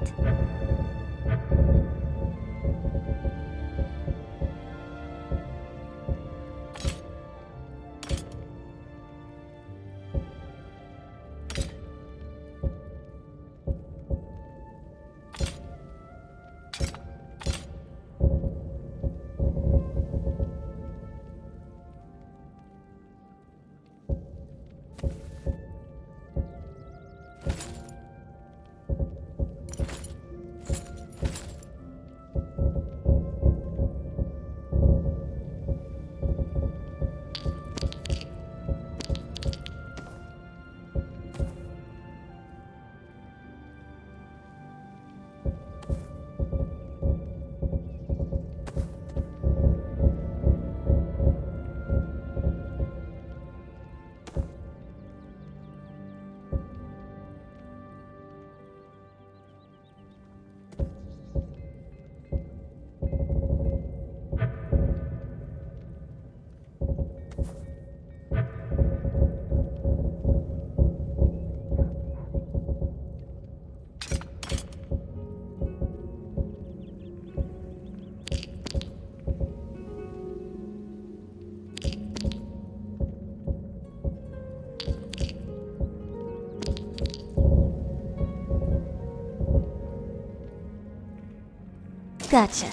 Gotcha.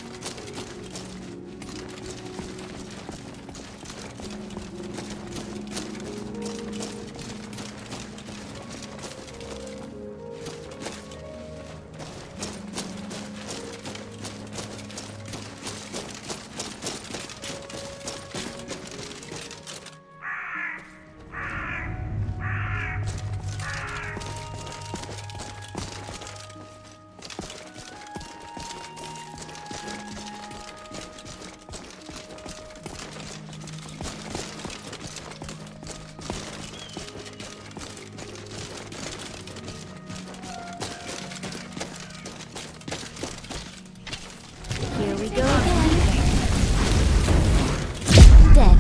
Here we go again. Dead.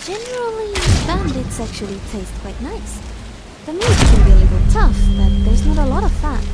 Generally, bandits actually taste quite nice. The meat can be a little tough, but there's not a lot of fat.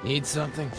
Need something?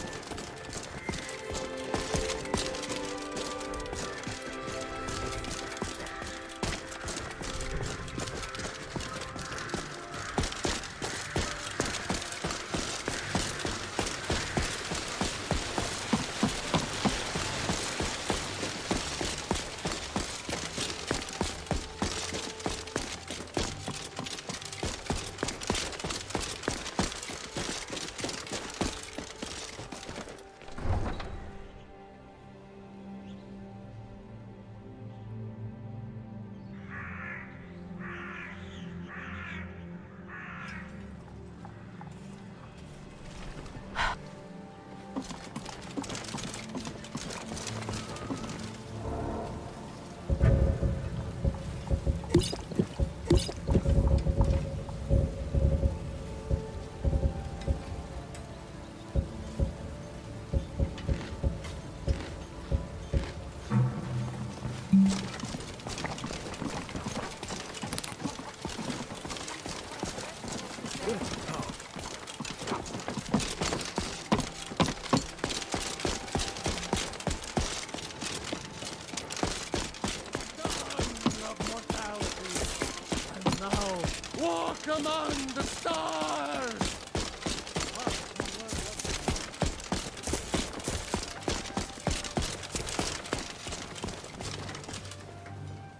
Walk among the stars!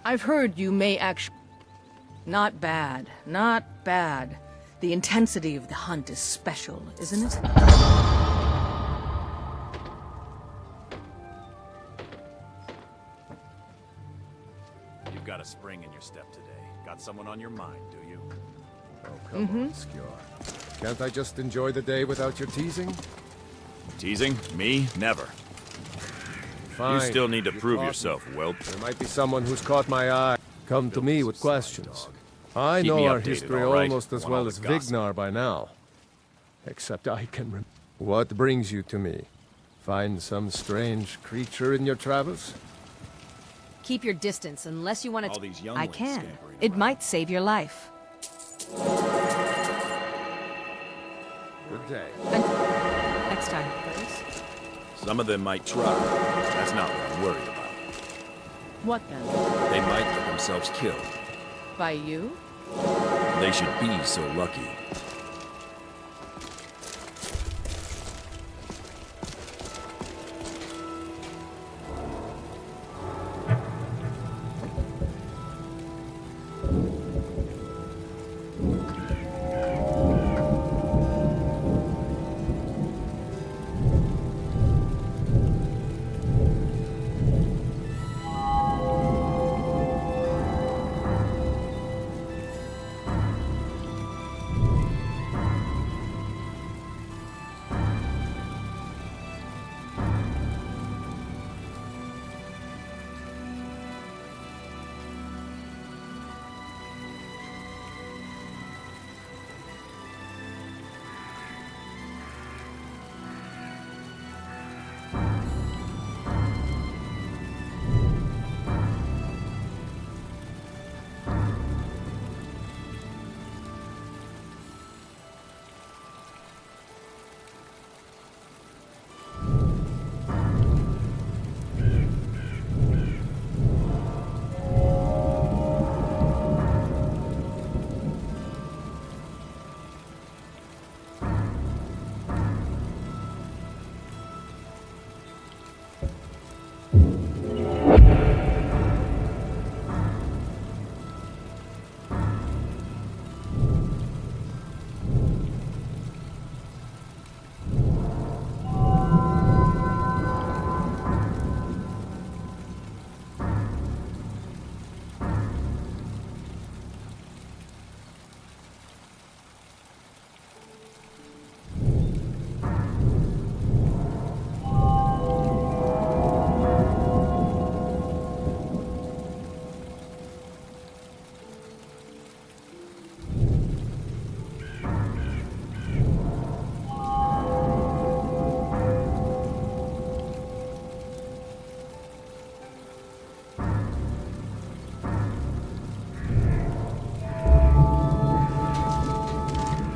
I've heard you may actually... Not bad. Not bad. The intensity of the hunt is special, isn't it? You've got a spring in your step today. Got someone on your mind, do you? Oh, come on, Skjor. Can't I just enjoy the day without your teasing? Teasing? Me? Never. Fine. You still need to You prove caught yourself, me. Whelp. There might be someone who's caught my eye. Come to me with questions. I Keep know me our updated, history all right? almost as Want well all as the gossip. Vignar by now. Except I can What brings you to me? Find some strange creature in your travels? Keep your distance unless you want to. All these young I ones can. scampering It around. might save your life. Good day. Next time, please. Some of them might try. That's not what I'm worried about. What then? They might get themselves killed. By you? They should be so lucky.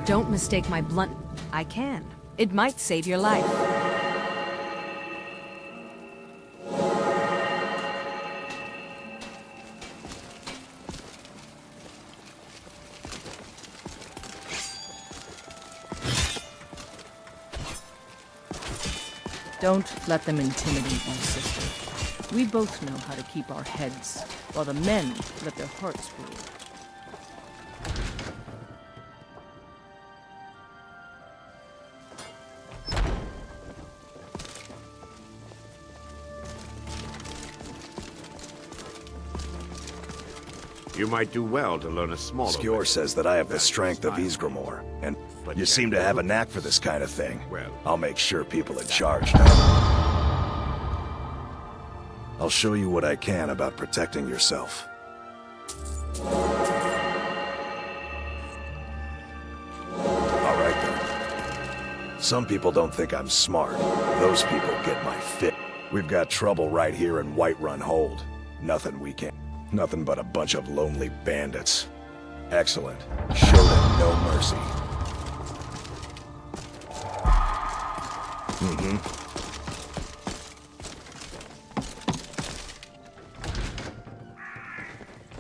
Don't mistake my blunt. I can. It might save your life. Don't let them intimidate you, sister. We both know how to keep our heads, while the men let their hearts rule. You might do well to learn a smaller... Skjor says that I have the strength of Ysgramor, and you seem to have a knack for this kind of thing. I'll make sure people in charge know. I'll show you what I can about protecting yourself. All right then. Some people don't think I'm smart. Those people get my fit. We've got trouble right here in Whiterun Hold. Nothing we can. Nothing but a bunch of lonely bandits. Excellent. Show them no mercy.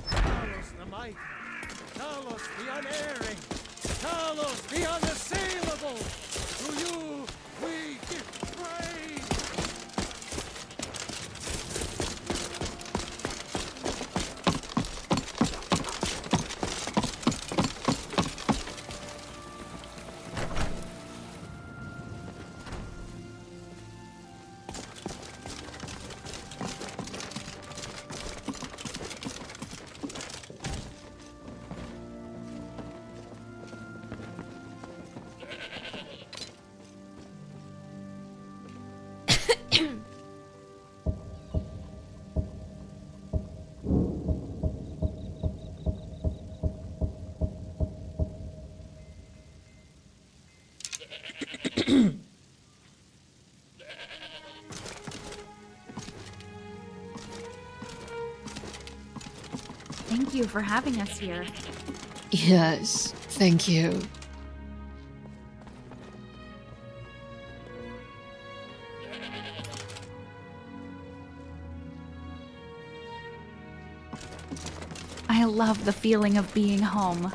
Talos the mighty, Talos the unerring, Talos the unassailable. To you we give praise. Thank you for having us here. Yes, thank you. I love the feeling of being home.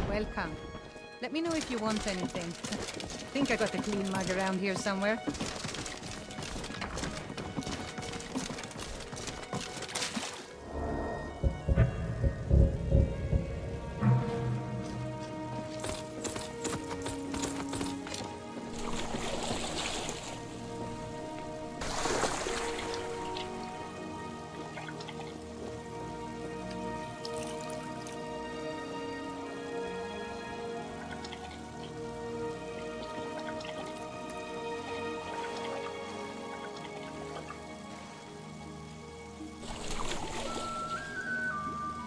Welcome. Let me know if you want anything. I think I got a clean mug around here somewhere.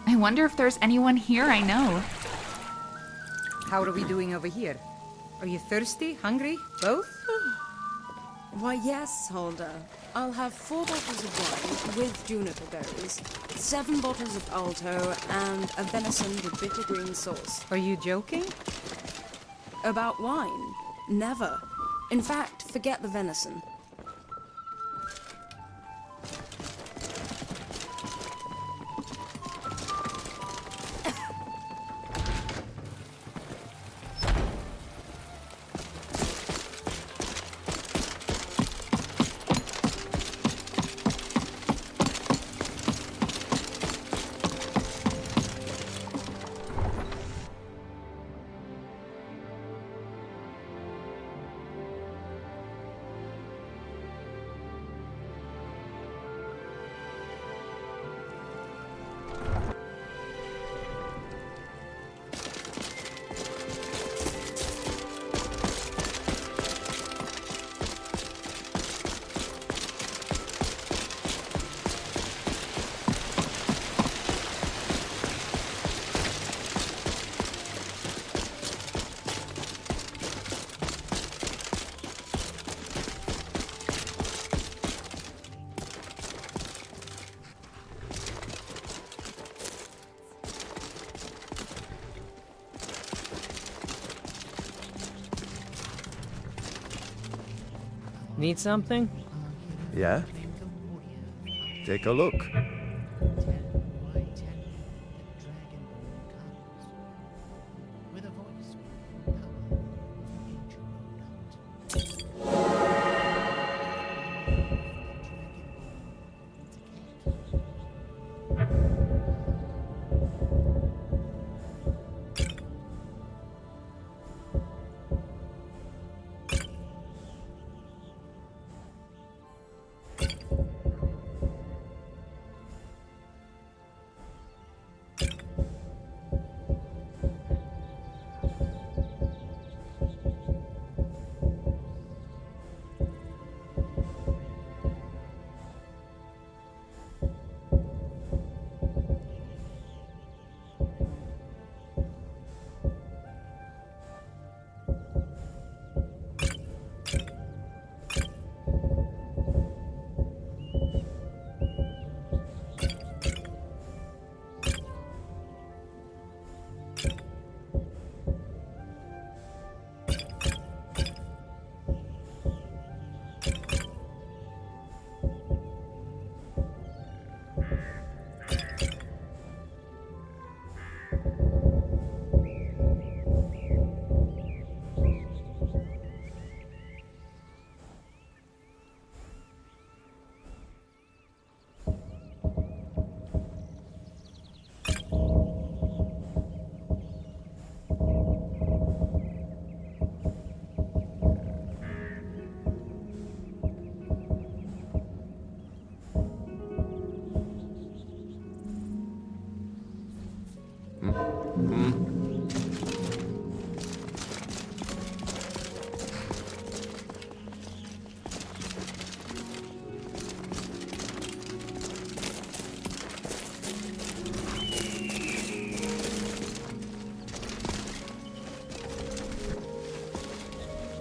I wonder if there's anyone here I know. How are we doing over here? Are you thirsty? Hungry? Both? Why, yes, Hulda. I'll have 4 bottles of wine with juniper berries, 7 bottles of Alto, and a venison with bitter green sauce. Are you joking? About wine? Never. In fact, forget the venison. Need something? Yeah? Take a look.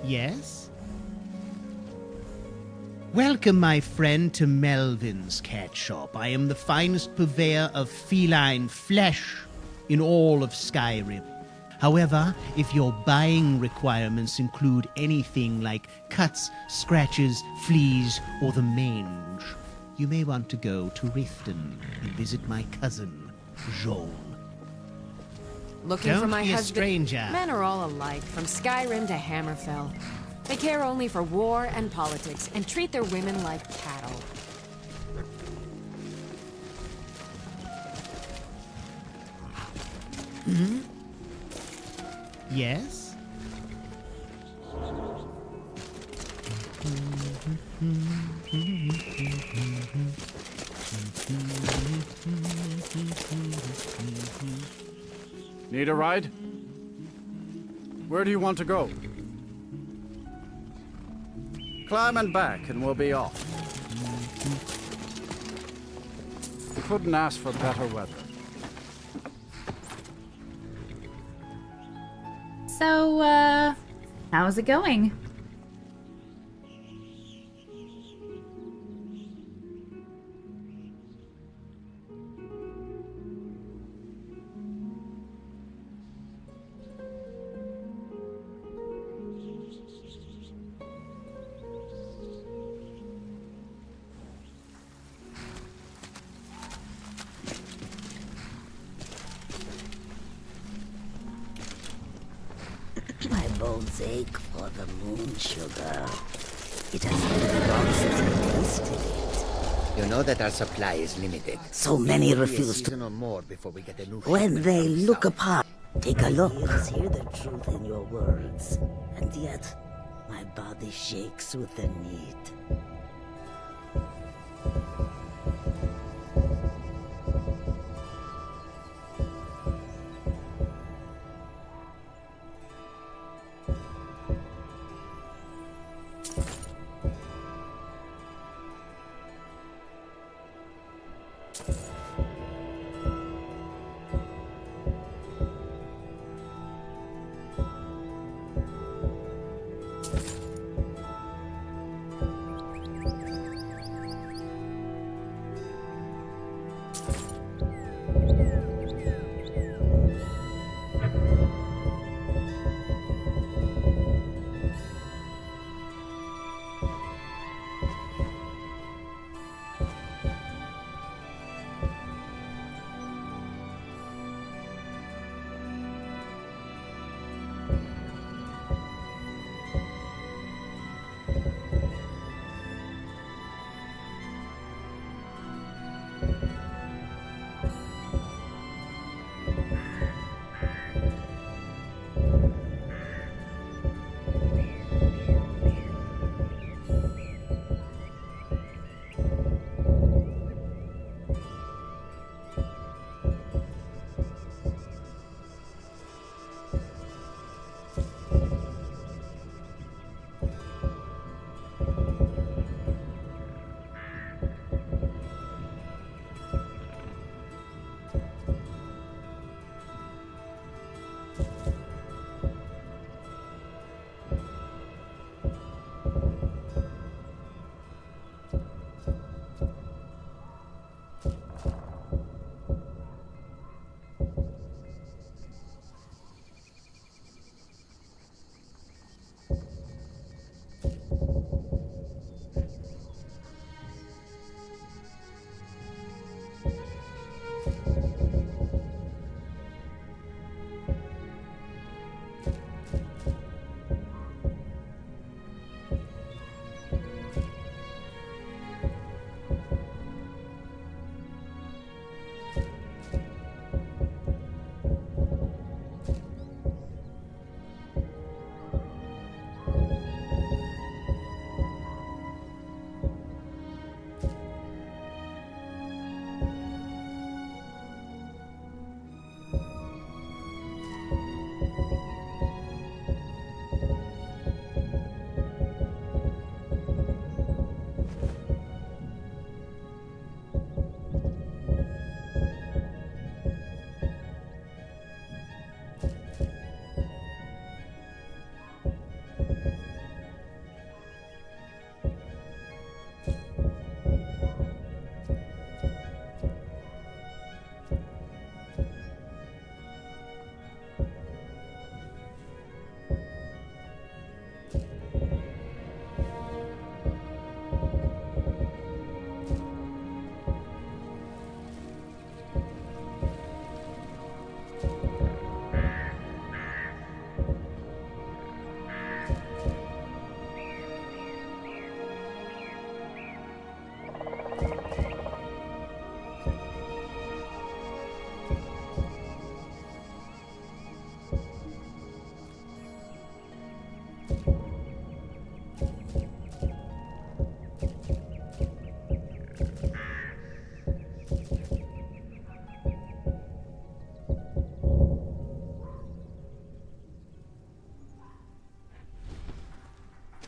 Yes? Welcome, my friend, to Melvin's Cat Shop. I am the finest purveyor of feline flesh in all of Skyrim. However, if your buying requirements include anything like cuts, scratches, fleas, or the mange, you may want to go to Riften and visit my cousin, Joel. Looking for my Don't be a husband. stranger. Men are all alike, from Skyrim to Hammerfell. They care only for war and politics, and treat their women like cattle. Hmm? Yes? Need a ride? Where do you want to go? Climb and back and we'll be off. Couldn't ask for better weather. So, how's it going? My bones ache for the moon sugar. It has been long since I tasted it. You know that our supply is limited. So many It will be a refuse season to. or more before we get a new When shipment they from look south. apart, take a look. Hear the truth in your words, and yet my body shakes with the need.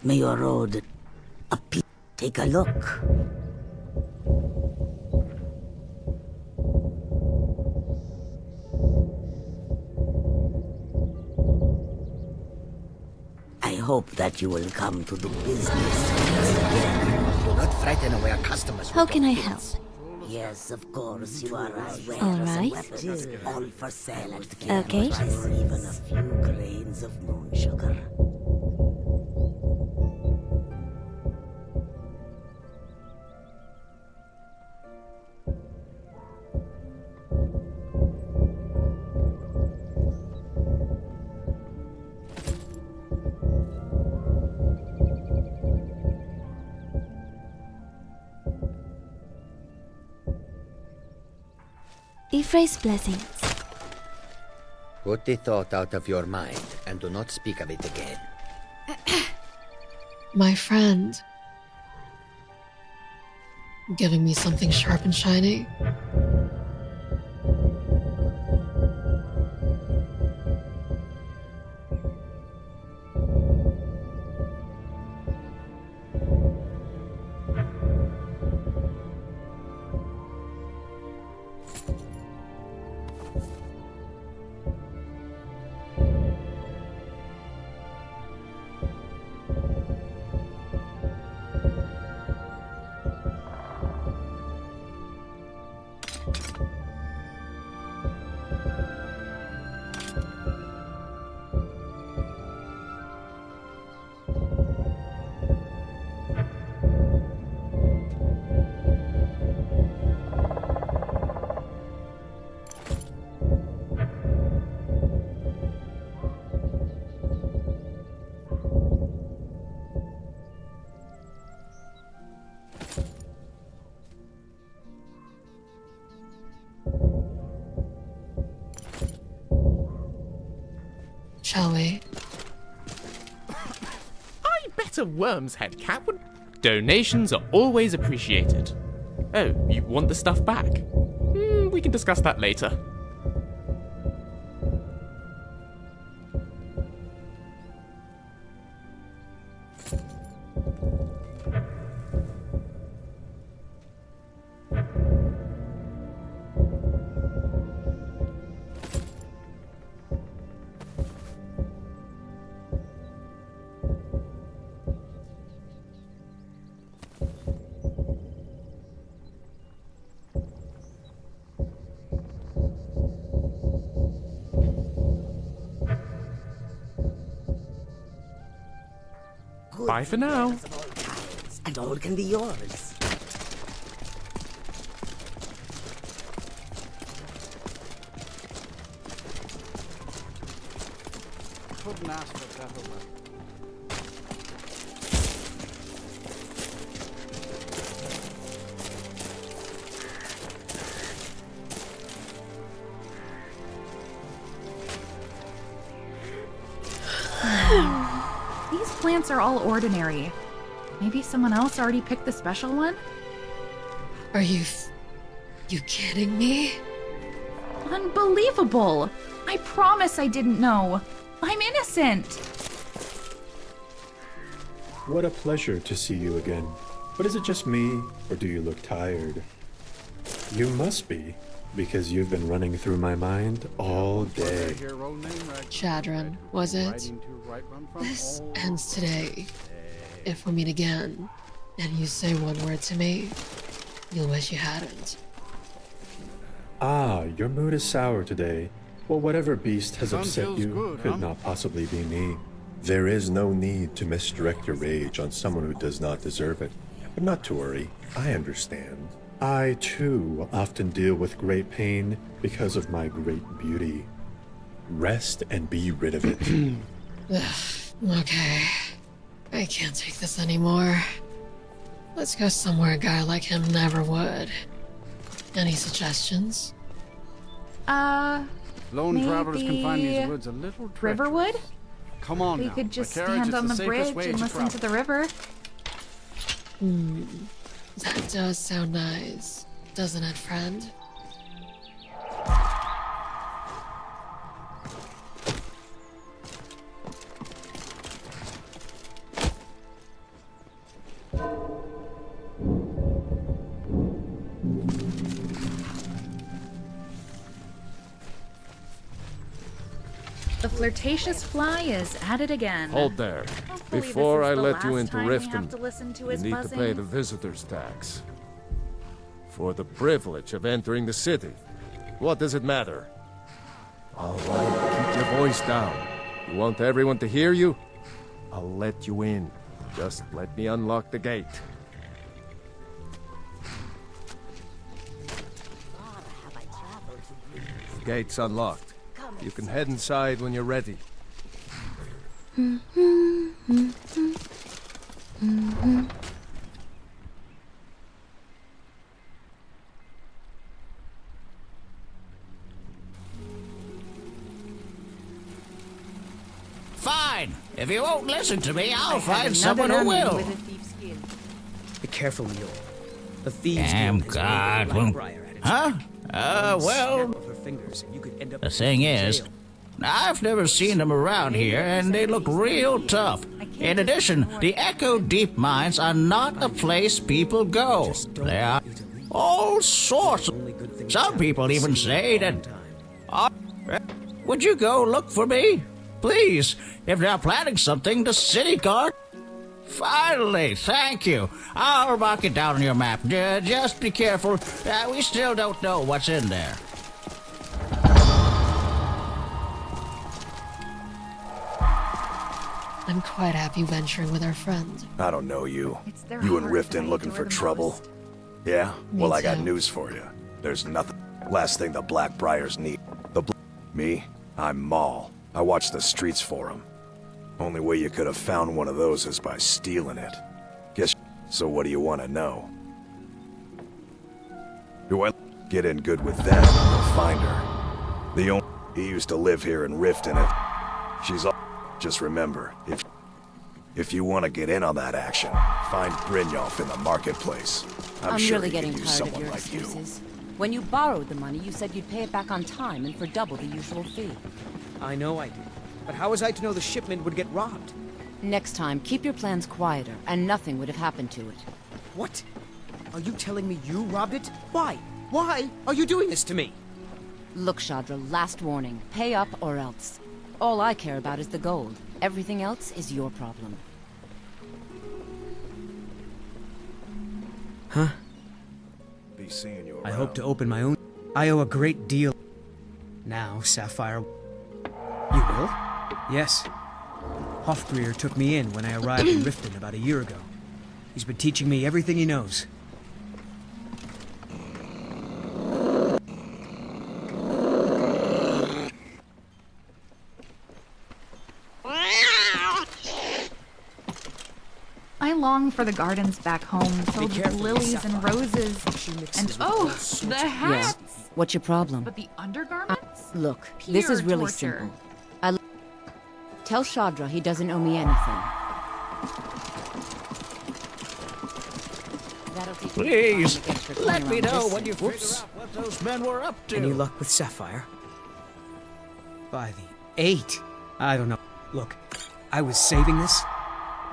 May your road appear. Take a look. I hope that you will come to do business with us again. Do not frighten away our customers. How can I help? Yes, of course, you are aware All of some right. weapons, all for sale at the Okay. price or even a few grains of moon sugar. Ifre's blessings. Put the thought out of your mind and do not speak of it again. My friend. Giving me something sharp and shiny? Shall we? I bet a worm's head cat would. Donations are always appreciated. Oh, you want the stuff back? We can discuss that later. Bye for now. And all can be yours. Couldn't ask for better weather. These plants are all ordinary. Maybe someone else already picked the special one? Are you kidding me? Unbelievable! I promise I didn't know. I'm innocent. What a pleasure to see you again. But is it just me, or do you look tired? You must be, because you've been running through my mind all day. Chadron, was it? This ends today. If we meet again, and you say one word to me, you'll wish you hadn't. Ah, your mood is sour today. Well, whatever beast has Sun upset feels you good, could huh? not possibly be me. There is no need to misdirect your rage on someone who does not deserve it. But not to worry, I understand. I, too, often deal with great pain because of my great beauty. Rest and be rid of it. Ugh, okay. I can't take this anymore. Let's go somewhere a guy like him never would. Any suggestions? Lone travelers can find these maybe woods a little treacherous. Riverwood? Come on We now. could just A carriage stand is on the safest bridge way and to listen to travel. the river. That does sound nice, doesn't it, friend? The flirtatious fly is at it again. Hold there. Hopefully Before this I is the let you last into time we Riften, have to listen to you his need to pay the buzzings. visitor's tax. For the privilege of entering the city. What does it matter? All right, keep your voice down. You want everyone to hear you? I'll let you in. Just let me unlock the gate. The gate's unlocked. You can head inside when you're ready. Fine. If you won't listen to me, I'll I had find another someone who onion will. with a thief's skin. Be careful, Mule. The thieves Damn guild has God, made won't... Blackbriar at its Huh? One Well... snap of her fingers and you could end up The thing in is, jail. I've never seen them around here, and they look real tough. In addition, the Echo Deep Mines are not a place people go. There are all sorts of... Some people even say that... Would you go look for me? Please, if they're planning something, the city guard... Finally, thank you. I'll mark it down on your map. Just be careful. We still don't know what's in there. I'm quite happy venturing with our friend. I don't know you. their You and heart that I Riften looking adore for the trouble? most. Yeah? Me Well, I got too. news for you. There's nothing. Last thing the Blackbriars need. Me? I'm Maul. I watch the streets for them. Only way you could have found one of those is by stealing it. Guess. So what do you want to know? Do I get in good with them? You'll find her. The only he used to live here in Riften. She's all. Just remember, if you want to get in on that action, find Brynjolf in the marketplace. I'm sure really he getting could use tired of someone your like you. excuses. When you borrowed the money, you said you'd pay it back on time and for double the usual fee. I know I did. But how was I to know the shipment would get robbed? Next time, keep your plans quieter, and nothing would have happened to it. What? Are you telling me you robbed it? Why? Why are you doing this to me? Look, Shadra, last warning. Pay up or else. All I care about is the gold. Everything else is your problem. Huh? Be seeing you I around. hope to open my own. I owe a great deal. Now, Sapphire. You will? Yes. Hofgrir took me in when I arrived in Riften about a year ago. He's been teaching me everything he knows. I long for the gardens back home, filled with careful, lilies Sapphire. and roses. And oh, the hats! What's your problem? But the undergarments? Look, this is Pure really torture. simple. Tell Shadra he doesn't owe me anything. That'll teach Please, me to find the let extra me coin around know this when you city. figure out what those men were up to. Any luck with Sapphire? By the 8. I don't know. Look, I was saving this,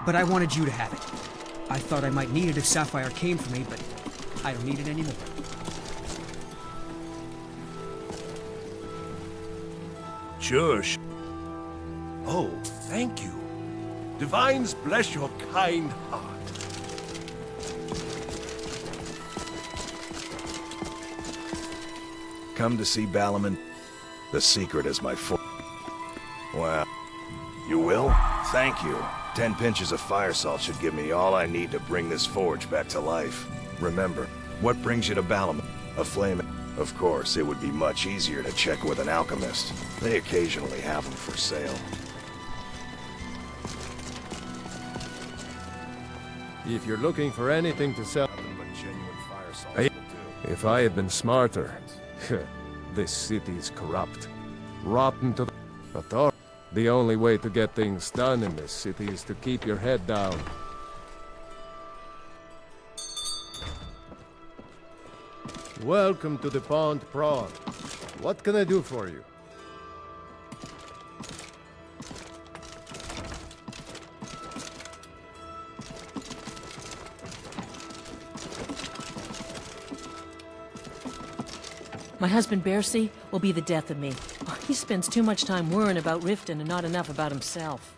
but I wanted you to have it. I thought I might need it if Sapphire came for me, but I don't need it anymore. Sure. Oh, thank you. Divines bless your kind heart. Come to see Balaman? The secret is my Well, you will? Thank you. 10 pinches of fire salt should give me all I need to bring this forge back to life. Remember, what brings you to Balaman? A flame. Of course, it would be much easier to check with an alchemist. They occasionally have them for sale. If you're looking for anything to sell... Nothing but genuine fire salt will do. If I had been smarter... this city's corrupt. Rotten to the... But the only way to get things done in this city is to keep your head down. Welcome to the Pond Prawn. What can I do for you? My husband Bercy will be the death of me. He spends too much time worrying about Riften and not enough about himself.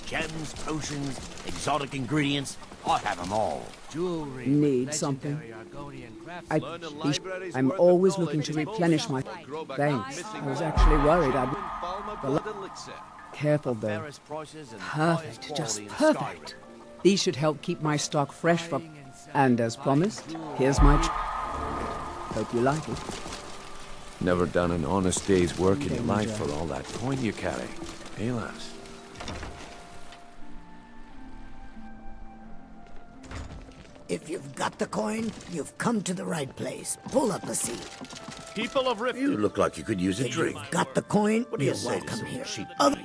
Gems, potions, exotic ingredients, I have them all. Jewelry. Need something? I'm always looking to replenish my... Thanks. I was actually worried I'd... Careful though. Perfect, just perfect. These should help keep my stock fresh for... And as promised, here's my... Hope you like it. Never done an honest day's work in your life for all that coin you carry. Hey, lass. If you've got the coin, you've come to the right place. Pull up a seat. People of Riften. You look like you could use a drink. You've got the coin, What do you you're say to welcome some here. cheap Other-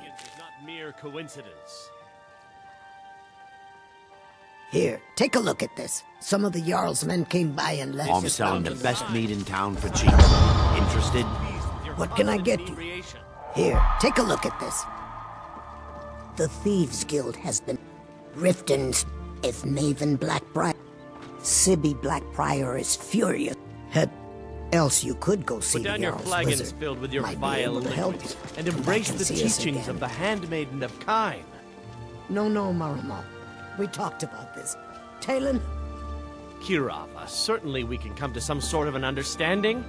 Mere coincidence. Here, take a look at this. Some of the Jarl's men came by and left I'm us selling the down to best line. meat in town for cheap. Interested? What can I get you? Here, take a look at this. The Thieves Guild has been... Riften's is Maven Blackbriar. Sibby Blackbriar is furious. Else you could go see Put the down your Jarl's flagons wizard. filled with your Might be vile able to help liquids, you. and Come embrace back and the see us teachings again. of the handmaiden of Kine. No, Maramo. We talked about this. Talon? Kirava, certainly we can come to some sort of an understanding.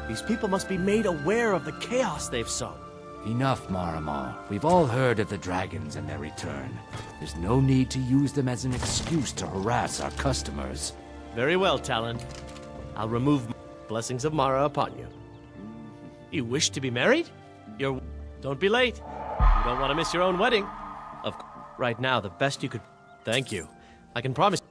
These people must be made aware of the chaos they've sown. Enough, Marama. We've all heard of the dragons and their return. There's no need to use them as an excuse to harass our customers. Very well, Talon. I'll remove blessings of Mara upon you. You wish to be married? Don't be late. You don't want to miss your own wedding. Right now, the best you could... Thank you. I can promise...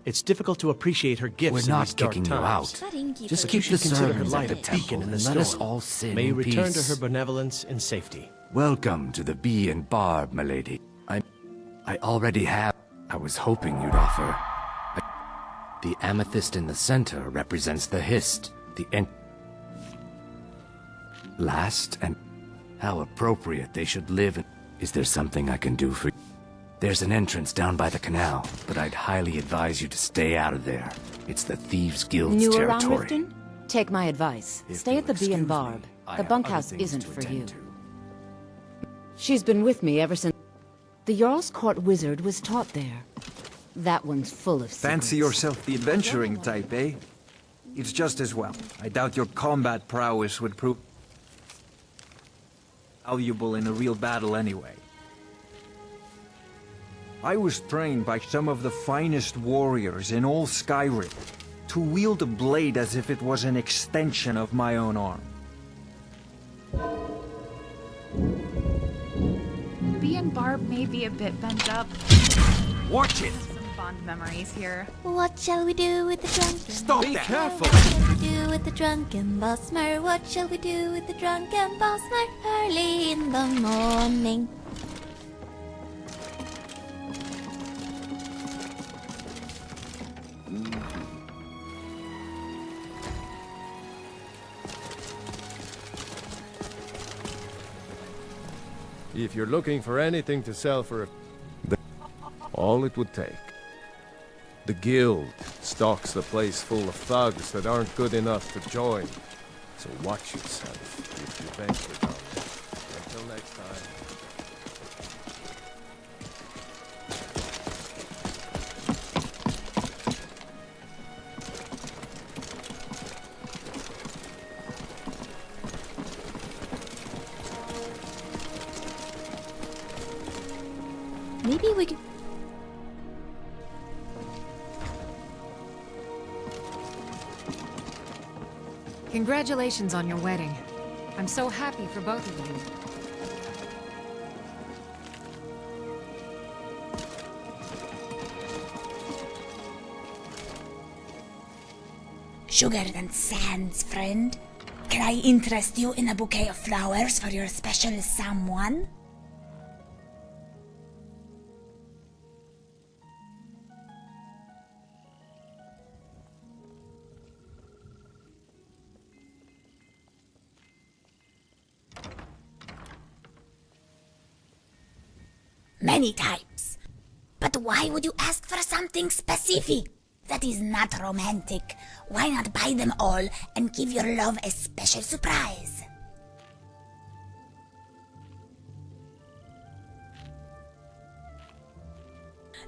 It's difficult to appreciate her gifts We're in not these dark kicking you times. out. Just Just But keep you the should consider her sermons light at a the beacon temple in the and storm. let us all sin May you in return peace. to her benevolence in safety. Welcome to the Bee and Barb, milady. I already have. I was hoping you'd offer. The amethyst in the center represents the Hist, last and how appropriate they should live. Is there something I can do for you? There's an entrance down by the canal, but I'd highly advise you to stay out of there. It's the Thieves Guild's New around territory. Riften? Take my advice. If Stay you'll at the Bee and excuse Barb. me, I The have bunkhouse other things isn't to for attend you. to. She's been with me ever since... The Jarl's Court wizard was taught there. That one's full of secrets. Fancy yourself the adventuring type, eh? It's just as well. I doubt your combat prowess would prove valuable in a real battle anyway. I was trained by some of the finest warriors in all Skyrim to wield a blade as if it was an extension of my own arm. Bee and Barb may be a bit bent up. Watch it! Some fond memories here. What shall we do with the drunken? Stop that! Careful! What shall we do with the drunken Bosmer? What shall we do with the drunken Bosmer? Early in the morning. If you're looking for anything to sell for all it would take. The guild stocks the place full of thugs that aren't good enough to join. So watch yourself if you venture down there. Until next time. Maybe we could... Congratulations on your wedding. I'm so happy for both of you. Sugar and sands, friend. Can I interest you in a bouquet of flowers for your special someone? many times. But why would you ask for something specific? That is not romantic. Why not buy them all and give your love a special surprise?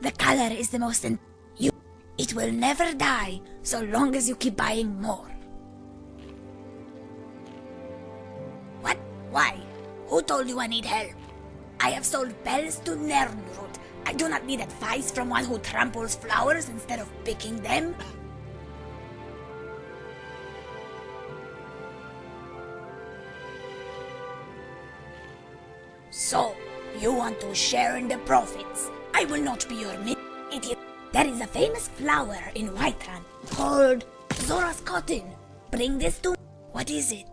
The color is the most it will never die so long as you keep buying more. What? Why? Who told you I need help? I have sold bells to Nernrud. I do not need advice from one who tramples flowers instead of picking them. So, you want to share in the profits. I will not be your idiot. There is a famous flower in Whiterun called Zora's Cotton. Bring this to me. What is it?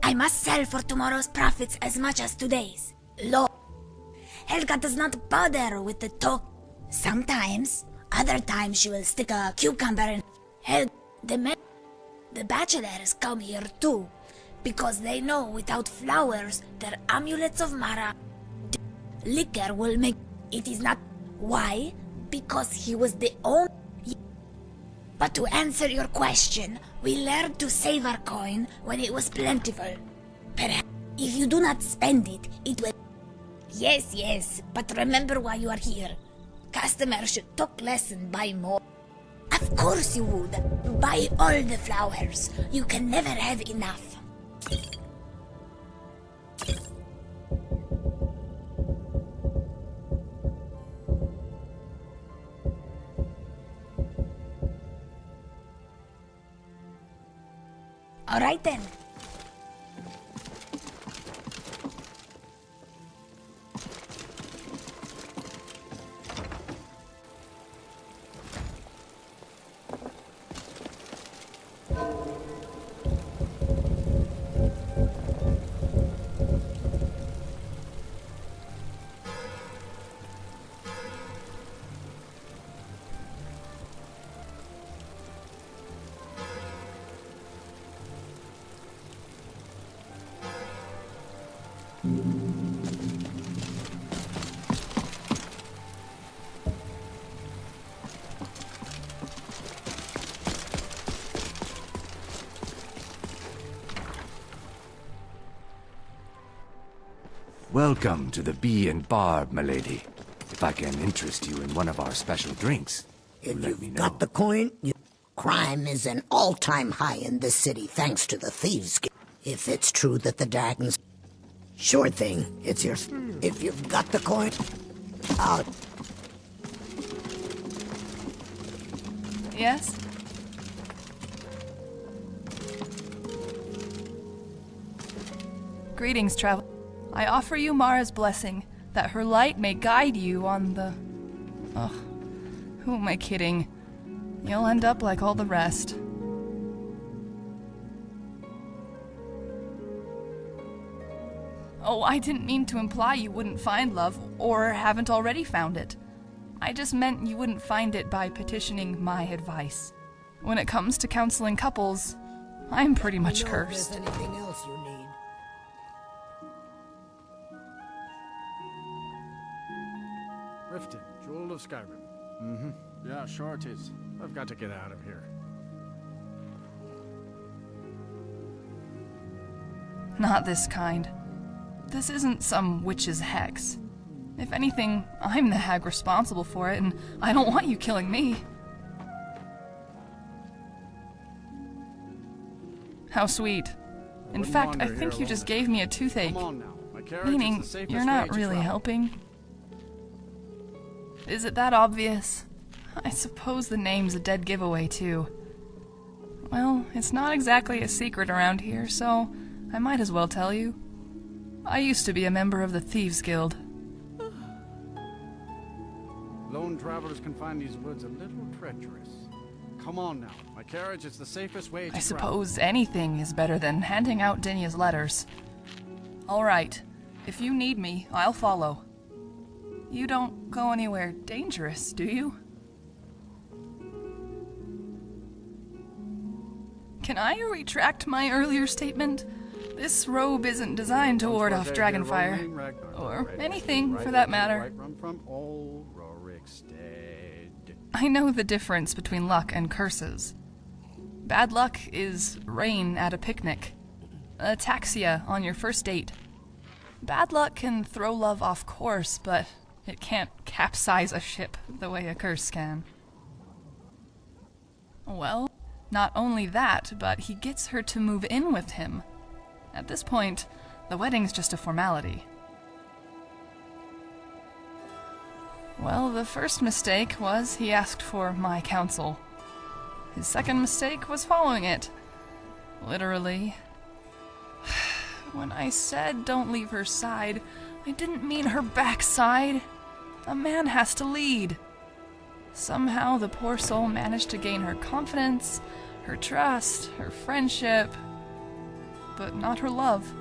I must sell for tomorrow's profits as much as today's. Lord, Helga does not bother with the talk. Sometimes, other times she will stick a cucumber in. The bachelors come here too, because they know without flowers, their amulets of Mara, liquor will make. It is not. Why? Because he was the only. But to answer your question, we learned to save our coin when it was plentiful. Perhaps if you do not spend it, it will. Yes, but remember why you are here. Customers should talk less and buy more. Of course you would. Buy all the flowers. You can never have enough. All right then. Welcome to the Bee and Barb, milady. If I can interest you in one of our special drinks, If let me you've know. got the coin, crime is an all-time high in this city thanks to the Thieves Guild. If it's true that the dragons... Sure thing, it's yours. If you've got the coin, I'll... Yes? Greetings, traveler. I offer you Mara's blessing, that her light may guide you on the... Ugh. Who am I kidding? You'll end up like all the rest. Oh, I didn't mean to imply you wouldn't find love, or haven't already found it. I just meant you wouldn't find it by petitioning my advice. When it comes to counseling couples, I'm pretty much cursed. anything else you need. Riften, Jewel of Skyrim. Mm-hmm. Yeah, sure it is. I've got to get out of here. Not this kind. This isn't some witch's hex. If anything, I'm the hag responsible for it, and I don't want you killing me. How sweet. In fact, I think you just gave me a toothache. Meaning, you're not really helping. Is it that obvious? I suppose the name's a dead giveaway, too. Well, it's not exactly a secret around here, so I might as well tell you. I used to be a member of the Thieves Guild. Lone travelers can find these woods a little treacherous. Come on now. My carriage is the safest way to I travel. suppose anything is better than handing out Dinya's letters. All right. If you need me, I'll follow. You don't go anywhere dangerous, do you? Can I retract my earlier statement? This robe isn't designed to ward off dragonfire. Or anything, for that matter. I know the difference between luck and curses. Bad luck is rain at a picnic. Ataxia on your first date. Bad luck can throw love off course, but it can't capsize a ship the way a curse can. Well, not only that, but he gets her to move in with him. At this point, the wedding's just a formality. Well, the first mistake was he asked for my counsel. His second mistake was following it. Literally. When I said don't leave her side, I didn't mean her backside. A man has to lead. Somehow the poor soul managed to gain her confidence, her trust, her friendship, but not her love.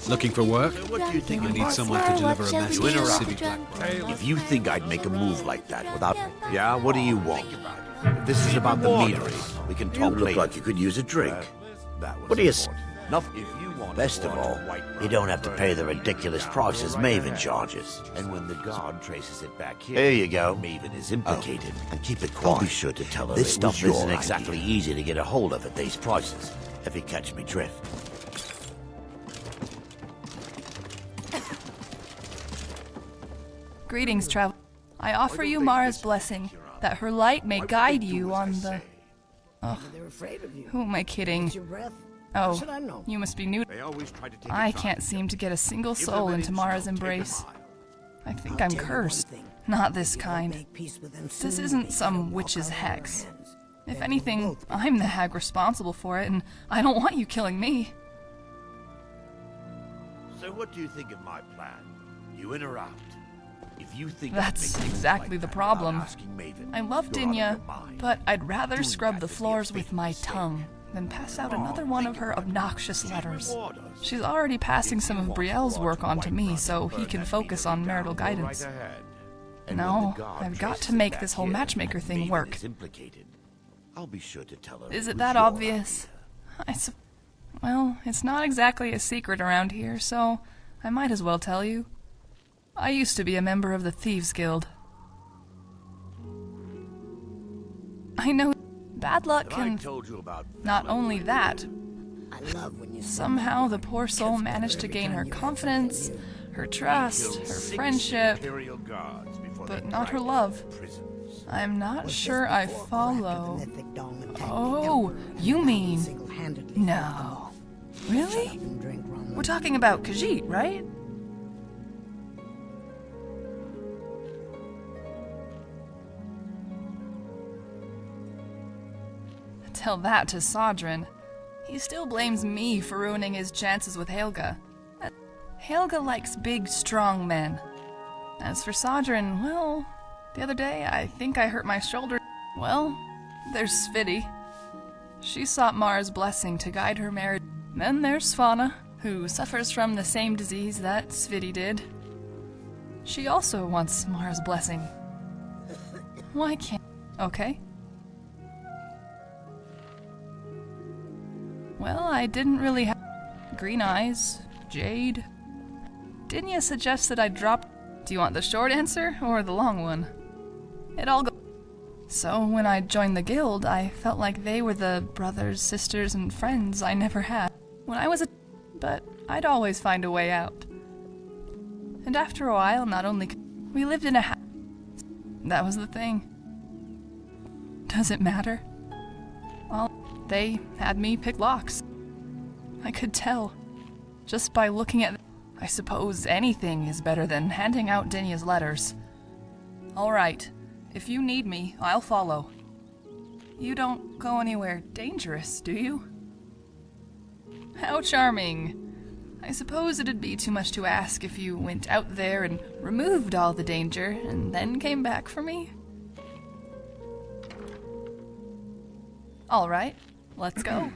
Looking for work? What do you think I of need my someone to plan? deliver a message to Interrupt. City Black. If you think I'd make a move like that without... Yeah, what do you want? If this is about the meadery, we can talk later. You look like you could use a drink. What do you say? Nothing. Best of all, you don't have to pay the ridiculous prices Maven charges. And when the guard traces it back here you go. Maven is implicated. And keep it quiet. I'll be sure to tell her this stuff isn't exactly easy to get a hold of at these prices, if you catch me drift. Greetings, travel. I offer you Mara's blessing, that her light may guide you on the... Oh, who am I kidding? Oh, you must be new. I can't seem to get a single soul into Mara's embrace. I think I'm cursed. Not this kind. This isn't some witch's hex. If anything, I'm the hag responsible for it, and I don't want you killing me. So what do you think of my plan? You in or out? If you think that's exactly the problem. I love Dinya, but I'd rather scrub the floors with my tongue than pass out another one of her obnoxious letters. She's already passing some of Brielle's work on to me, so he can focus on marital guidance. No, I've got to make this whole matchmaker thing work. I'll be sure to tell her. Is it that obvious? Well, it's not exactly a secret around here, so I might as well tell you. I used to be a member of the Thieves Guild. I know bad luck and not only that, somehow the poor soul managed to gain her confidence, her trust, her friendship, but not her love. I'm not sure I follow. Oh, you mean... No. Really? We're talking about Khajiit, right? Tell that to Sodrin. He still blames me for ruining his chances with Helga. Helga likes big, strong men. As for Sodrin, well, the other day I think I hurt my shoulder. Well, there's Sviti. She sought Mara's blessing to guide her marriage. Then there's Svana, who suffers from the same disease that Sviti did. She also wants Mara's blessing. Why can't... Okay. Well, I didn't really have green eyes, jade. Dinya suggests that I drop... Do you want the short answer or the long one? It all goes... So when I joined the guild, I felt like they were the brothers, sisters, and friends I never had when I was a... But I'd always find a way out. And after a while, not only... We lived in a house. That was the thing. Does it matter? Well, they had me pick locks. I could tell. Just by looking at... I suppose anything is better than handing out Dinya's letters. All right. If you need me, I'll follow. You don't go anywhere dangerous, do you? How charming. I suppose it'd be too much to ask if you went out there and removed all the danger and then came back for me. All right, let's go.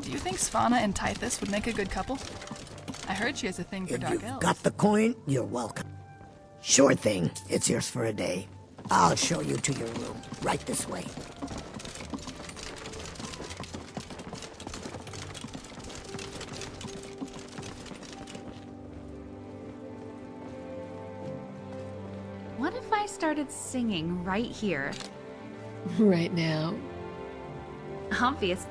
Do you think Svana and Tythus would make a good couple? I heard she has a thing for dark elves. Got the coin? You're welcome. Sure thing. It's yours for a day. I'll show you to your room. Right this way. What if I started singing right here? Right now. Obvious.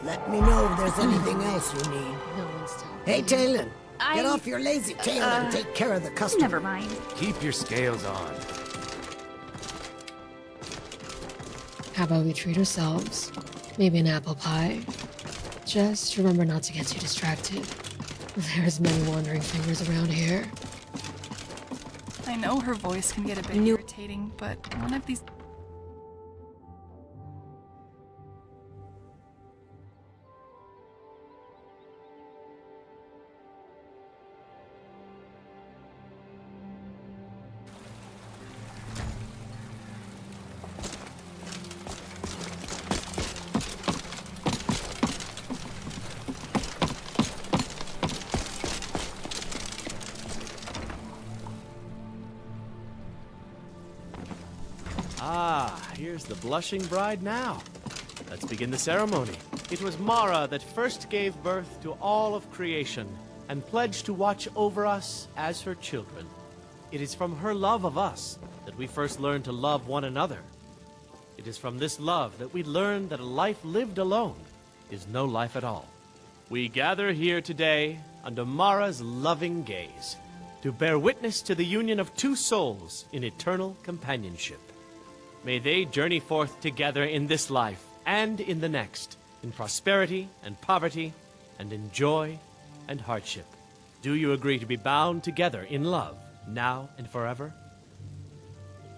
Let me know if there's anything else you need. No one's talking. Hey, Talon. Get off your lazy tail and take care of the customer. Never mind. Keep your scales on. How about we treat ourselves? Maybe an apple pie. Just remember not to get too distracted. There's many wandering fingers around here. I know her voice can get a bit irritating, but one of these... Here's the blushing bride now. Let's begin the ceremony. It was Mara that first gave birth to all of creation and pledged to watch over us as her children. It is from her love of us that we first learned to love one another. It is from this love that we learn that a life lived alone is no life at all. We gather here today under Mara's loving gaze to bear witness to the union of two souls in eternal companionship. May they journey forth together in this life and in the next, in prosperity and poverty, and in joy and hardship. Do you agree to be bound together in love, now and forever?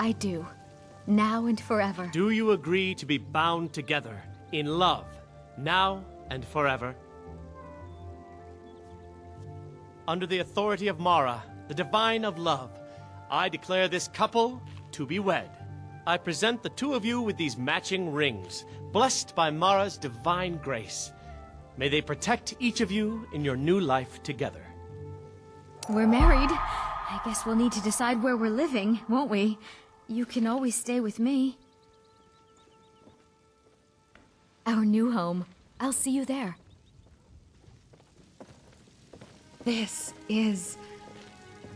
I do. Now and forever. Do you agree to be bound together in love, now and forever? Under the authority of Mara, the divine of love, I declare this couple to be wed. I present the two of you with these matching rings, blessed by Mara's divine grace. May they protect each of you in your new life together. We're married. I guess we'll need to decide where we're living, won't we? You can always stay with me. Our new home. I'll see you there. This is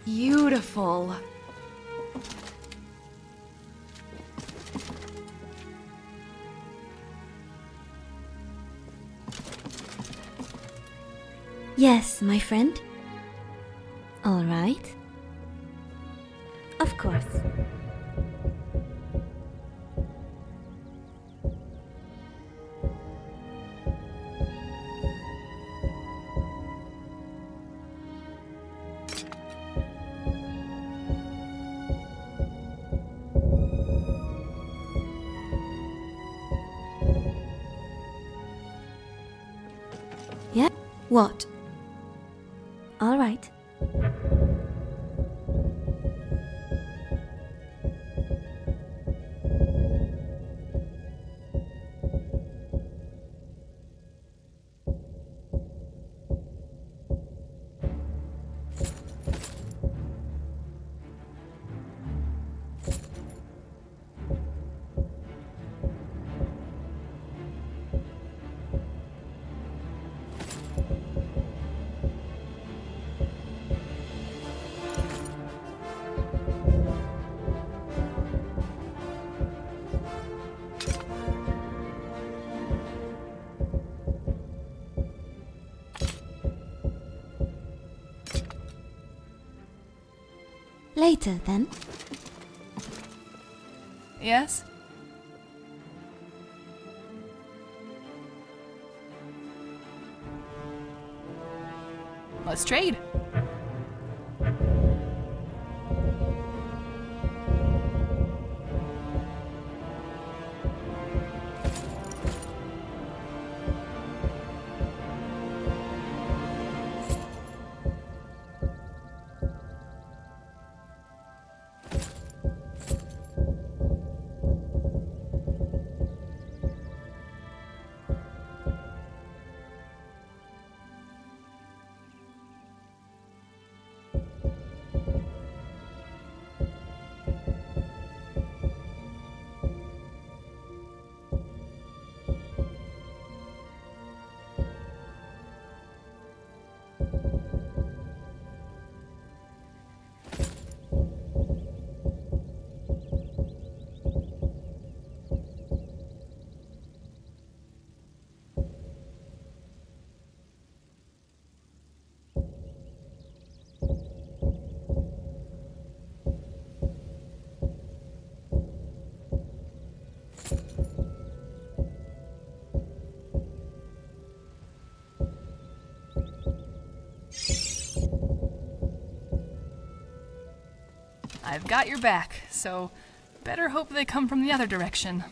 beautiful. Yes, my friend. All right. Of course. Yeah? What? All right. Later, then. Yes? Let's trade. I've got your back, so better hope they come from the other direction.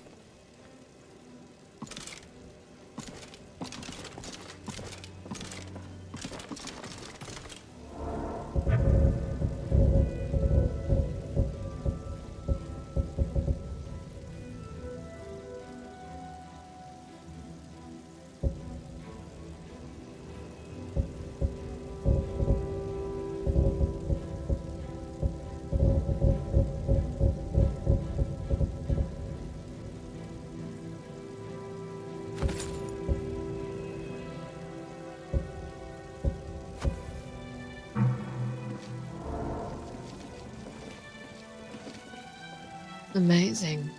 Amazing.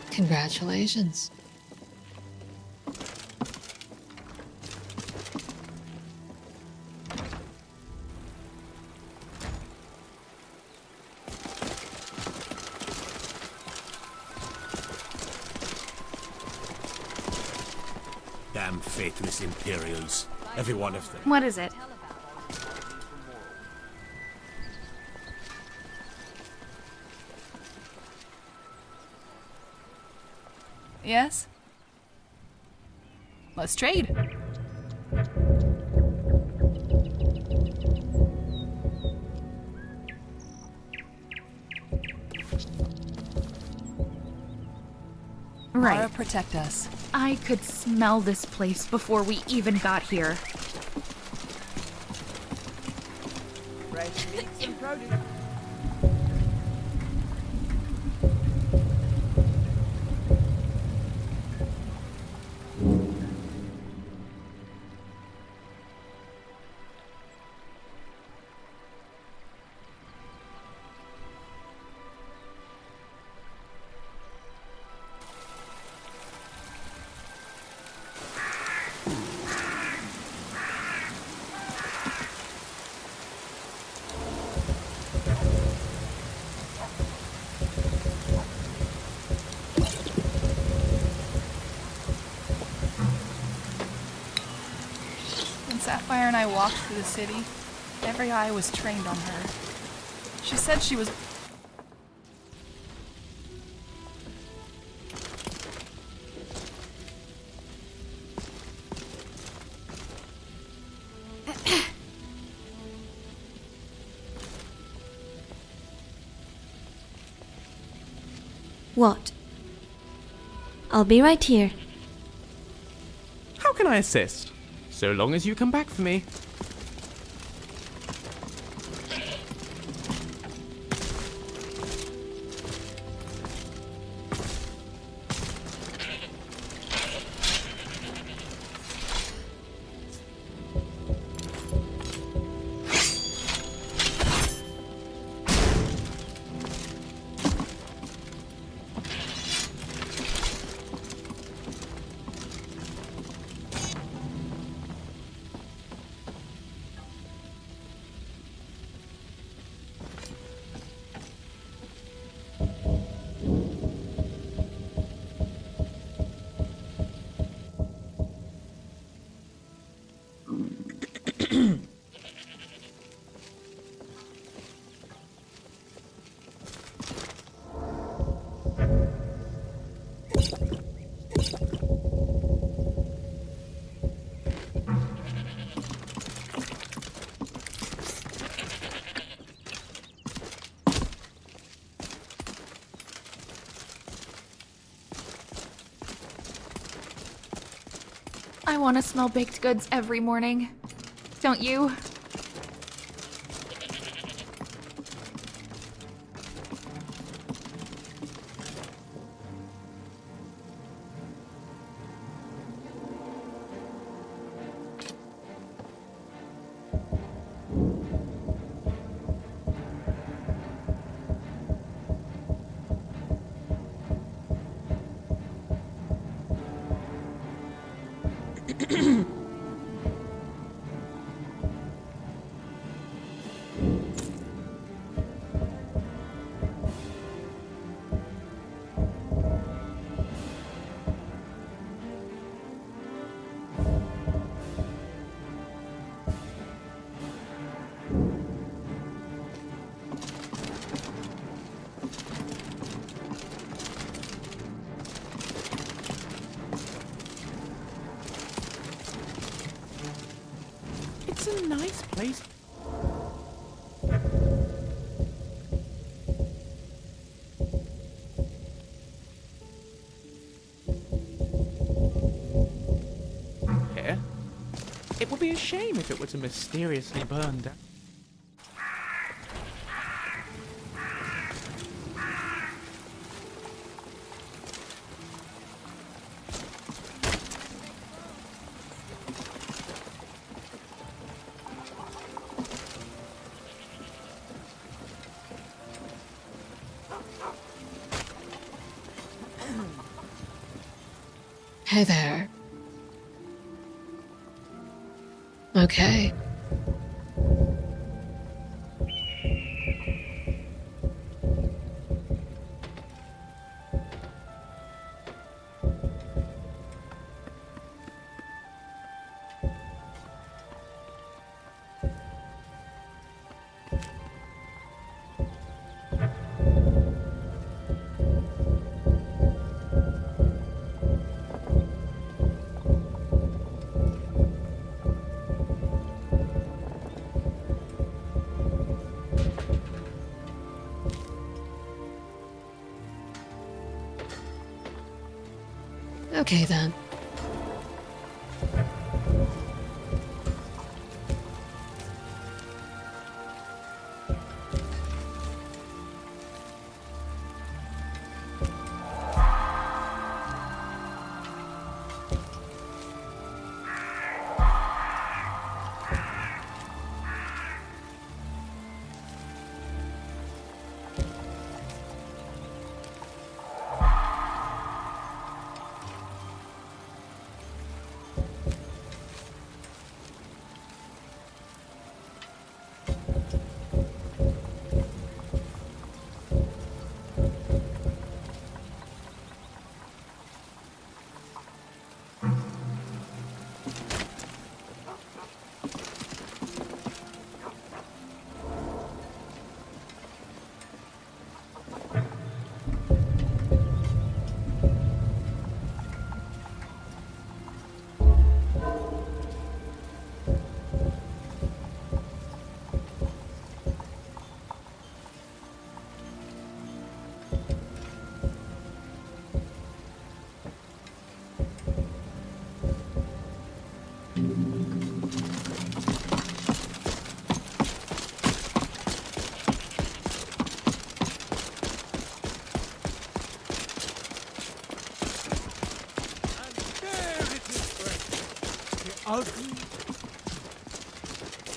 Congratulations. Damn faithless Imperials. Every one of them. What is it? Yes? Let's trade. Right. Mara, protect us. I could smell this place before we even got here. Fresh meats and produce. When Sapphire and I walked through the city, every eye was trained on her. She said she was... What? I'll be right here. How can I assist? So long as you come back for me. I want to smell baked goods every morning. Don't you? That's a nice place. Here. It would be a shame if it were to mysteriously burn down. Hey there. Okay. Okay then.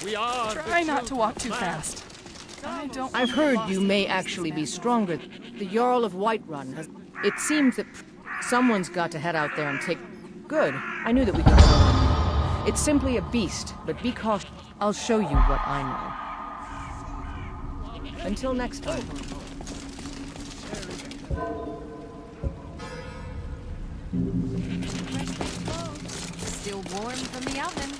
We are Try not to walk too fast. I don't. I've heard you may actually be stronger. The Jarl of Whiterun has... It seems that someone's got to head out there and take... Good. I knew that we could count on you. It's simply a beast, but be cautious. I'll show you what I know. Until next time. Still warm from the oven.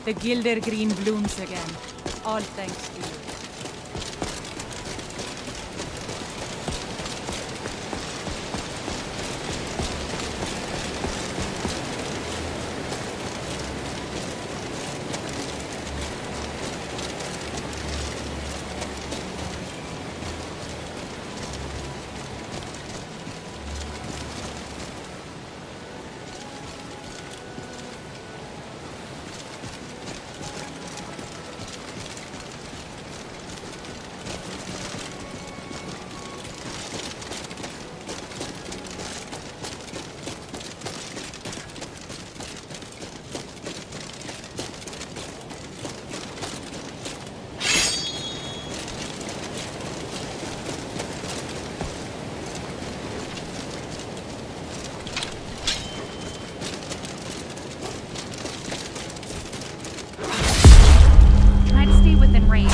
The gilder green blooms again. All thanks to you. Try to stay within range.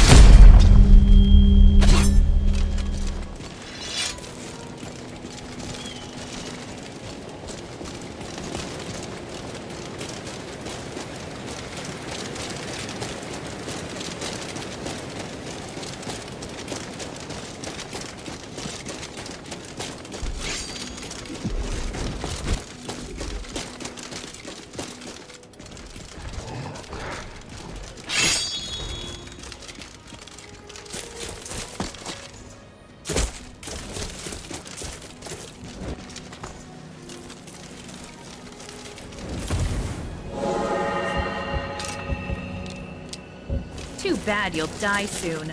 Too bad you'll die soon.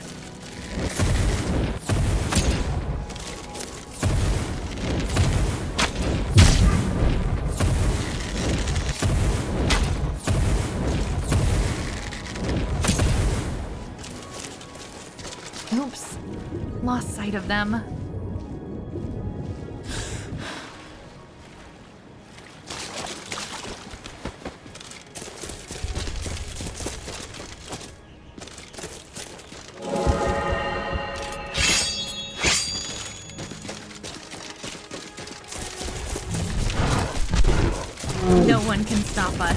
Oops. Lost sight of them. No one can stop us.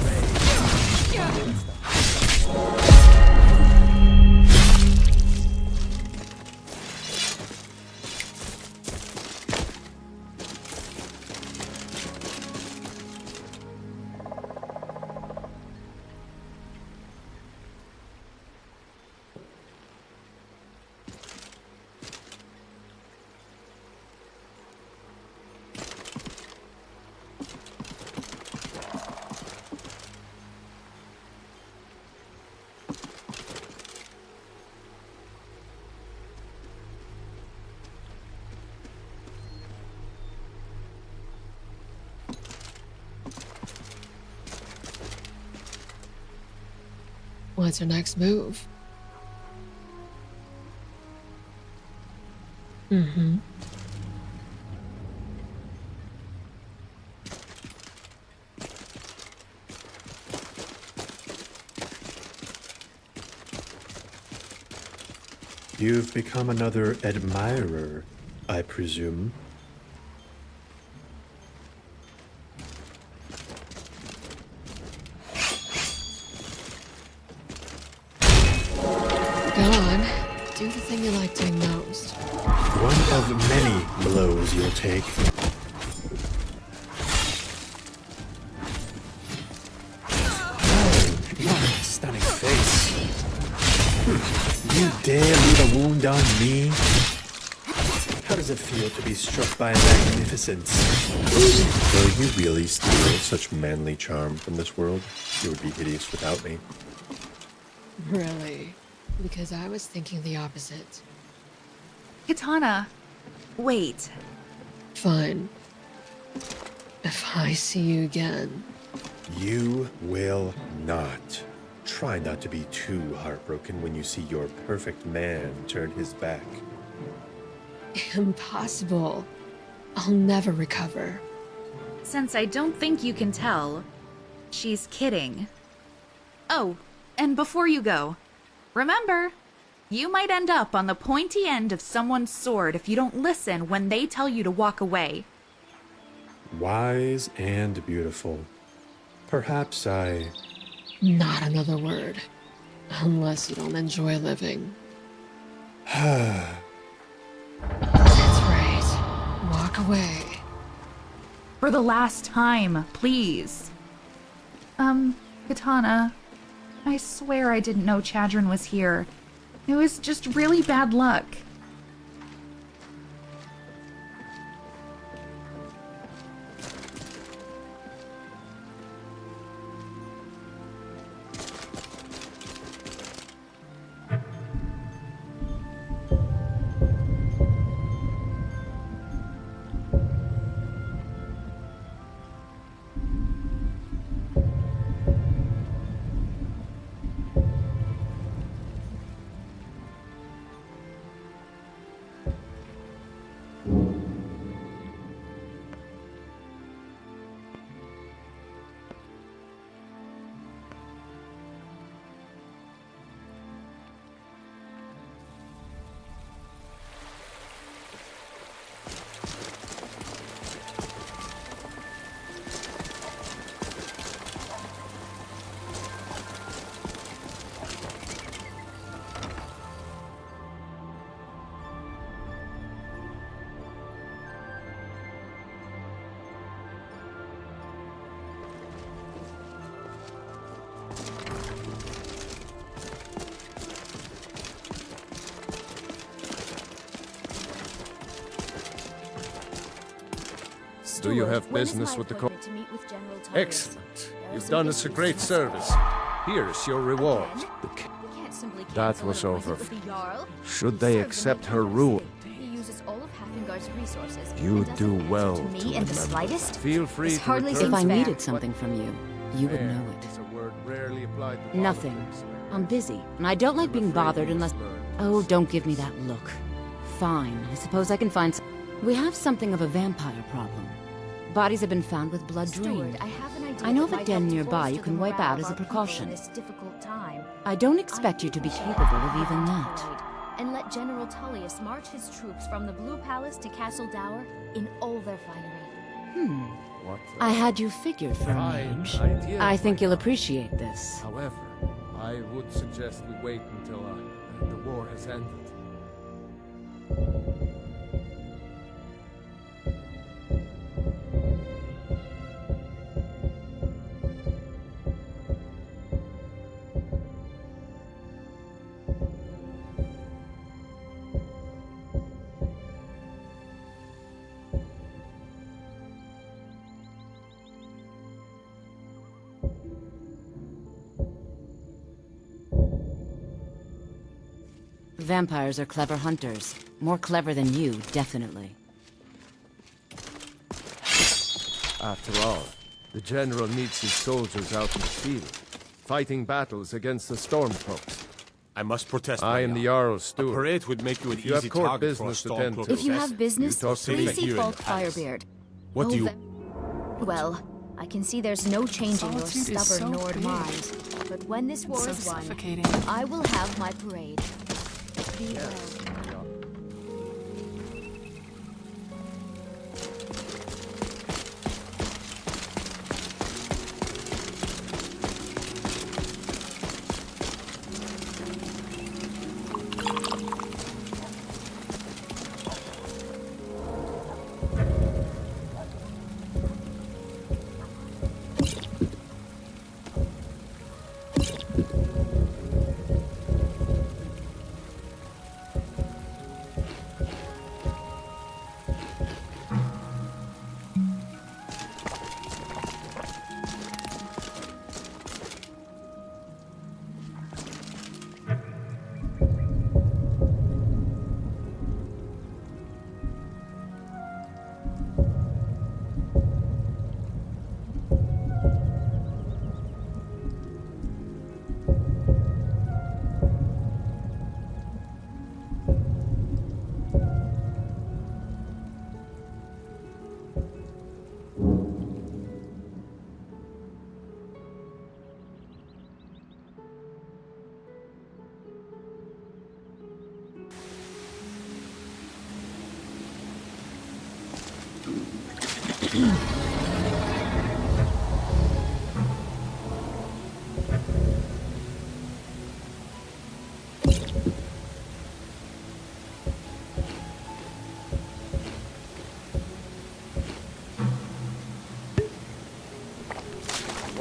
What's your next move? Mm-hmm. You've become another admirer, I presume. Go on. Do the thing you like doing most. One of many blows you'll take. Oh, stunning face. You dare leave a wound on me? How does it feel to be struck by magnificence? Will you really steal such manly charm from this world? You would be hideous without me. Really? Because I was thinking the opposite. Katana, wait. Fine. If I see you again. You will not. Try not to be too heartbroken when you see your perfect man turn his back. Impossible. I'll never recover. Since I don't think you can tell, she's kidding. Oh, and before you go, remember, you might end up on the pointy end of someone's sword if you don't listen when they tell you to walk away. Wise and beautiful. Perhaps I Not another word. Unless you don't enjoy living. That's right. Walk away. For the last time, please. Katana, I swear I didn't know Chadron was here. It was just really bad luck. Do you have business with the co- Excellent. You've done us a great service. Here's your reward. That was over. Should they accept her rule? You do well to remember. Feel free to return If I needed something from you, you would know it. Nothing. I'm busy, and I don't like being bothered unless... Oh, don't give me that look. Fine, I suppose I can find some... We have something of a vampire problem. Bodies have been found with blood drained. I know of a den nearby you can wipe out as a precaution. I don't expect you to be capable of even that. And let General Tullius march his troops from the Blue Palace to Castle Dower in all their finery. I had you figured for a age. I think you'll appreciate this. However, I would suggest we wait until the war has ended. Vampires are clever hunters. More clever than you, definitely. After all, the General needs his soldiers out in the field, fighting battles against the Stormfolks. I must protest. I am the Jarl's steward. A parade would make you an If you have easy court target for a business to tend to, If you have business, you talk to please me. see Falk Firebeard. What do you... Well, I can see there's no changing your Solitude is stubborn so Nord big. mind. But when this war so is won, suffocating. I will have my parade. Be well.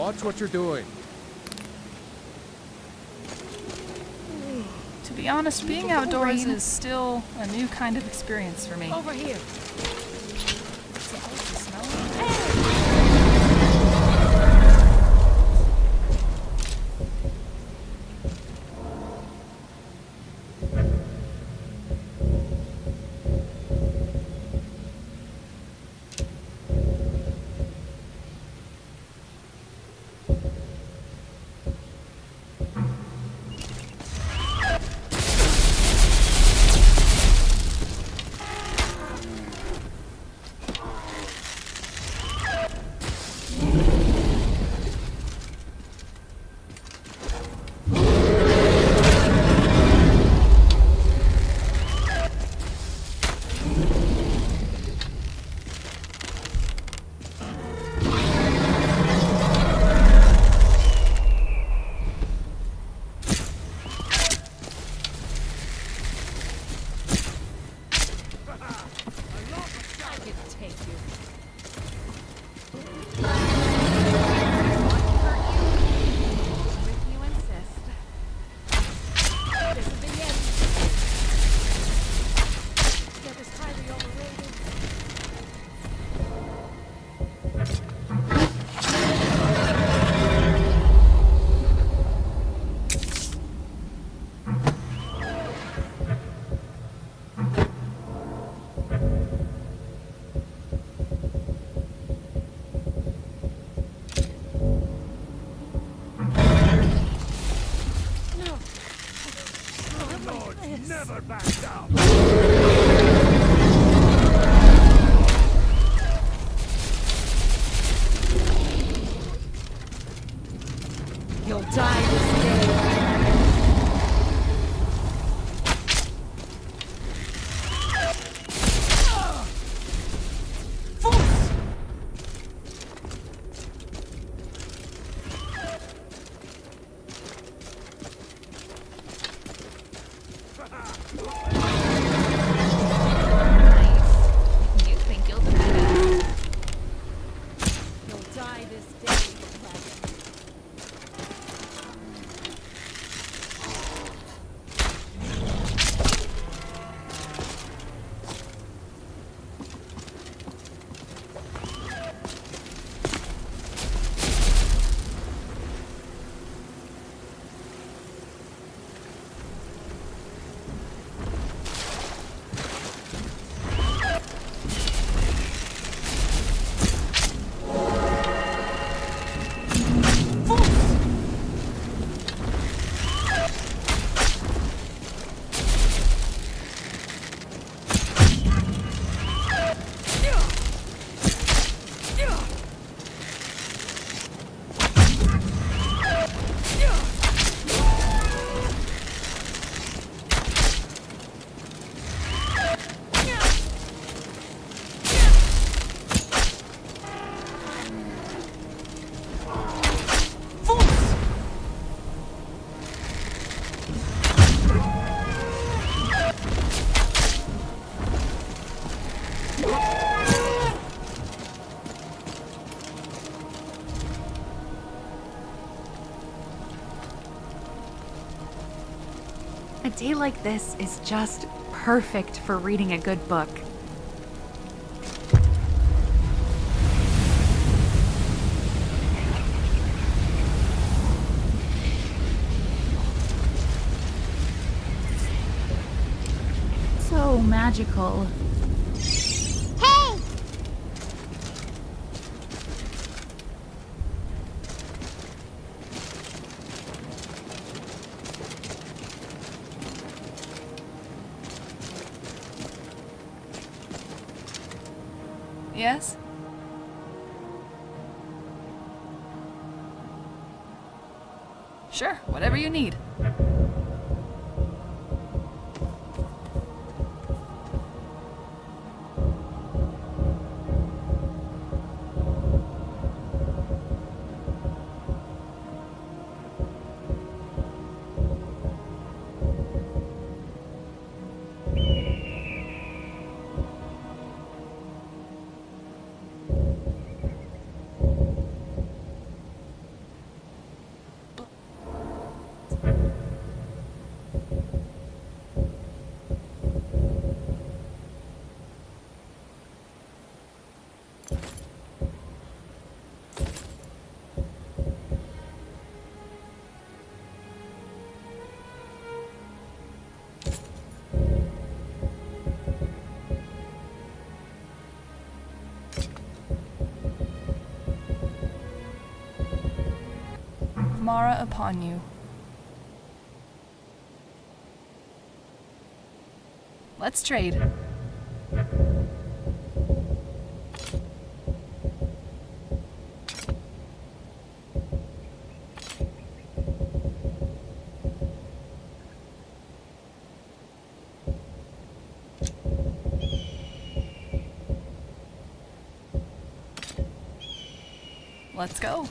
Watch what you're doing. To be honest, being outdoors is still a new kind of experience for me. Over here. Never back down. You'll die this day. A day like this is just perfect for reading a good book. So magical. Hey! Yes? Sure, whatever you need. Mara upon you. Let's trade. Let's go.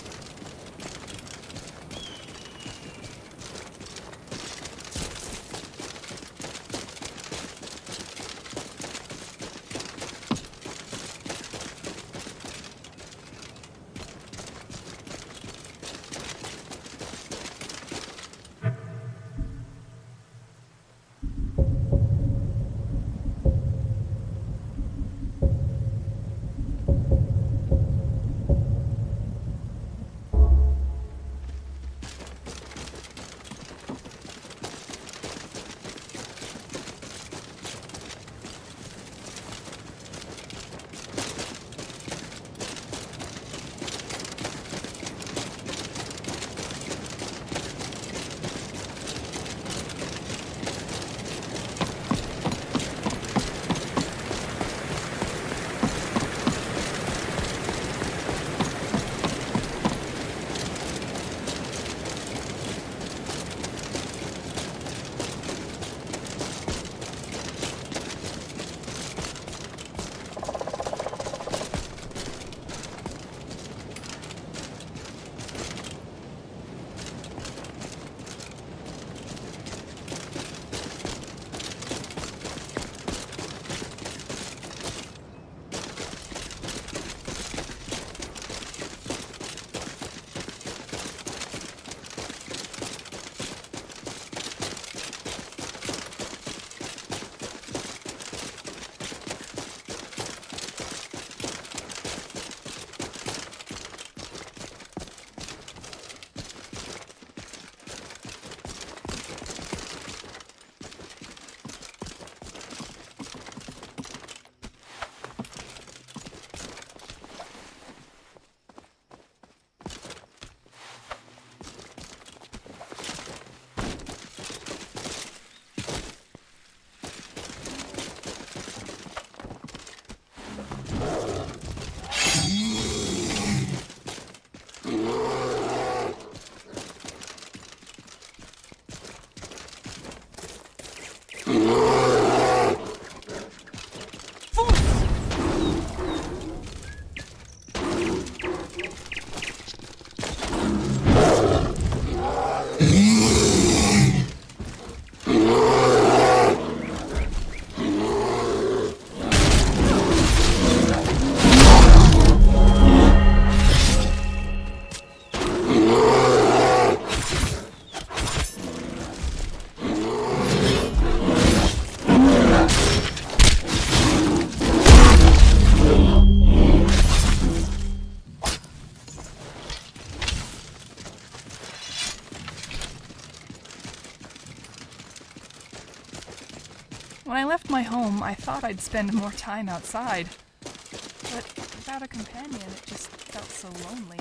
When I left my home, I thought I'd spend more time outside. But without a companion, it just felt so lonely.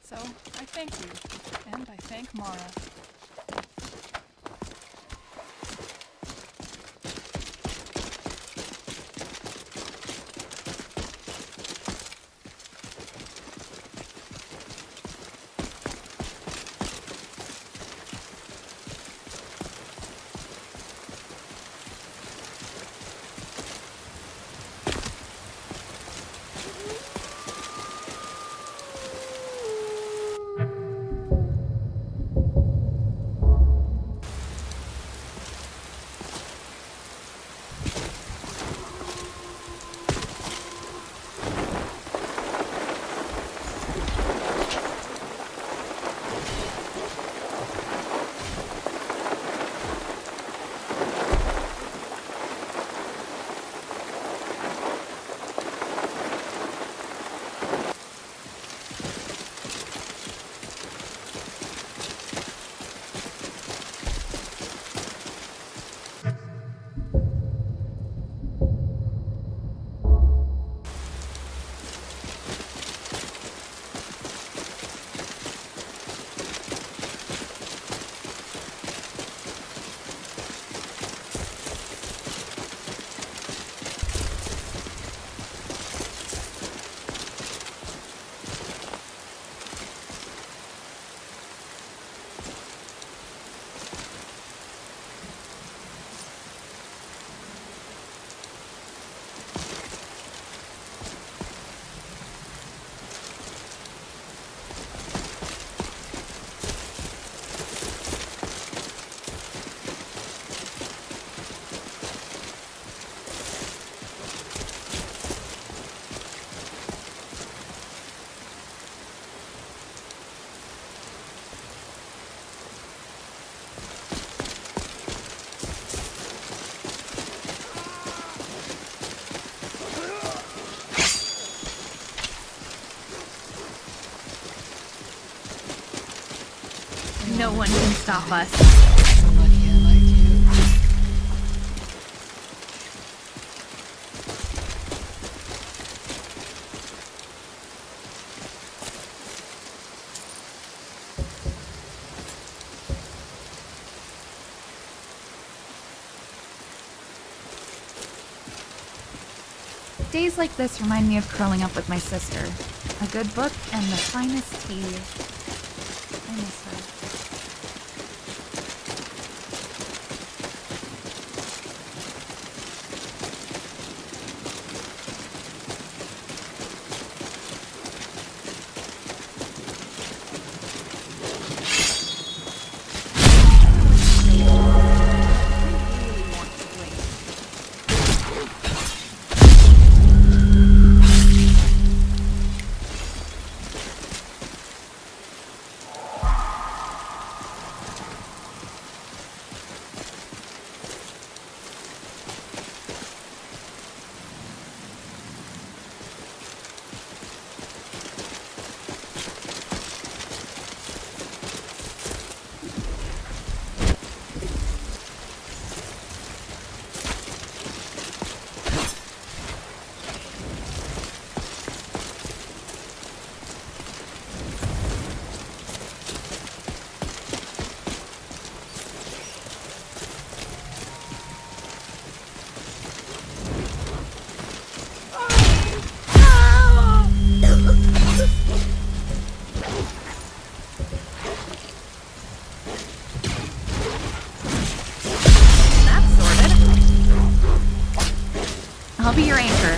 So, I thank you, and I thank Mara. No one can stop us. Days like this remind me of curling up with my sister. A good book and the finest tea. I miss her. I'll be your anchor.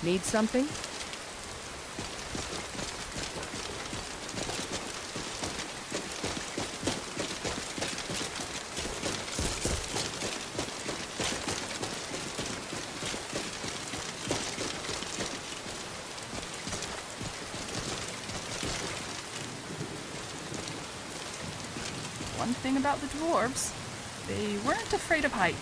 Need something? One thing about the dwarves, they weren't afraid of height.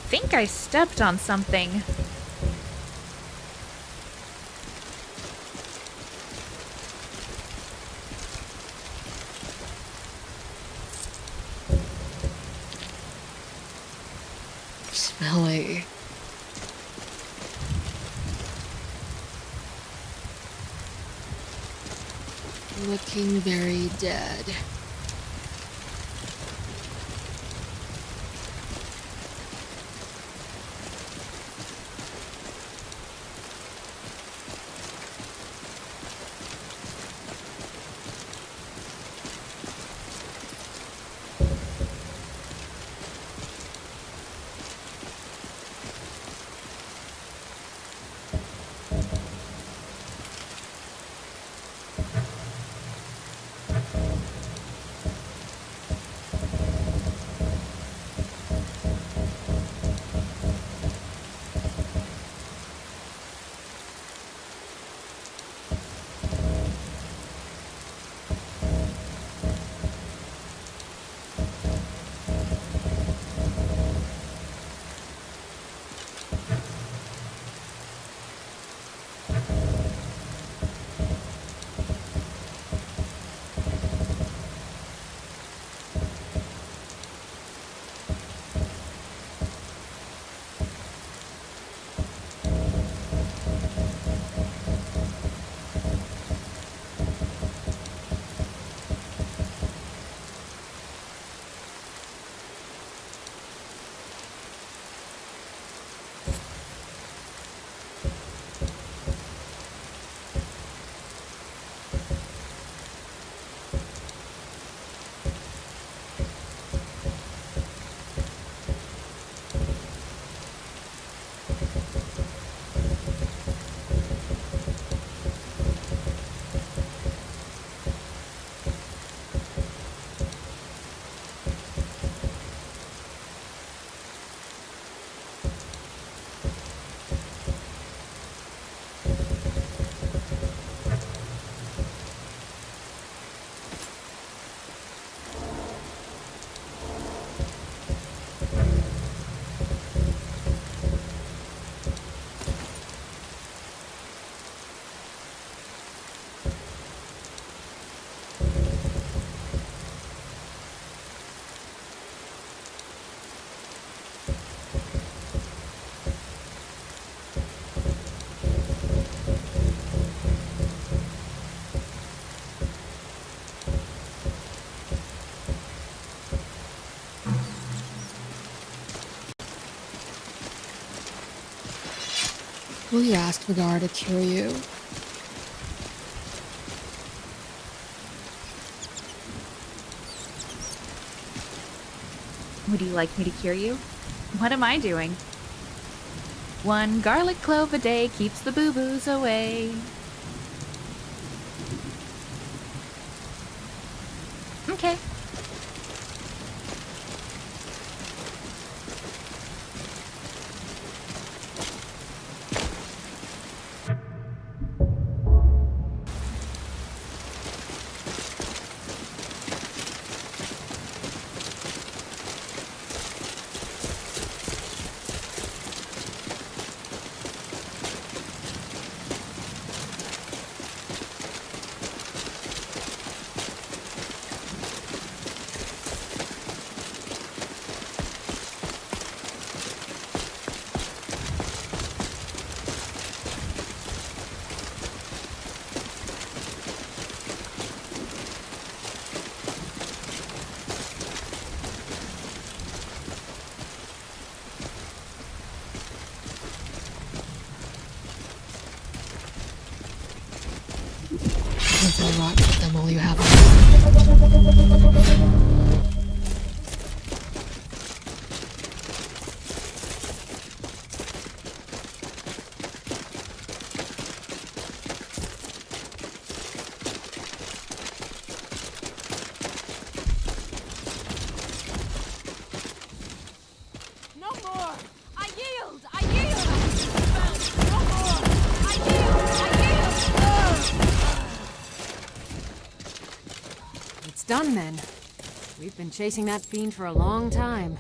think I stepped on something. Smelly. Looking very dead. Will you ask Vigar to cure you? Would you like me to cure you? What am I doing? 1 garlic clove a day keeps the boo-boos away. Okay. Throw rocks at them all you have. No more! I yield! I yield! No more! I yield! I yield! It's done then. We've been chasing that fiend for a long time.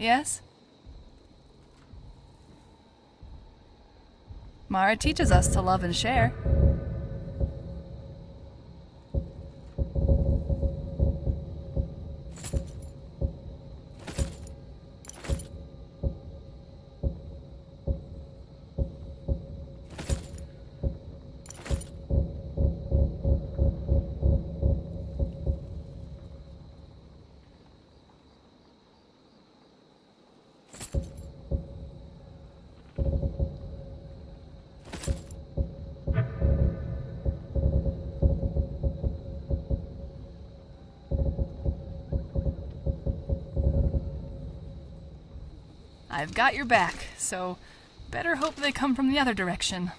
Yes? Mara teaches us to love and share. I've got your back, so better hope they come from the other direction.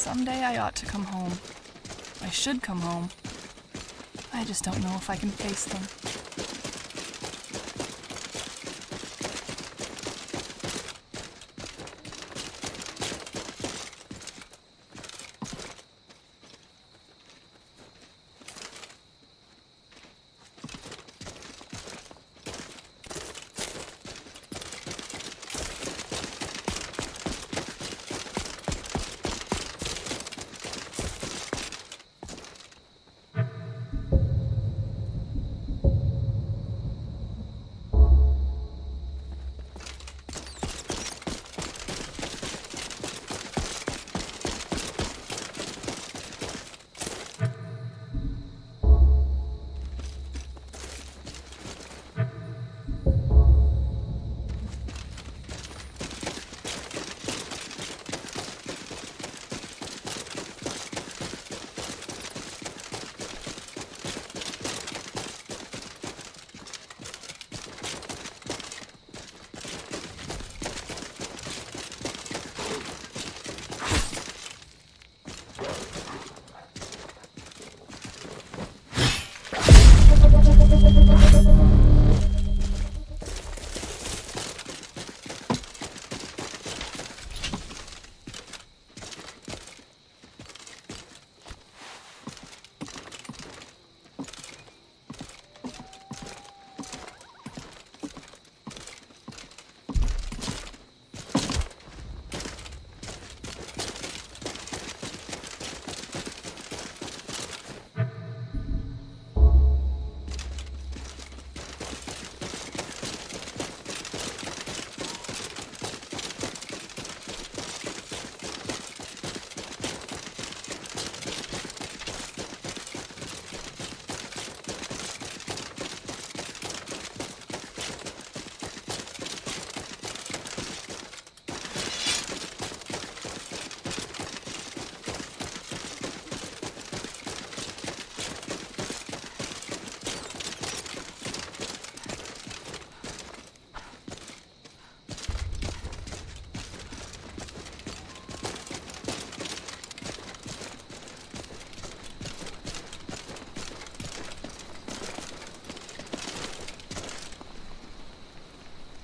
Someday I ought to come home. I should come home. I just don't know if I can face them.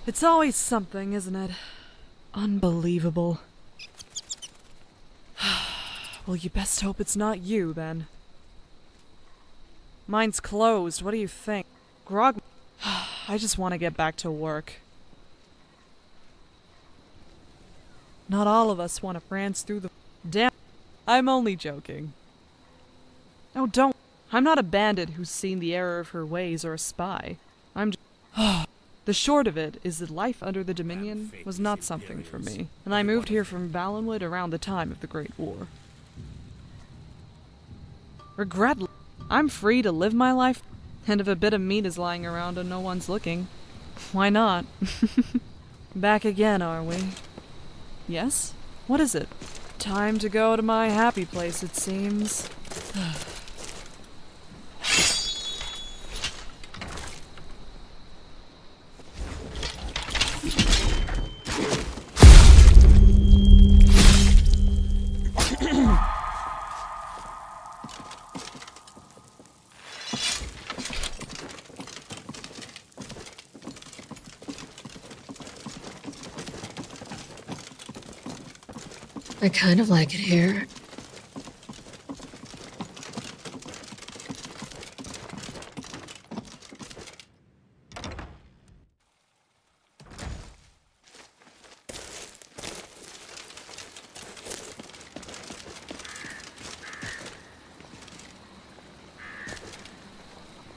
It's always something, isn't it? Unbelievable. Well, you best hope it's not you, then. Mine's closed. What do you think? Grog... I just want to get back to work. Not all of us want to prance through the... Damn... I'm only joking. Oh, don't... I'm not a bandit who's seen the error of her ways or a spy. I'm just... The short of it is that life under the Dominion was not something for me, and I moved here from Valenwood around the time of the Great War. Regretfully, I'm free to live my life, and if a bit of meat is lying around and no one's looking, why not? Back again, are we? Yes? What is it? Time to go to my happy place, it seems. I kind of like it here.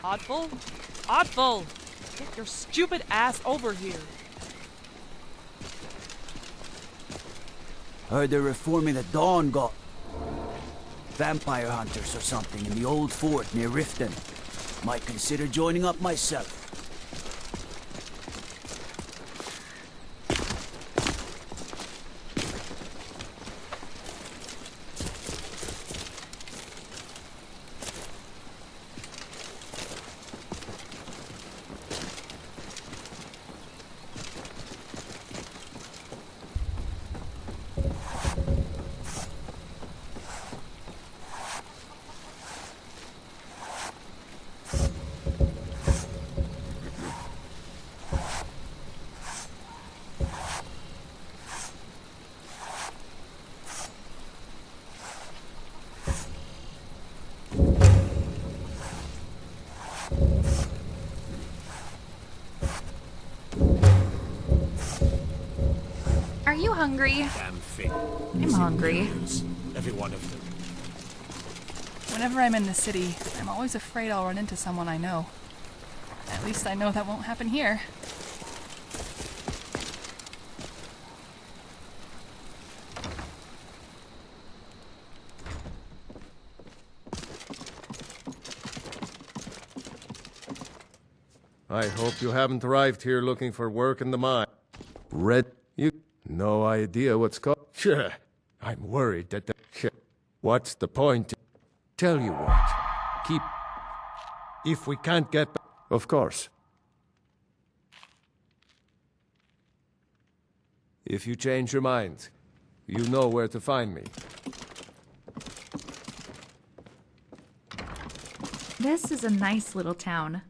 Oddful? Oddful! Get your stupid ass over here! Heard they're reforming the Dawn Guard. Vampire hunters or something in the old fort near Riften. Might consider joining up myself. Are you hungry? Damn thing. I'm hungry. Every one of them. Whenever I'm in the city, I'm always afraid I'll run into someone I know. At least I know that won't happen here. I hope you haven't arrived here looking for work in the mine. Red, you... No idea what's called... Sure. I'm worried that the... What's the point? Tell you what. Keep... If we can't get... Of course. If you change your mind, you know where to find me. This is a nice little town.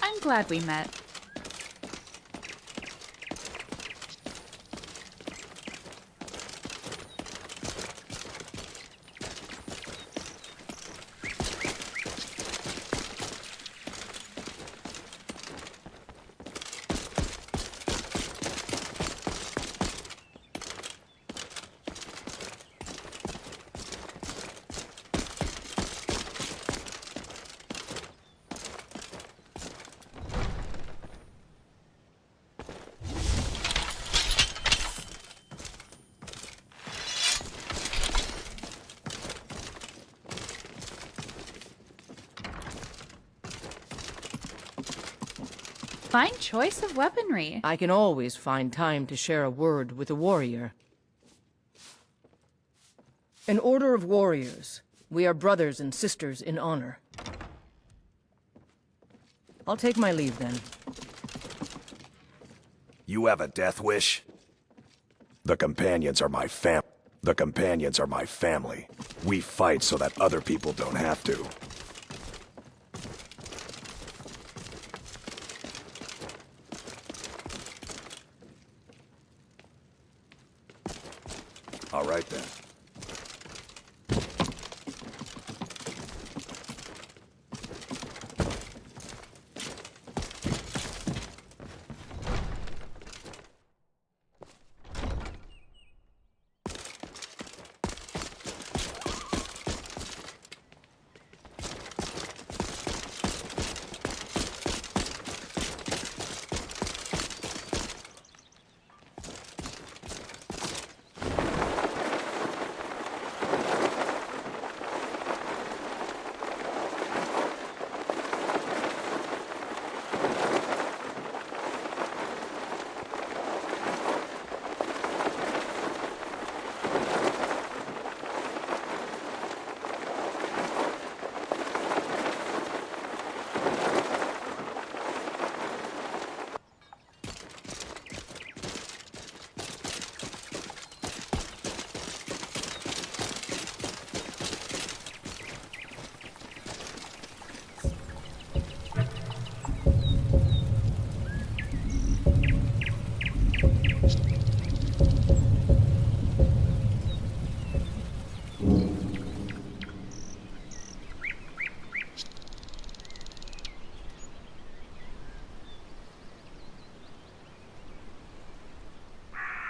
I'm glad we met. Fine choice of weaponry. I can always find time to share a word with a warrior. An order of warriors. We are brothers and sisters in honor. I'll take my leave then. You have a death wish? The companions are my family. We fight so that other people don't have to. All right then.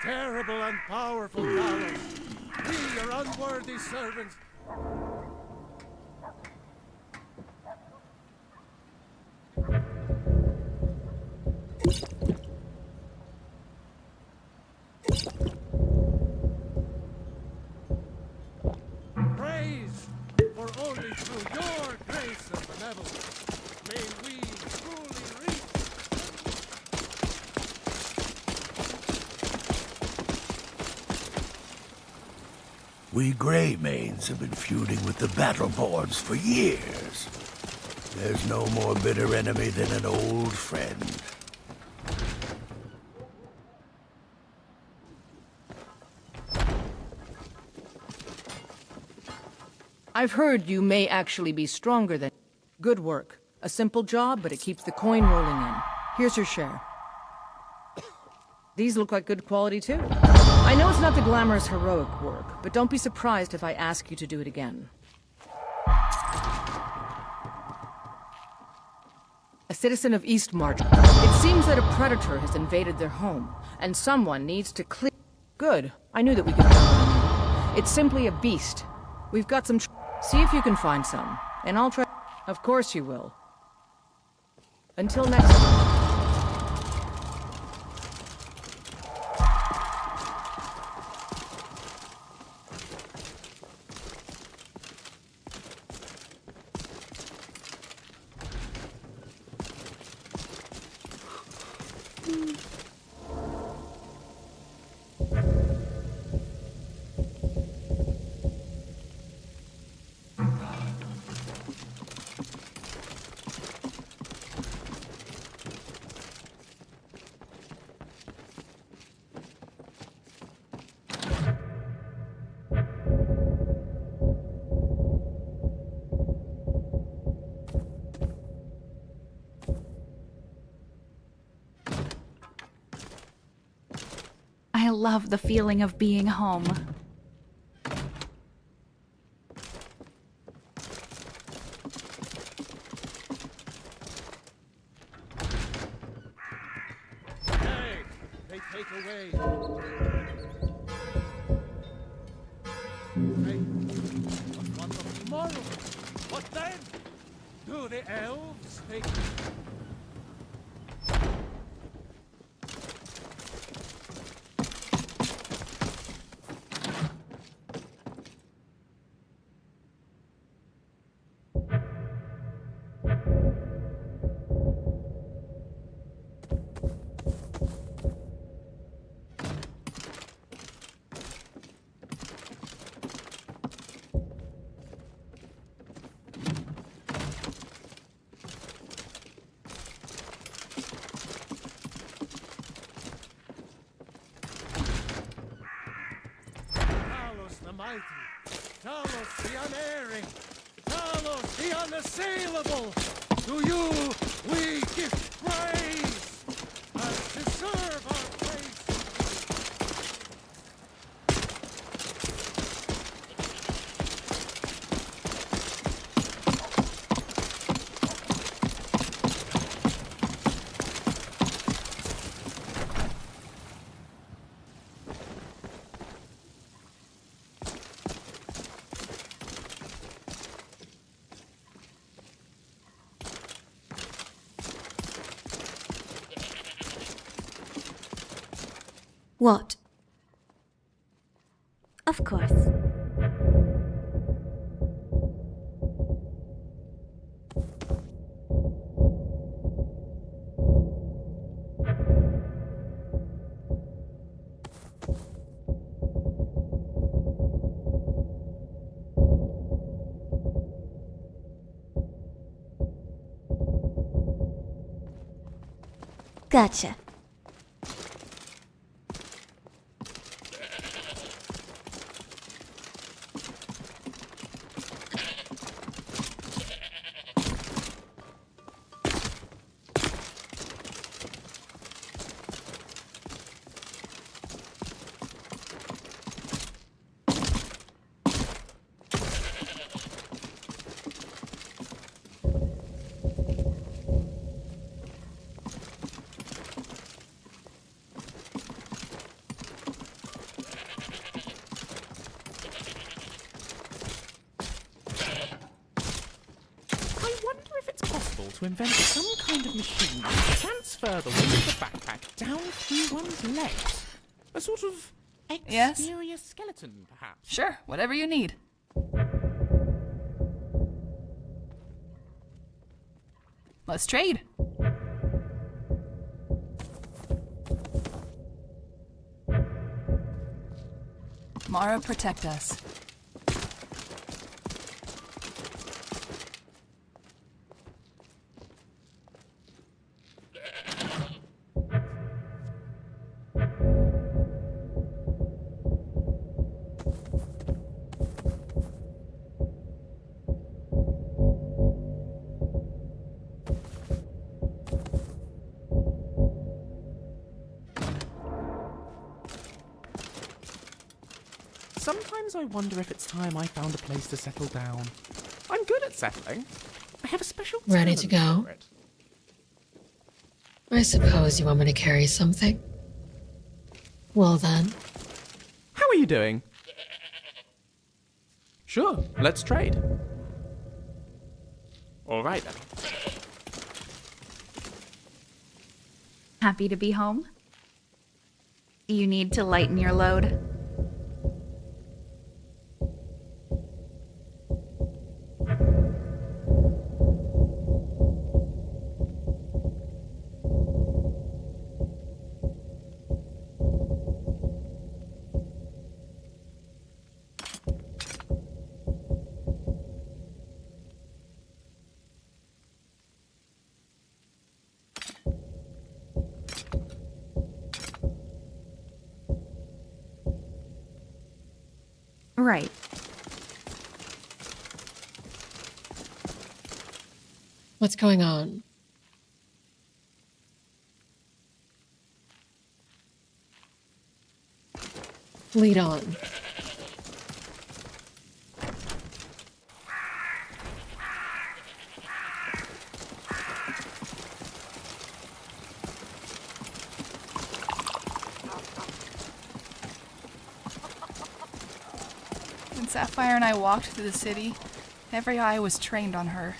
Terrible and powerful Talos, we, your unworthy servants, praise, for only through your grace and benevolence may we truly reach. We Greymanes have been feuding with the Battleborns for years. There's no more bitter enemy than an old friend. I've heard you may actually be stronger than... Good work. A simple job, but it keeps the coin rolling in. Here's your share. These look like good quality, too. I know it's not the glamorous heroic work, but don't be surprised if I ask you to do it again. A citizen of Eastmarch. It seems that a predator has invaded their home, and someone needs to clear... Good. I knew that we could count on you. It's simply a beast. We've got some... See if you can find some, and I'll try. Of course you will. Until next time. I love the feeling of being home. Hey, they take away. Hey, but what of tomorrow? What then? Do the elves take... the mighty, Talos the unerring, Talos the unassailable. To you we give praise, and deserve our praise. What? Of course. Gotcha. To invent some kind of machine to transfer the weight of the backpack down through one's legs. A sort of exterior skeleton, perhaps. Sure, whatever you need. Let's trade. Mara, protect us. Sometimes I wonder if it's time I found a place to settle down. I'm good at settling. I have a special Ready to go? for it. I suppose you want me to carry something? Well then. How are you doing? Sure, let's trade. All right then. Happy to be home? Do you need to lighten your load? Right. What's going on? Lead on. When Sapphire and I walked through the city, every eye was trained on her.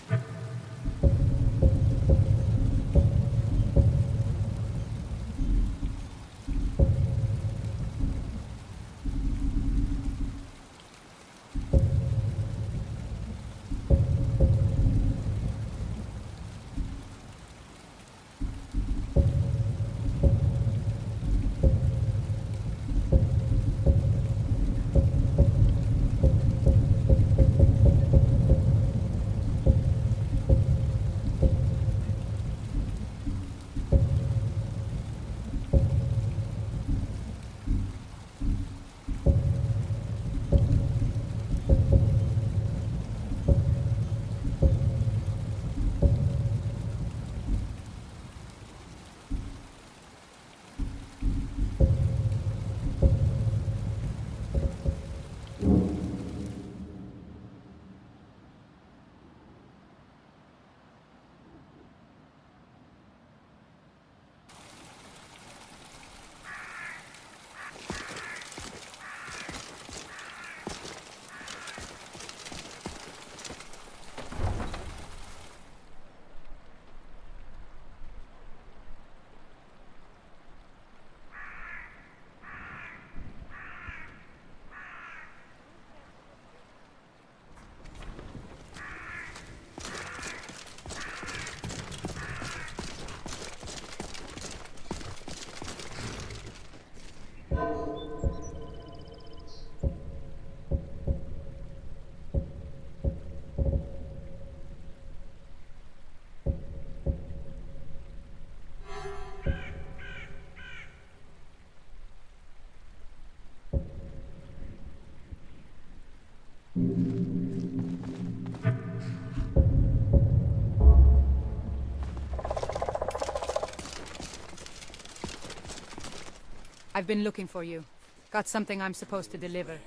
I've been looking for you. Got something I'm supposed to deliver.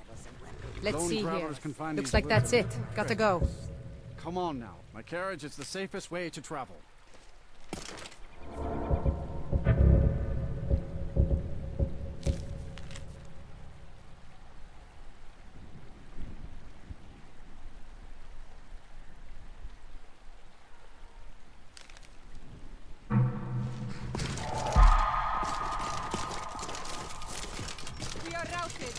Let's Lone see here. travelers can find Looks these like that's it. woods. Got to go. Come on now. My carriage is the safest way to travel. We are routed.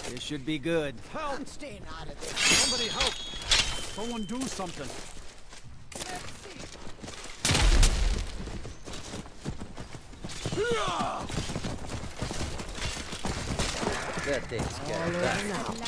This should be good. Help! I'm staying out of this. Somebody help! Someone do something. That takes care of that.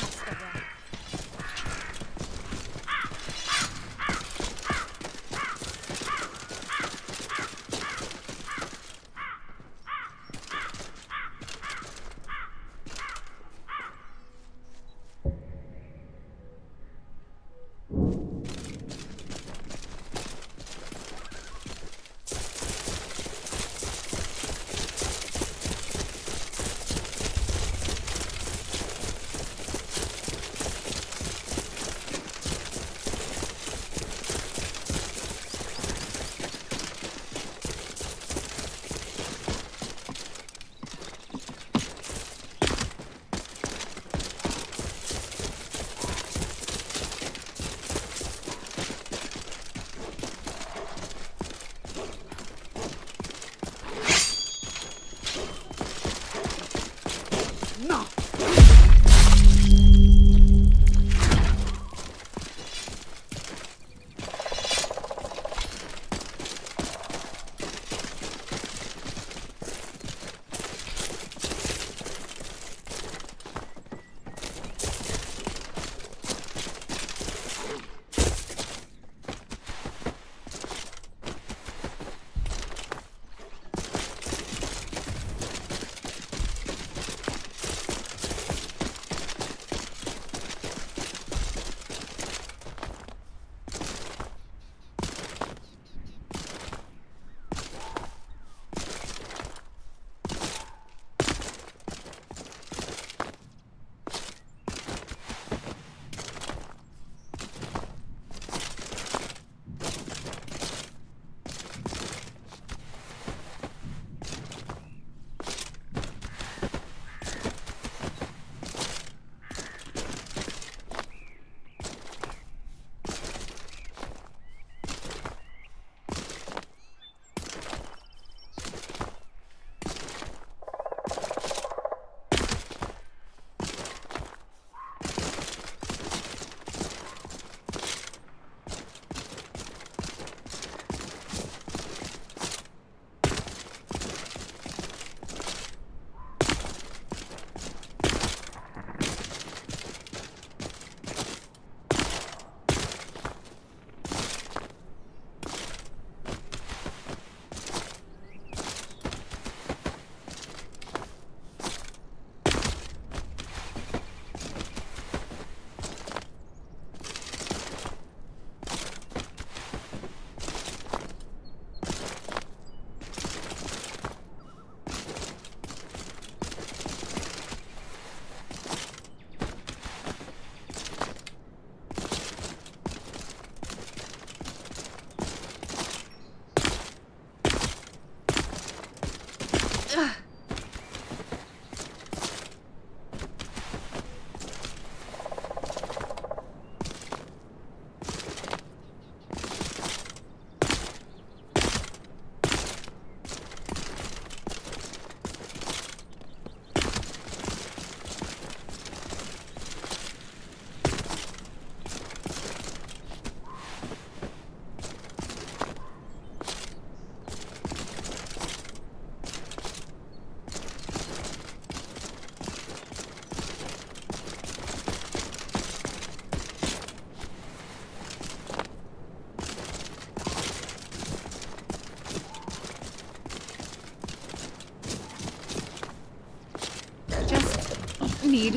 need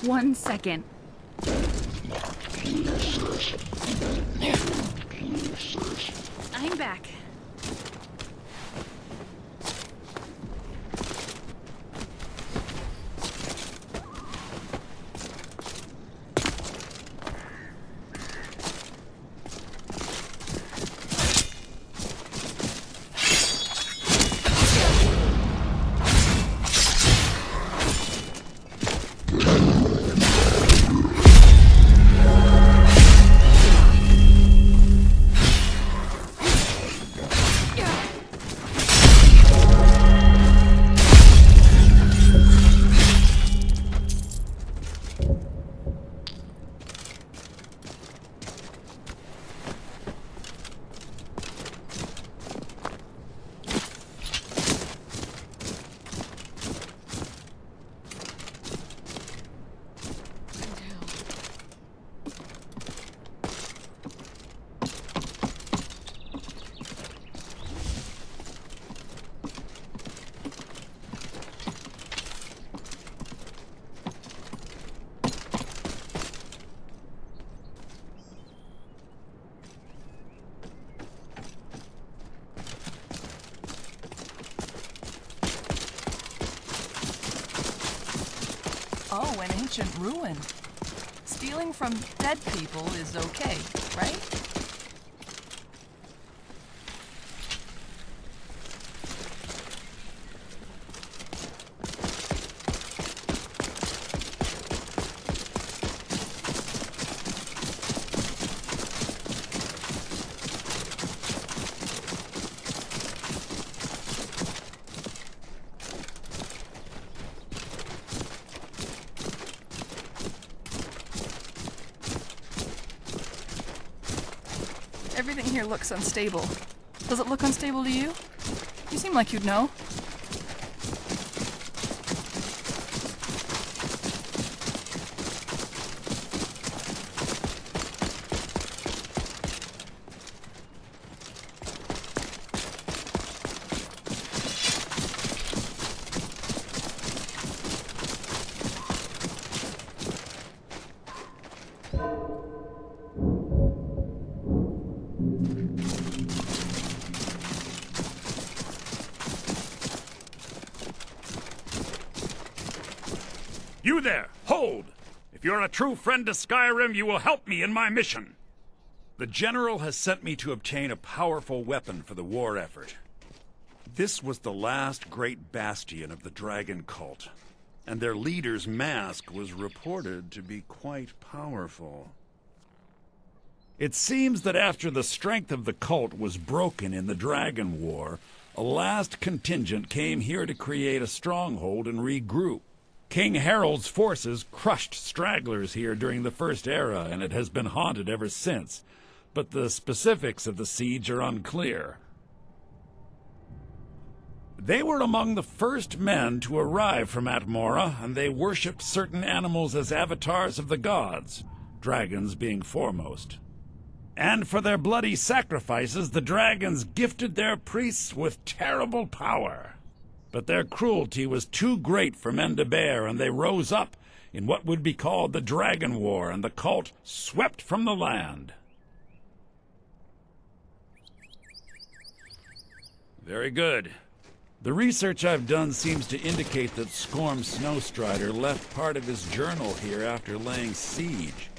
1 second. I'm back. Oh, an ancient ruin. Stealing from dead people is okay, right? Everything here looks unstable. Does it look unstable to you? You seem like you'd know. You there! Hold! If you're a true friend to Skyrim, you will help me in my mission. The General has sent me to obtain a powerful weapon for the war effort. This was the last great bastion of the dragon cult, and their leader's mask was reported to be quite powerful. It seems that after the strength of the cult was broken in the Dragon War, a last contingent came here to create a stronghold and regroup. King Harold's forces crushed stragglers here during the First Era, and it has been haunted ever since. But the specifics of the siege are unclear. They were among the first men to arrive from Atmora, and they worshipped certain animals as avatars of the gods, dragons being foremost. And for their bloody sacrifices, the dragons gifted their priests with terrible power. But their cruelty was too great for men to bear, and they rose up in what would be called the Dragon War, and the cult swept from the land. Very good. The research I've done seems to indicate that Skorm Snowstrider left part of his journal here after laying siege.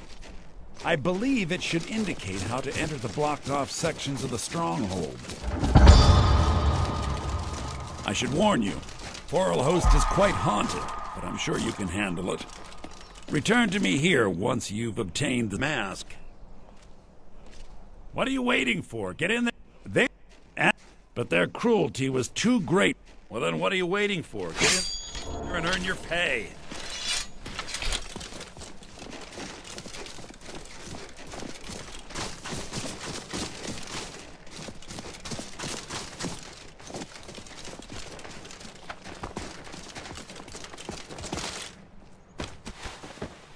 I believe it should indicate how to enter the blocked-off sections of the stronghold. I should warn you, Forelhost is quite haunted, but I'm sure you can handle it. Return to me here once you've obtained the mask. What are you waiting for? Get in there. But their cruelty was too great. Well then, what are you waiting for? Get in there and earn your pay.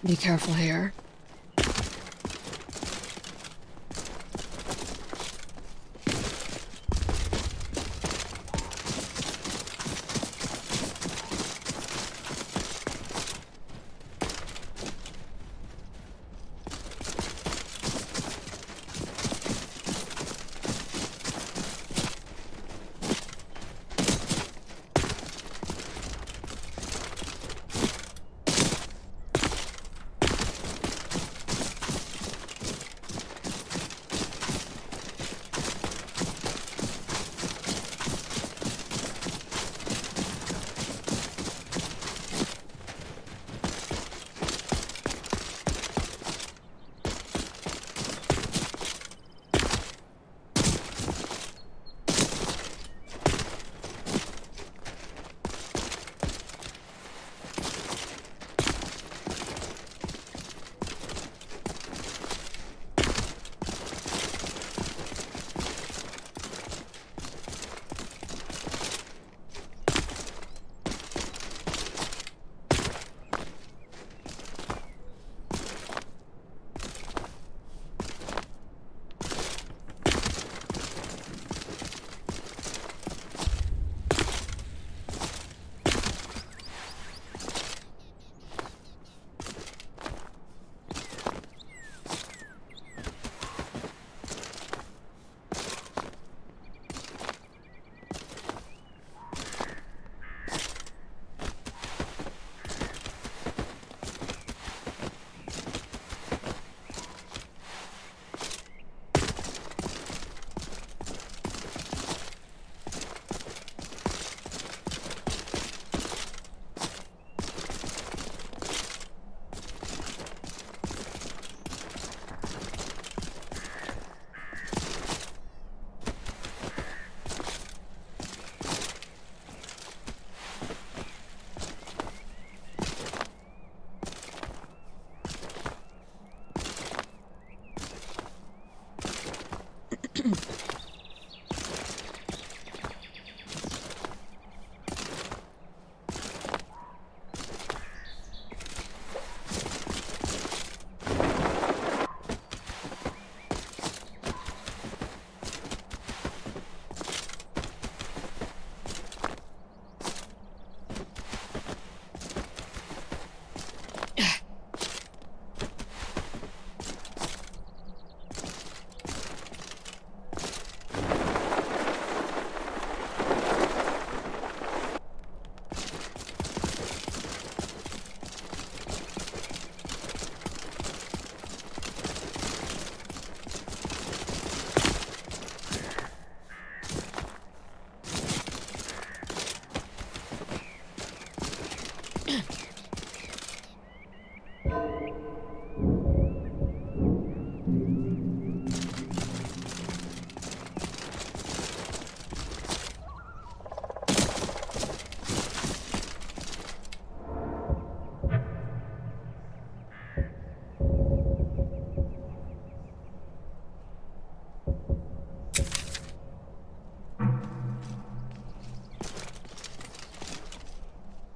Be careful here.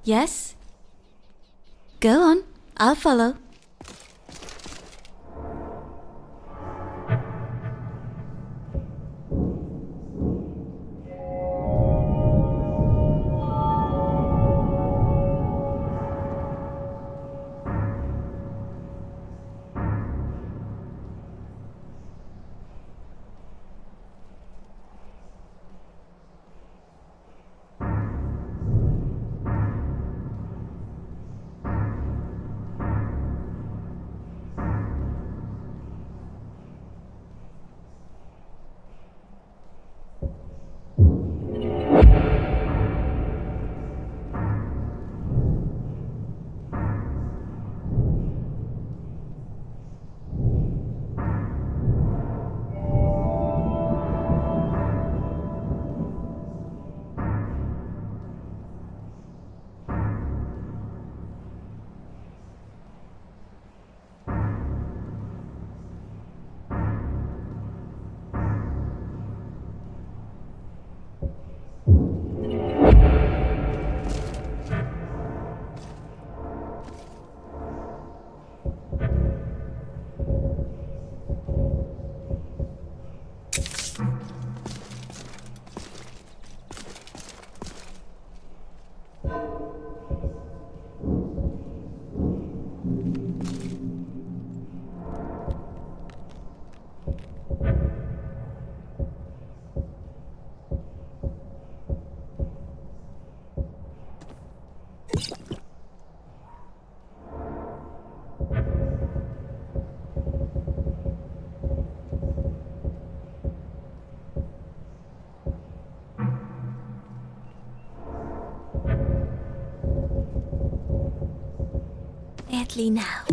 Yes? Go on. I'll follow. Quietly now.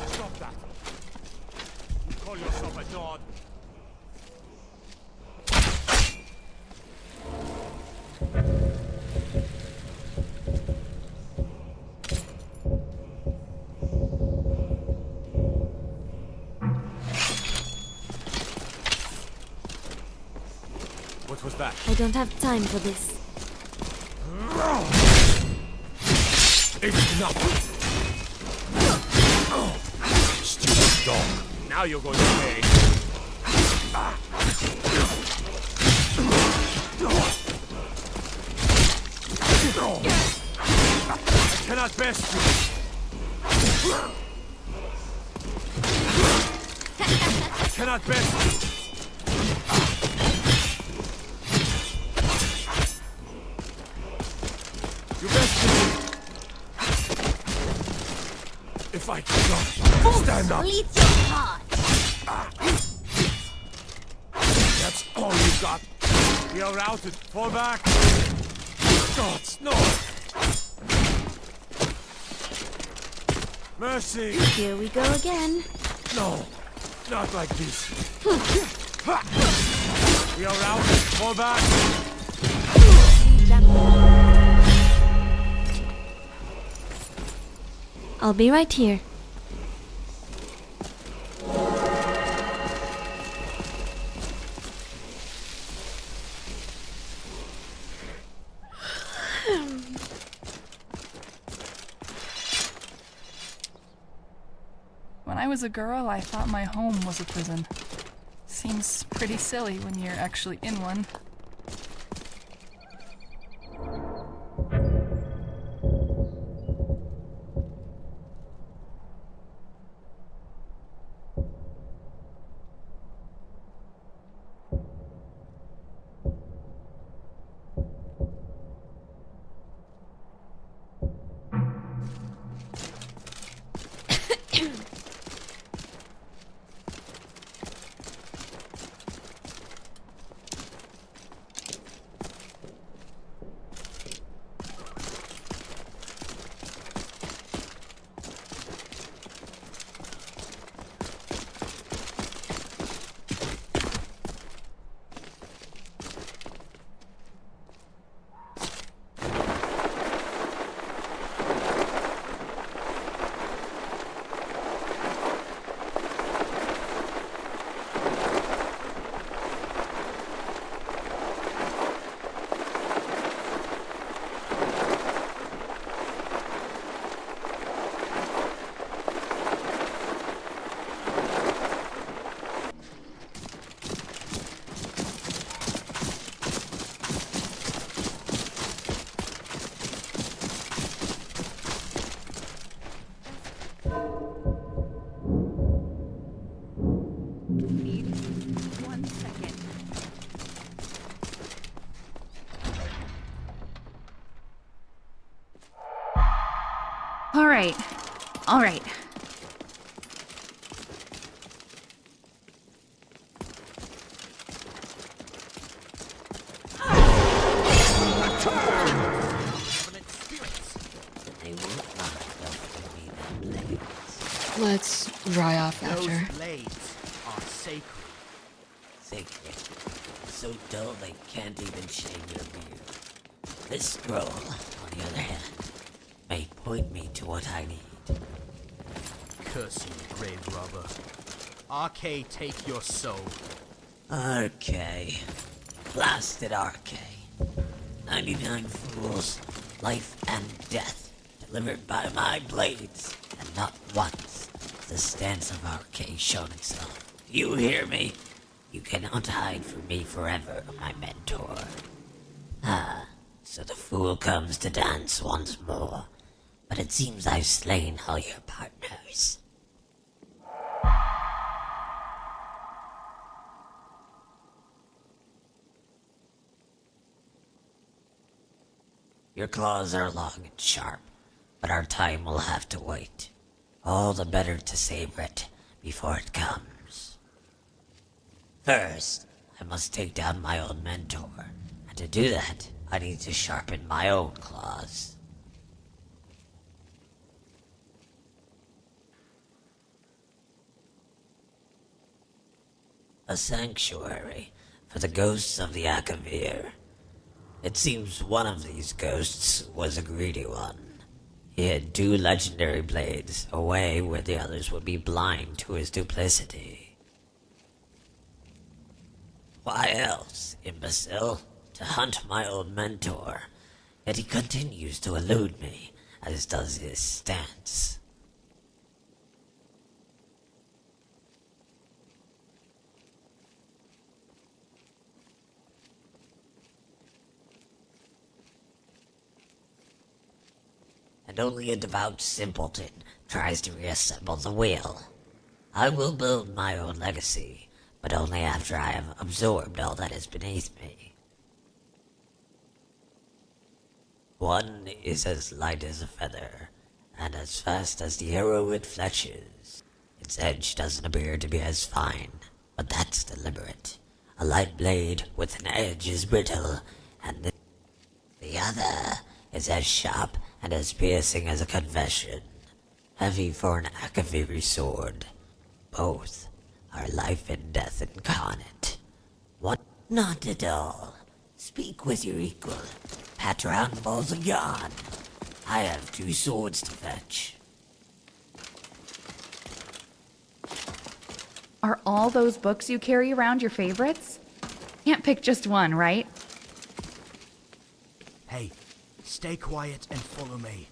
Stop that. You call yourself a god? What was that? I don't have time for this. It's enough! Stupid dog. Now you're going to pay. I cannot best you. I cannot best you. fight, son. Stand up. Lead your heart. That's all you got. We are routed. Fall back. Gods, no. Mercy. Here we go again. No, not like this. We are routed. Fall back. I'll be right here. When I was a girl, I thought my home was a prison. Seems pretty silly when you're actually in one. All right. Let's dry off after. Those blades are sacred. Sacred. So dull they can't even shame your view. This scroll, on the other hand, may point me to what I need. Curse you, grave robber. RK, take your soul. RK. Blasted RK. 99 fools, life and death, delivered by my blades, and not once has the stance of RK shown itself. You hear me? You cannot hide from me forever, my mentor. Ah, so the fool comes to dance once more. But it seems I've slain all your partners. Your claws are long and sharp, but our time will have to wait. All the better to savor it before it comes. First, I must take down my old mentor, and to do that, I need to sharpen my own claws. A sanctuary for the ghosts of the Akavir. It seems one of these ghosts was a greedy one. He had 2 legendary blades, away where the others would be blind to his duplicity. Why else, imbecile? To hunt my old mentor. Yet he continues to elude me, as does his stance. And only a devout simpleton tries to reassemble the wheel. I will build my own legacy, but only after I have absorbed all that is beneath me. One is as light as a feather, and as fast as the arrow it fletches. Its edge doesn't appear to be as fine, but that's deliberate. A light blade with an edge is brittle, and the other is as sharp and as piercing as a confession. Heavy for an Akaviri sword. Both are life and death incarnate. One, not at all. Speak with your equal. Patron balls of yarn. I have 2 swords to fetch. Are all those books you carry around your favorites? Can't pick just one, right? Hey, stay quiet and follow me.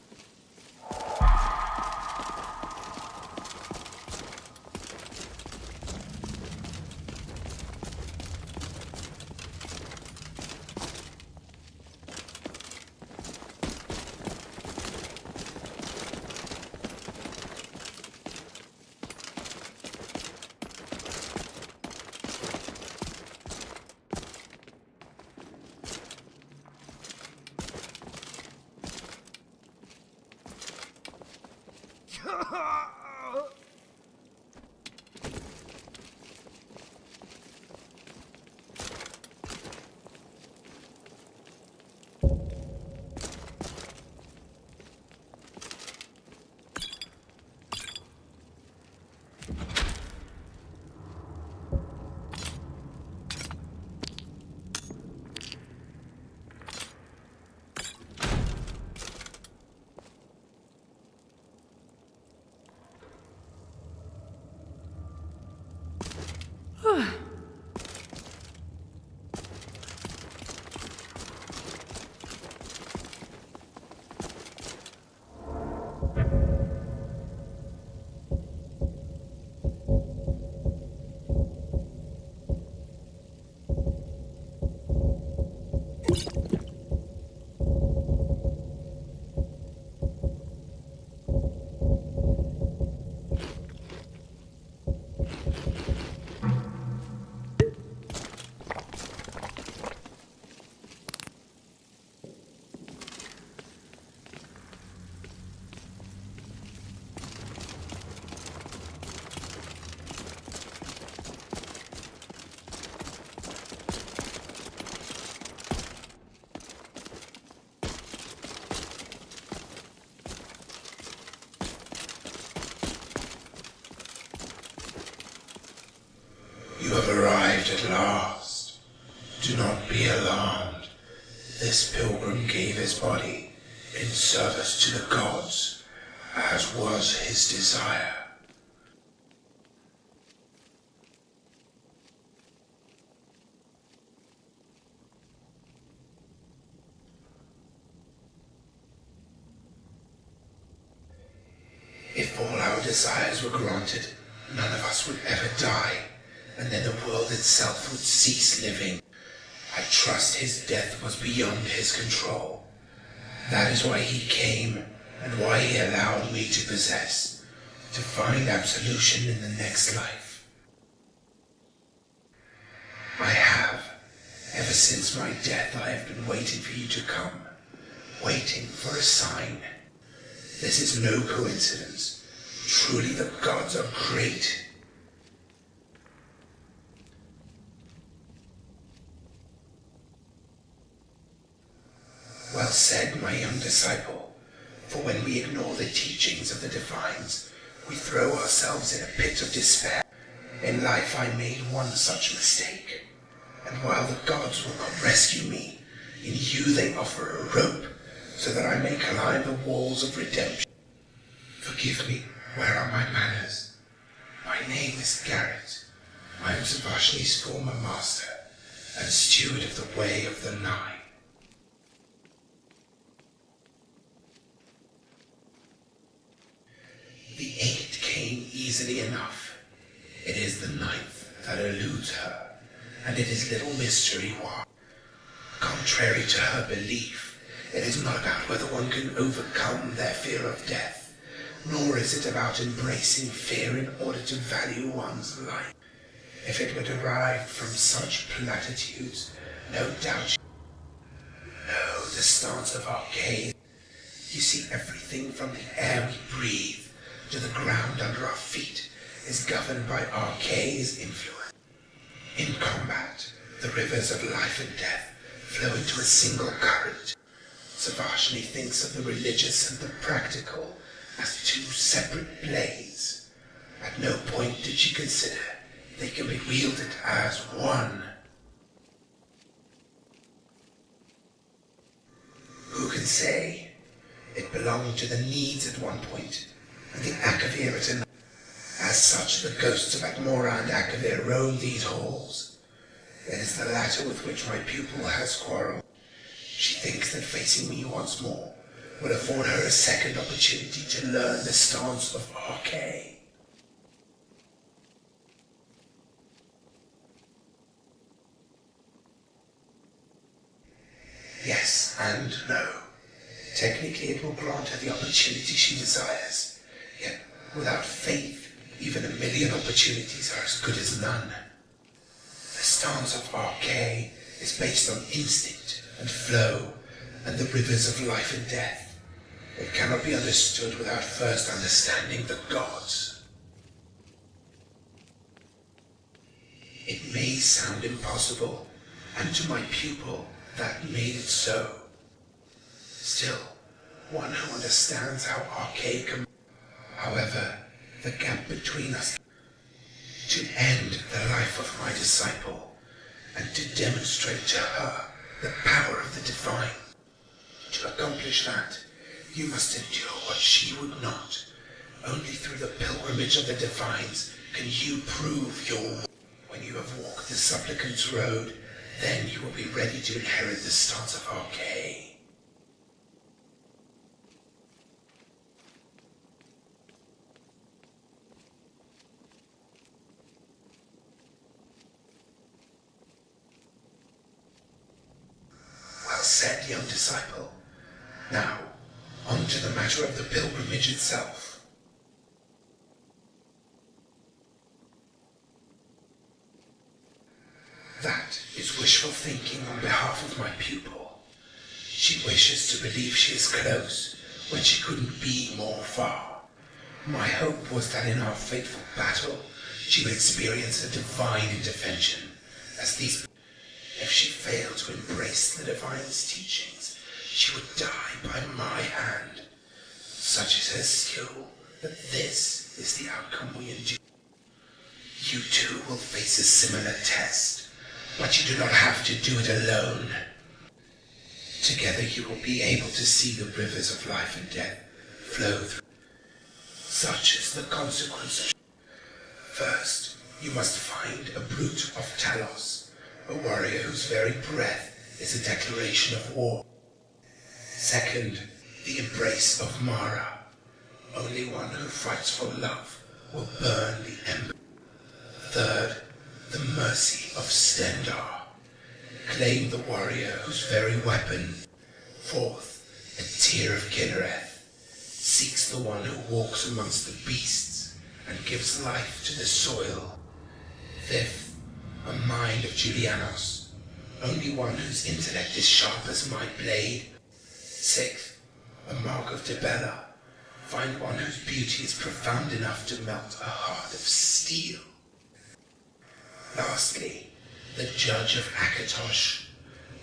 You have arrived at last. Do not be alarmed. This pilgrim gave his body in service to the gods, as was his desire. If all our desires were granted, none of us would ever die, and then the world itself would cease living. I trust his death was beyond his control. That is why he came, and why he allowed me to possess, to find absolution in the next life. I have. Ever since my death, I have been waiting for you to come, waiting for a sign. This is no coincidence. Truly the gods are great. Well said, my young disciple, for when we ignore the teachings of the divines, we throw ourselves in a pit of despair. In life I made one such mistake, and while the gods will not rescue me, in you they offer a rope, so that I may climb the walls of redemption. Forgive me, where are my manners? My name is Garrett. I am Savashni's former master, and steward of the Way of the Nine. The 8 came easily enough. It is the 9th that eludes her, and it is little mystery why. Contrary to her belief, it is not about whether one can overcome their fear of death, nor is it about embracing fear in order to value one's life. If it were derived from such platitudes, no doubt. No, the stance of Arcade You see, everything from the air we breathe to the ground under our feet is governed by RK's influence. In combat, the rivers of life and death flow into a single current. Savashni thinks of the religious and the practical as two separate blades. At no point did she consider they can be wielded as one. Who can say? It belonged to the Needs at one point, and the Akavir at another. As such, the ghosts of Atmora and Akavir roam these halls. It is the latter with which my pupil has quarreled. She thinks that facing me once more will afford her a second opportunity to learn the stance of RK. Yes and no. Technically, it will grant her the opportunity she desires. Yet, without faith, even 1,000,000 opportunities are as good as none. The stance of RK is based on instinct and flow and the rivers of life and death. It cannot be understood without first understanding the gods. It may sound impossible, and to my pupil, that made it so. Still, one who understands how RK can... However, the gap between us... To end the life of my disciple, and to demonstrate to her the power of the divine. To accomplish that, you must endure what she would not. Only through the pilgrimage of the divines can you prove your... When you have walked the supplicant's road, then you will be ready to inherit the stance of RK. Well said, young disciple. Now, on to the matter of the pilgrimage itself. That is wishful thinking on behalf of my pupil. She wishes to believe she is close when she couldn't be more far. My hope was that in our fateful battle, she would experience a divine intervention, as these... If she failed to embrace the divine's teachings, she would die by my hand. Such is her skill that this is the outcome we endure. You too will face a similar test, but you do not have to do it alone. Together you will be able to see the rivers of life and death flow through. Such is the consequence of... First, you must find a brute of Talos, a warrior whose very breath is a declaration of war. Second, the embrace of Mara. Only one who fights for love will burn the ember. Third, the mercy of Stendar. Claim the warrior whose very weapon. Fourth, a tear of Kinnereth. Seeks the one who walks amongst the beasts and gives life to the soil. Fifth, a mind of Julianos, only one whose intellect is sharp as my blade. Sixth, a mark of Debella, find one whose beauty is profound enough to melt a heart of steel. Lastly, the judge of Akatosh,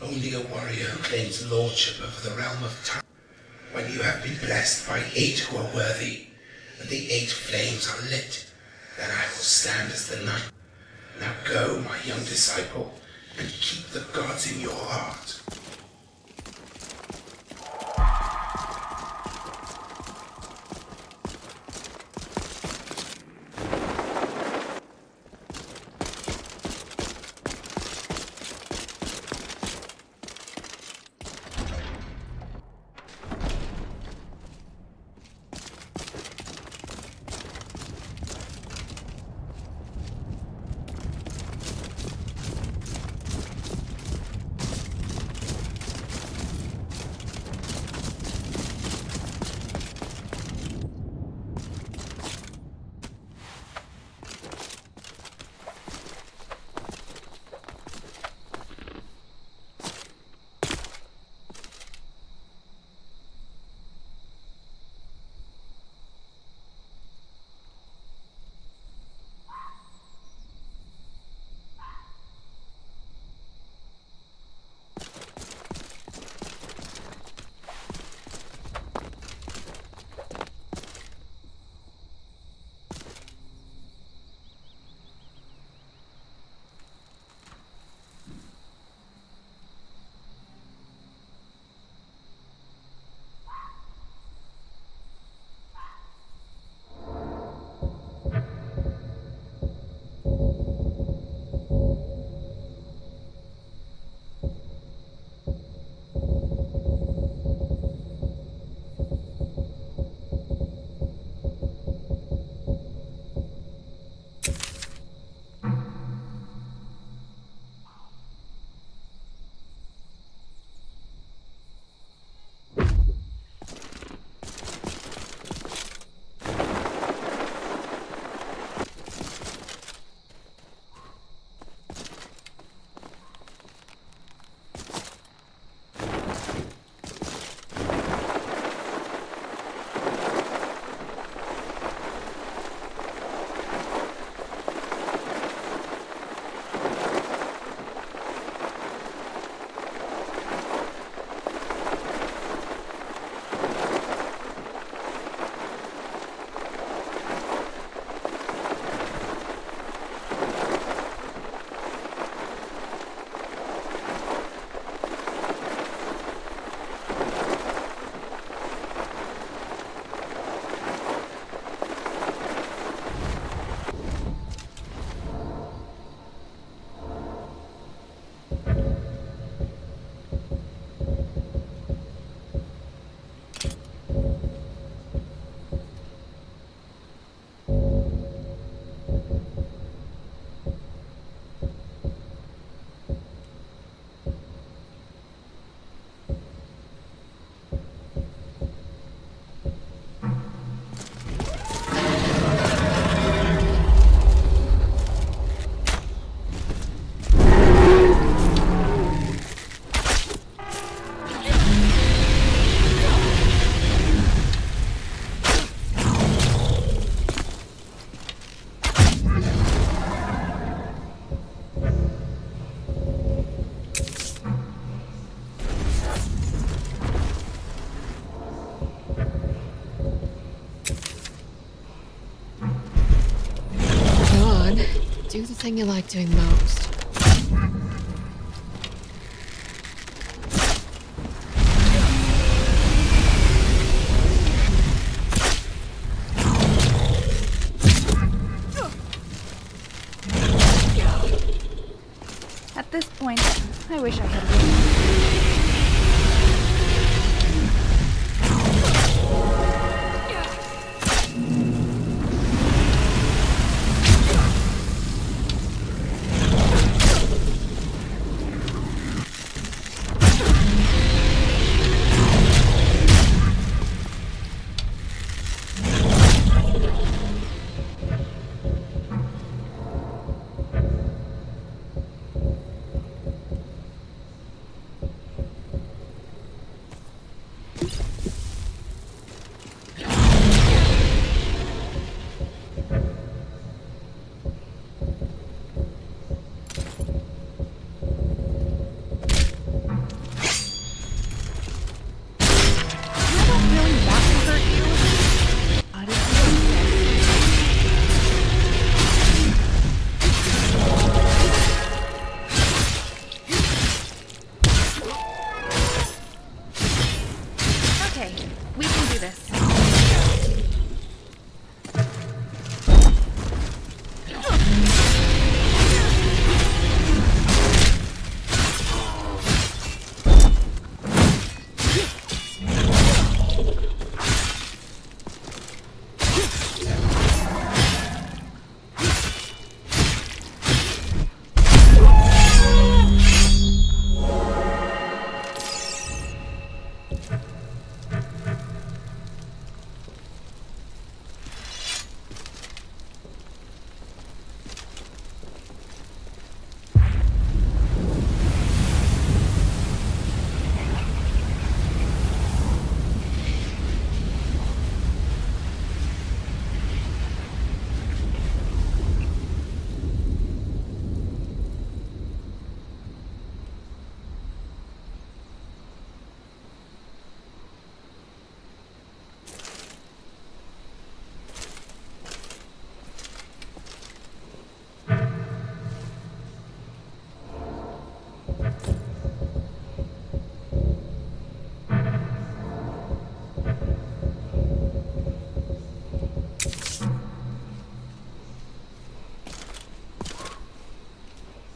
only a warrior who claims lordship over the realm of time. When you have been blessed by 8 who are worthy, and the 8 flames are lit, then I will stand as the night. Now go, my young disciple, and keep the gods in your heart. thing you like doing most? At this point, I wish I had waited.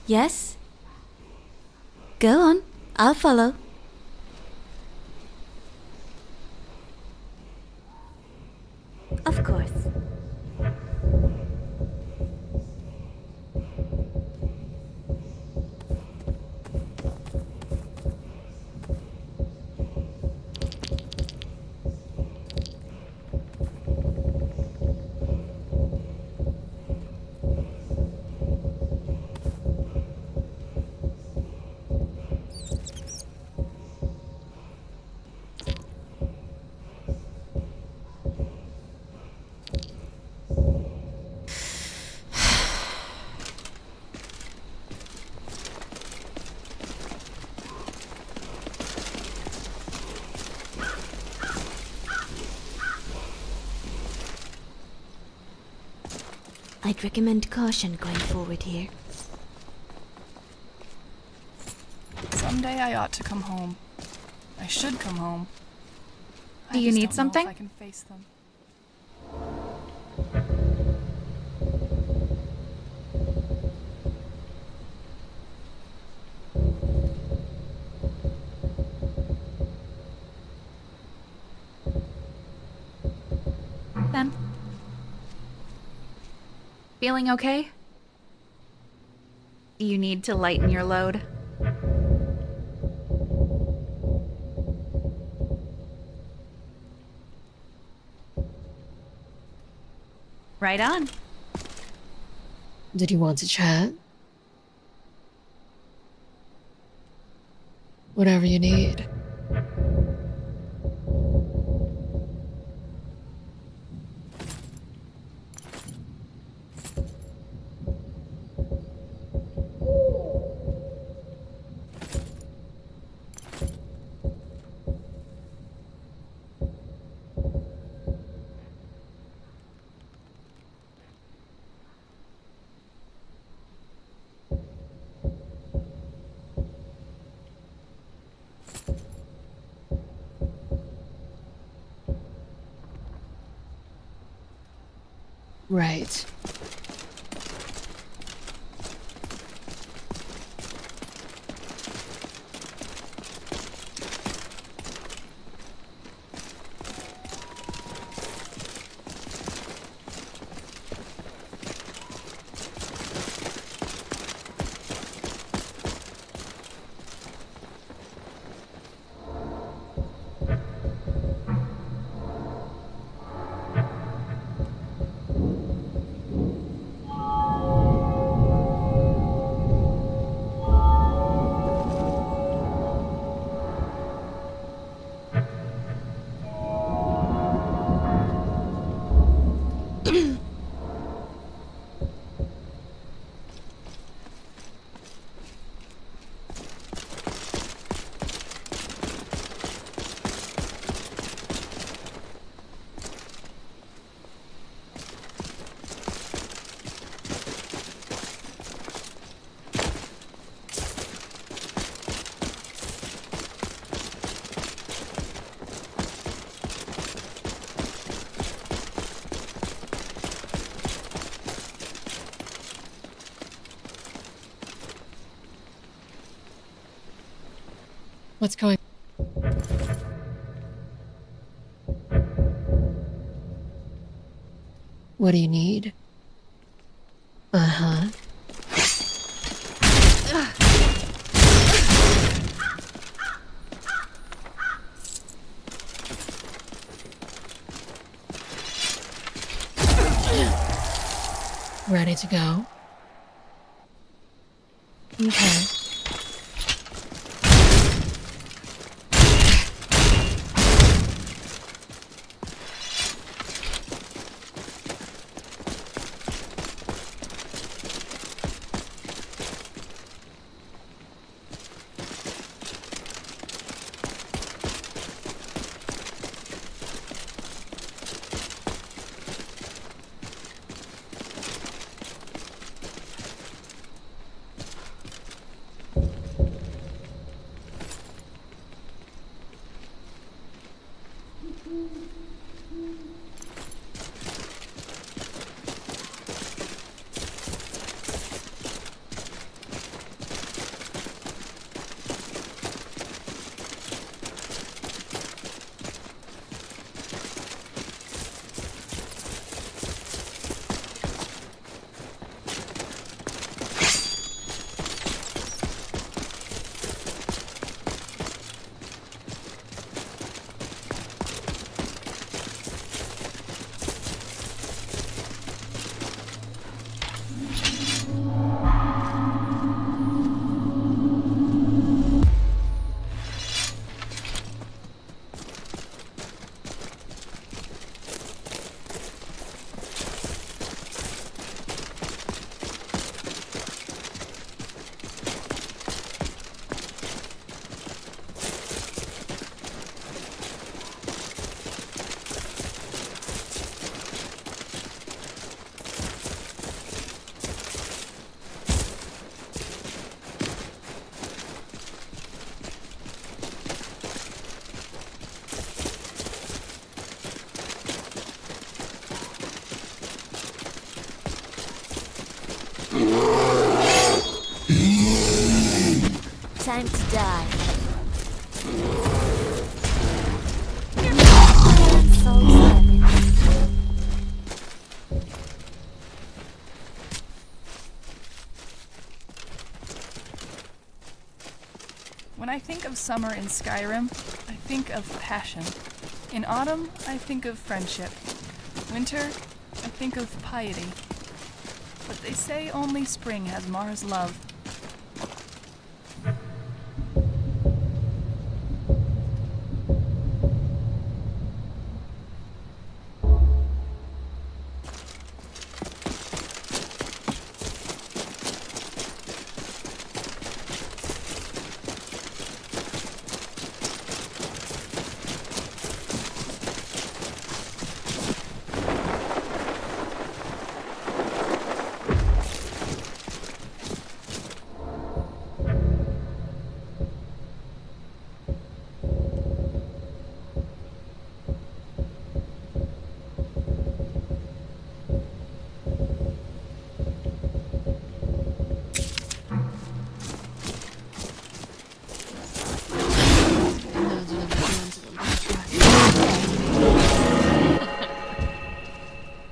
Yes? Go on. I'll follow. Of course. I'd recommend caution going forward here. Someday I ought to come home. I should come home. Do you need something? I can face them. Then. Feeling okay? Do you need to lighten your load? Right on. Did you want to chat? Whatever you need. Right. What's going on? What do you need? Uh-huh. Ready to go? Okay. Time to die. When I think of summer in Skyrim, I think of passion. In autumn, I think of friendship. Winter, I think of piety. But they say only spring has Mars love.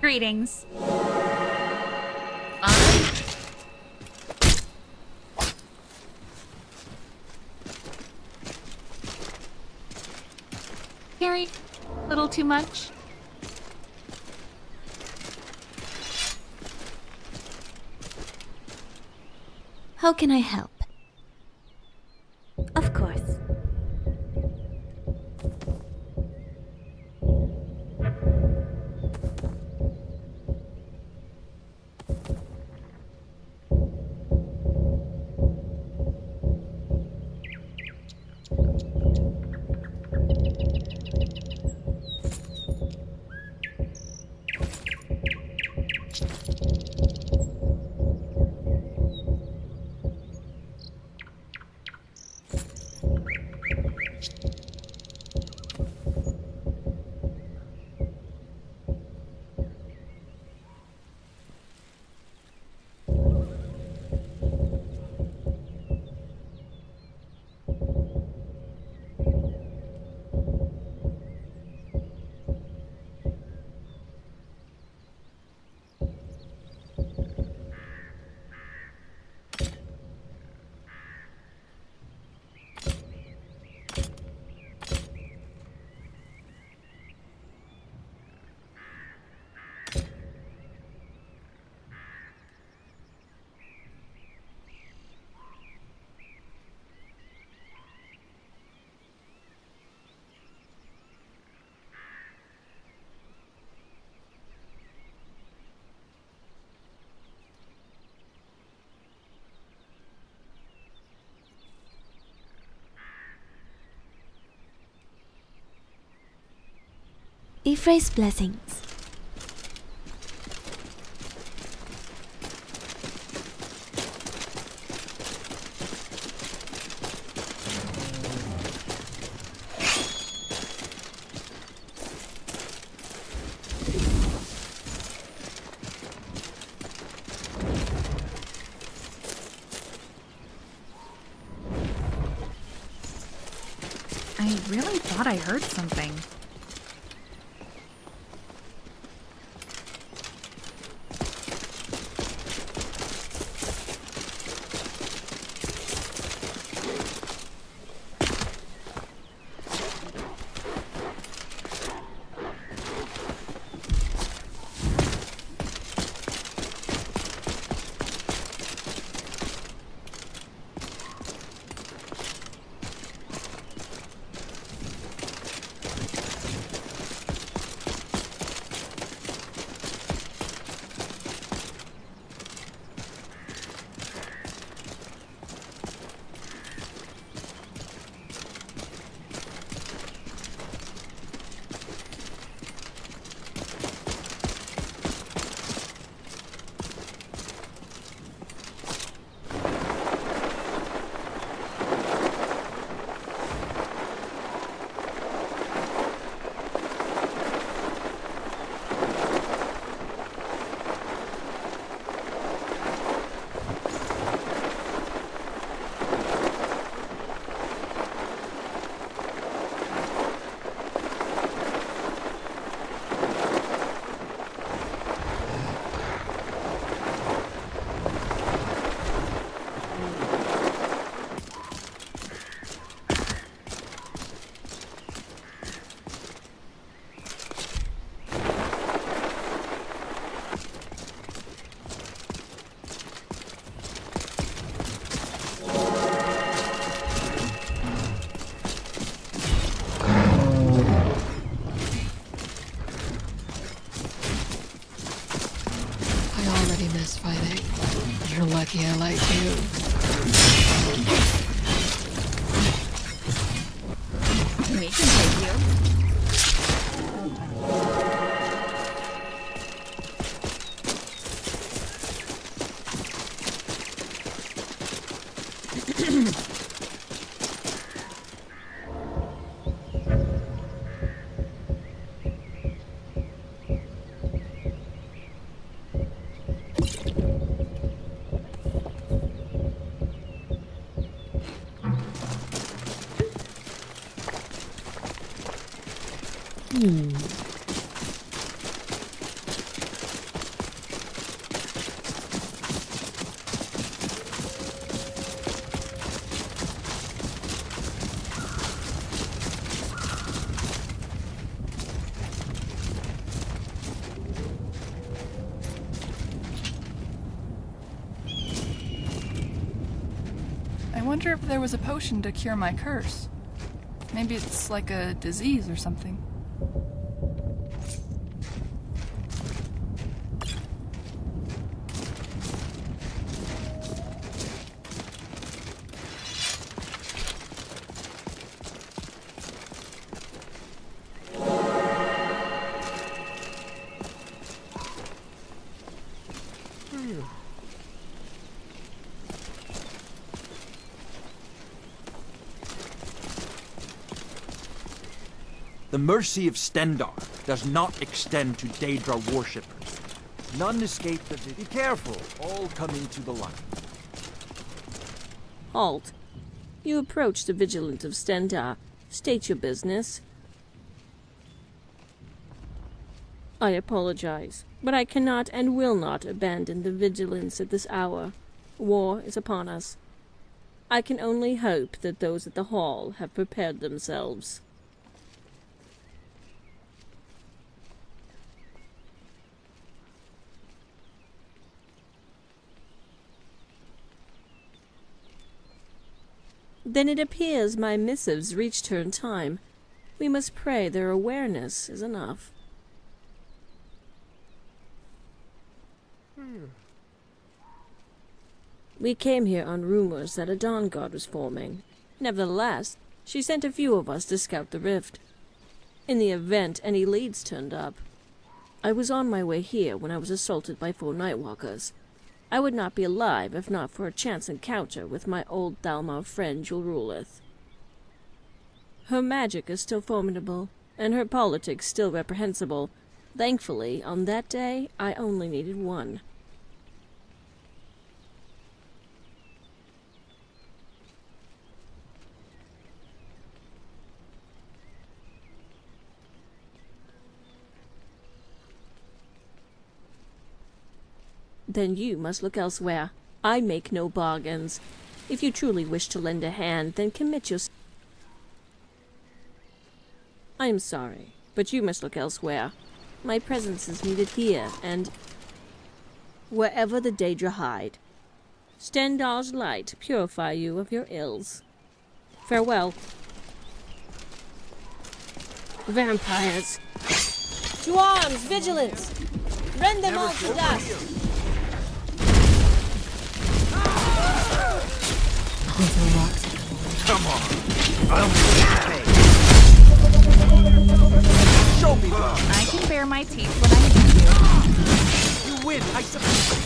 Greetings. Carrie, a little too much. How can I help? Of course. Ephraim's blessings. I really thought I heard something. You're lucky I like you. We can take you. wonder if there was a potion to cure my curse. Maybe it's like a disease or something. The mercy of Stendar does not extend to Daedra worshippers. None escape the... Be careful, all coming to the light. Halt. You approach the Vigilance of Stendar. State your business. I apologize, but I cannot and will not abandon the Vigilance at this hour. War is upon us. I can only hope that those at the Hall have prepared themselves. Then it appears my missives reached her in time. We must pray their awareness is enough. We came here on rumors that a Dawn Guard was forming. Nevertheless, she sent a few of us to scout the rift. In the event any leads turned up, I was on my way here when I was assaulted by 4 Nightwalkers. I would not be alive if not for a chance encounter with my old Thalmor friend Julrulith. Her magic is still formidable, and her politics still reprehensible. Thankfully, on that day, I only needed one. Then you must look elsewhere. I make no bargains. If you truly wish to lend a hand, then commit yourself. I am sorry, but you must look elsewhere. My presence is needed here, and wherever the Daedra hide. Stendar's light purify you of your ills. Farewell. Vampires. To arms, vigilance! Rend them all to dust! Come on! I'll pay. Show me love! I can bare my teeth when I need You win! I suppose.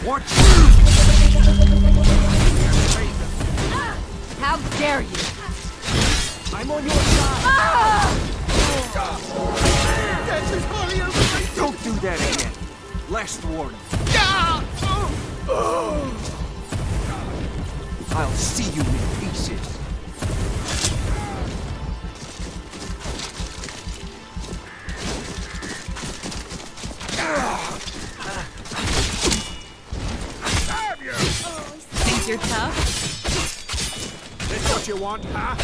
Watch you! How dare you! I'm on your side! Don't do that again. Last warning. I'll see you in pieces. Think you're tough? That's what you want, huh?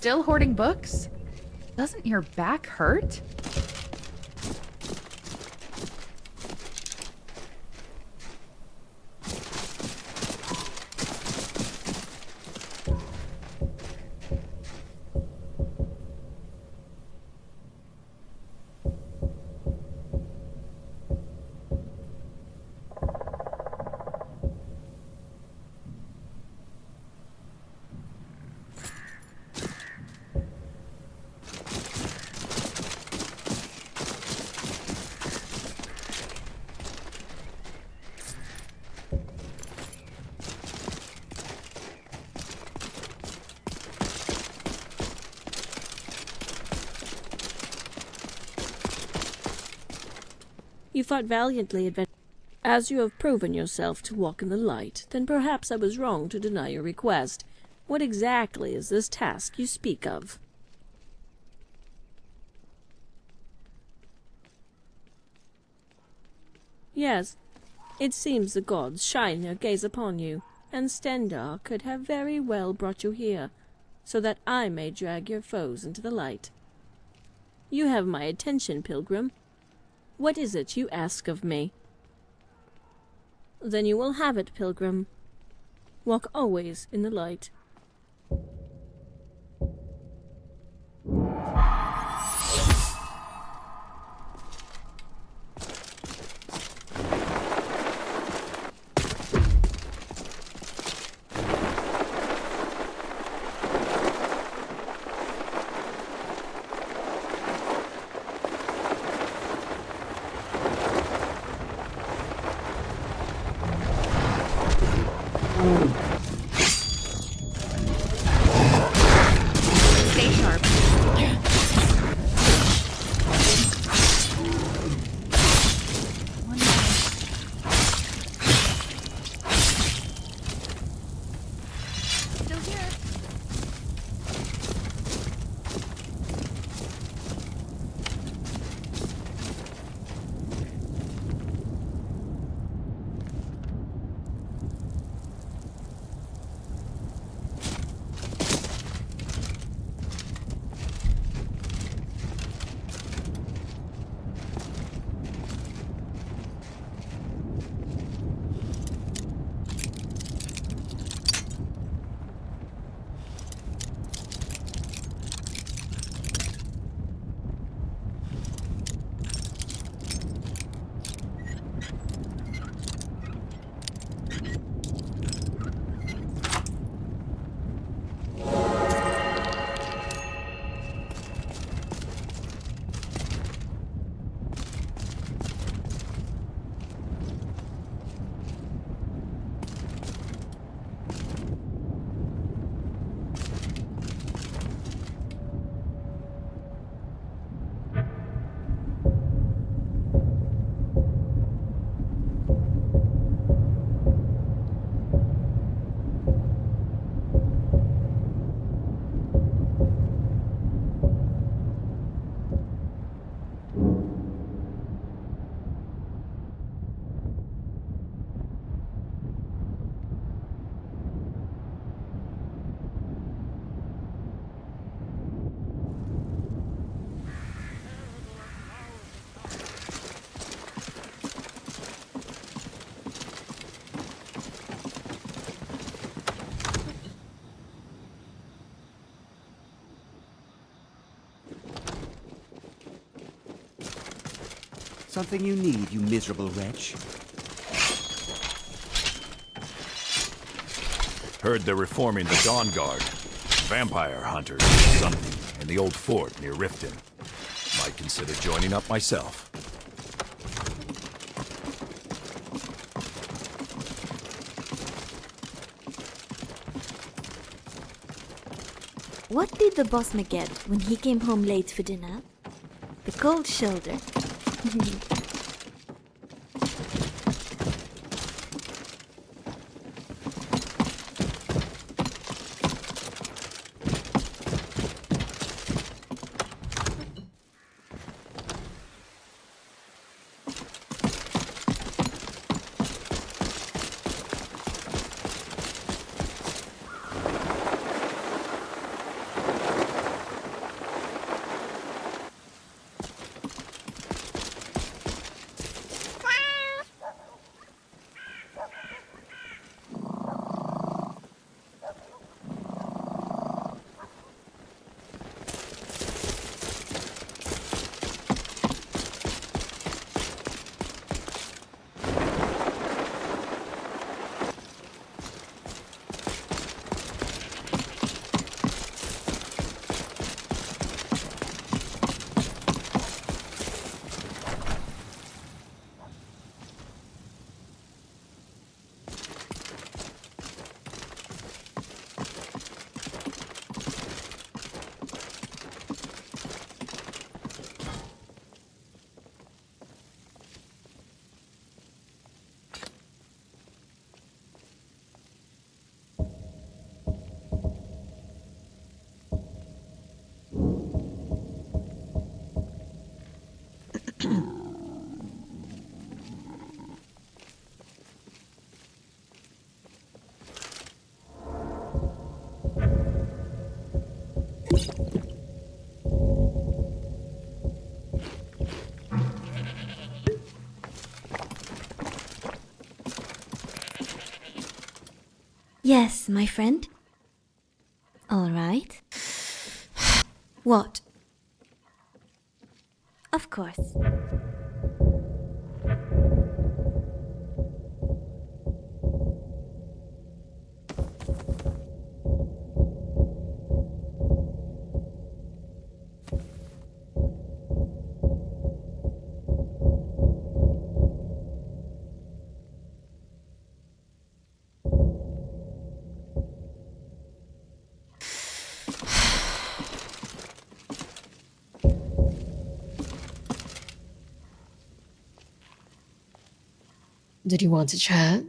Still hoarding books? Doesn't your back hurt? You fought valiantly, as you have proven yourself to walk in the light, then perhaps I was wrong to deny your request. What exactly is this task you speak of? Yes, it seems the gods shine their gaze upon you, and Stendar could have very well brought you here, so that I may drag your foes into the light. You have my attention, pilgrim. What is it you ask of me? Then you will have it, pilgrim. Walk always in the light. Stay sharp. Still here. Something you need, you miserable wretch. Heard they're reforming the Dawn Guard. Vampire hunters, something, in the old fort near Riften. Might consider joining up myself. What did the bossman get when he came home late for dinner? The cold shoulder. Yes, my friend. All right. What? Of course. Did you want to chat?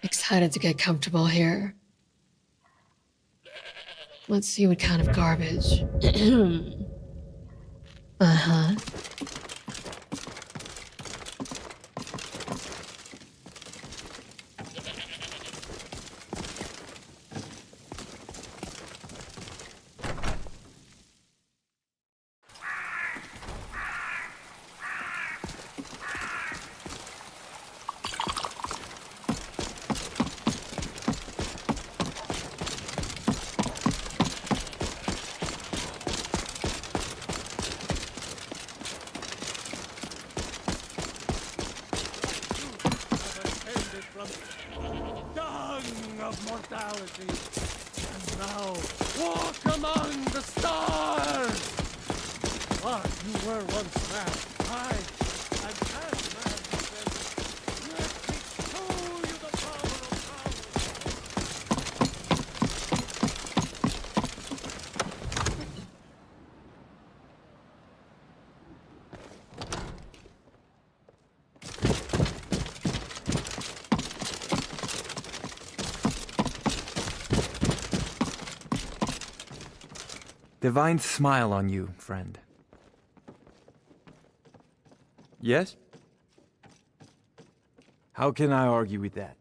Excited to get comfortable here. Let's see what kind of garbage. Uh-huh. Dung of mortality, and now walk among the stars. But you were once mad. I am as mad as them. Let me show you the power of power. Divine smile on you, friend. Yes? How can I argue with that?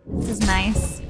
This is nice.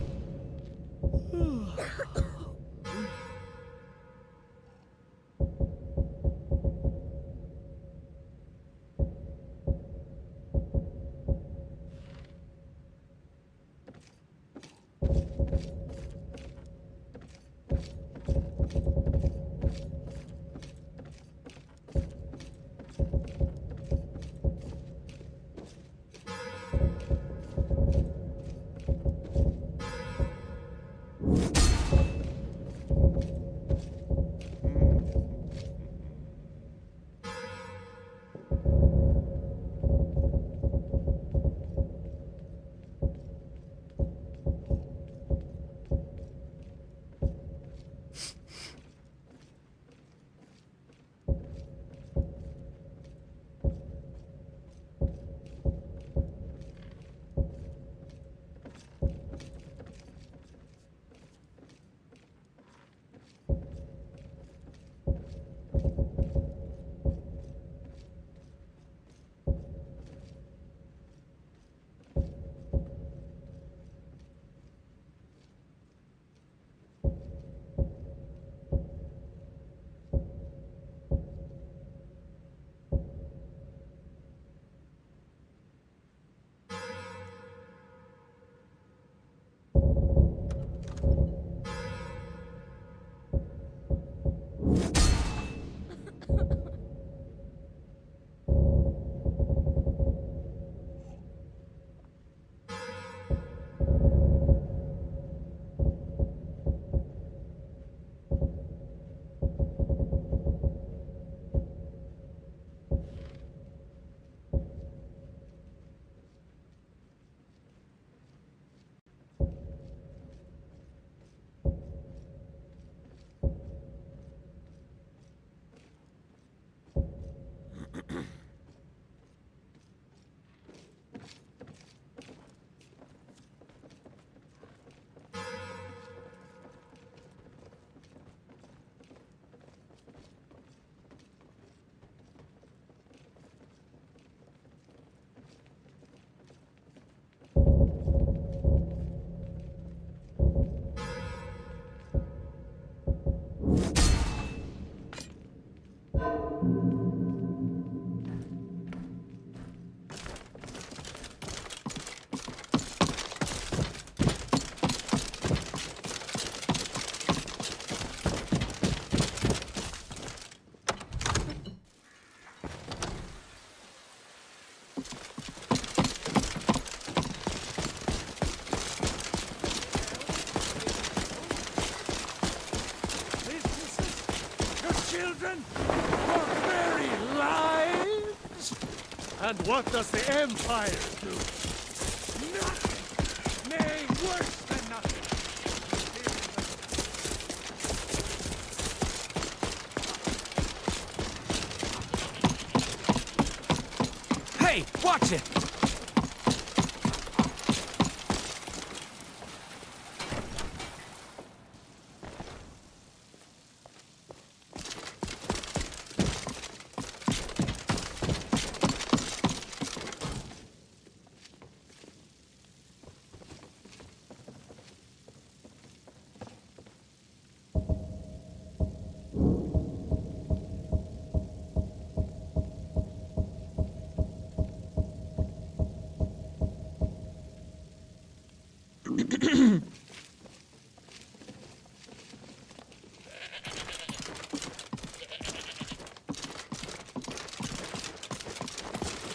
children? Your very lives? And what does the Empire do? Nothing! Nay, worse than nothing! Hey, watch it!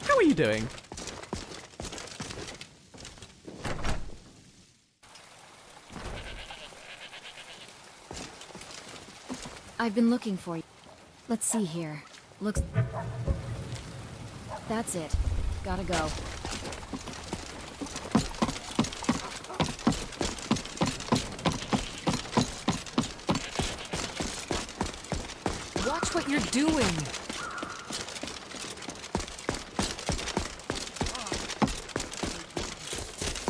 How are you doing? I've been looking for you. Let's see here. Looks... That's it. Gotta go. Watch what you're doing!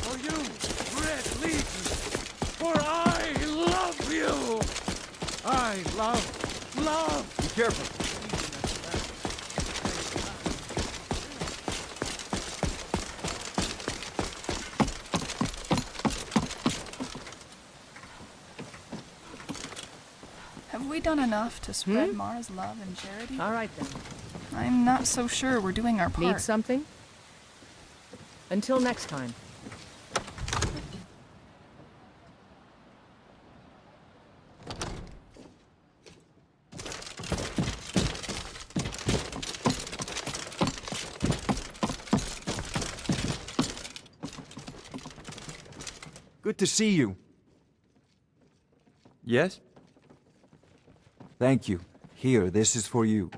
For you, Red Legion, for I love you! I love! Be careful. Have we done enough to spread Mara's love and charity? All right, then. I'm not so sure we're doing our part. Need something? Until next time. Good to see you. Yes? Thank you. Here, this is for you.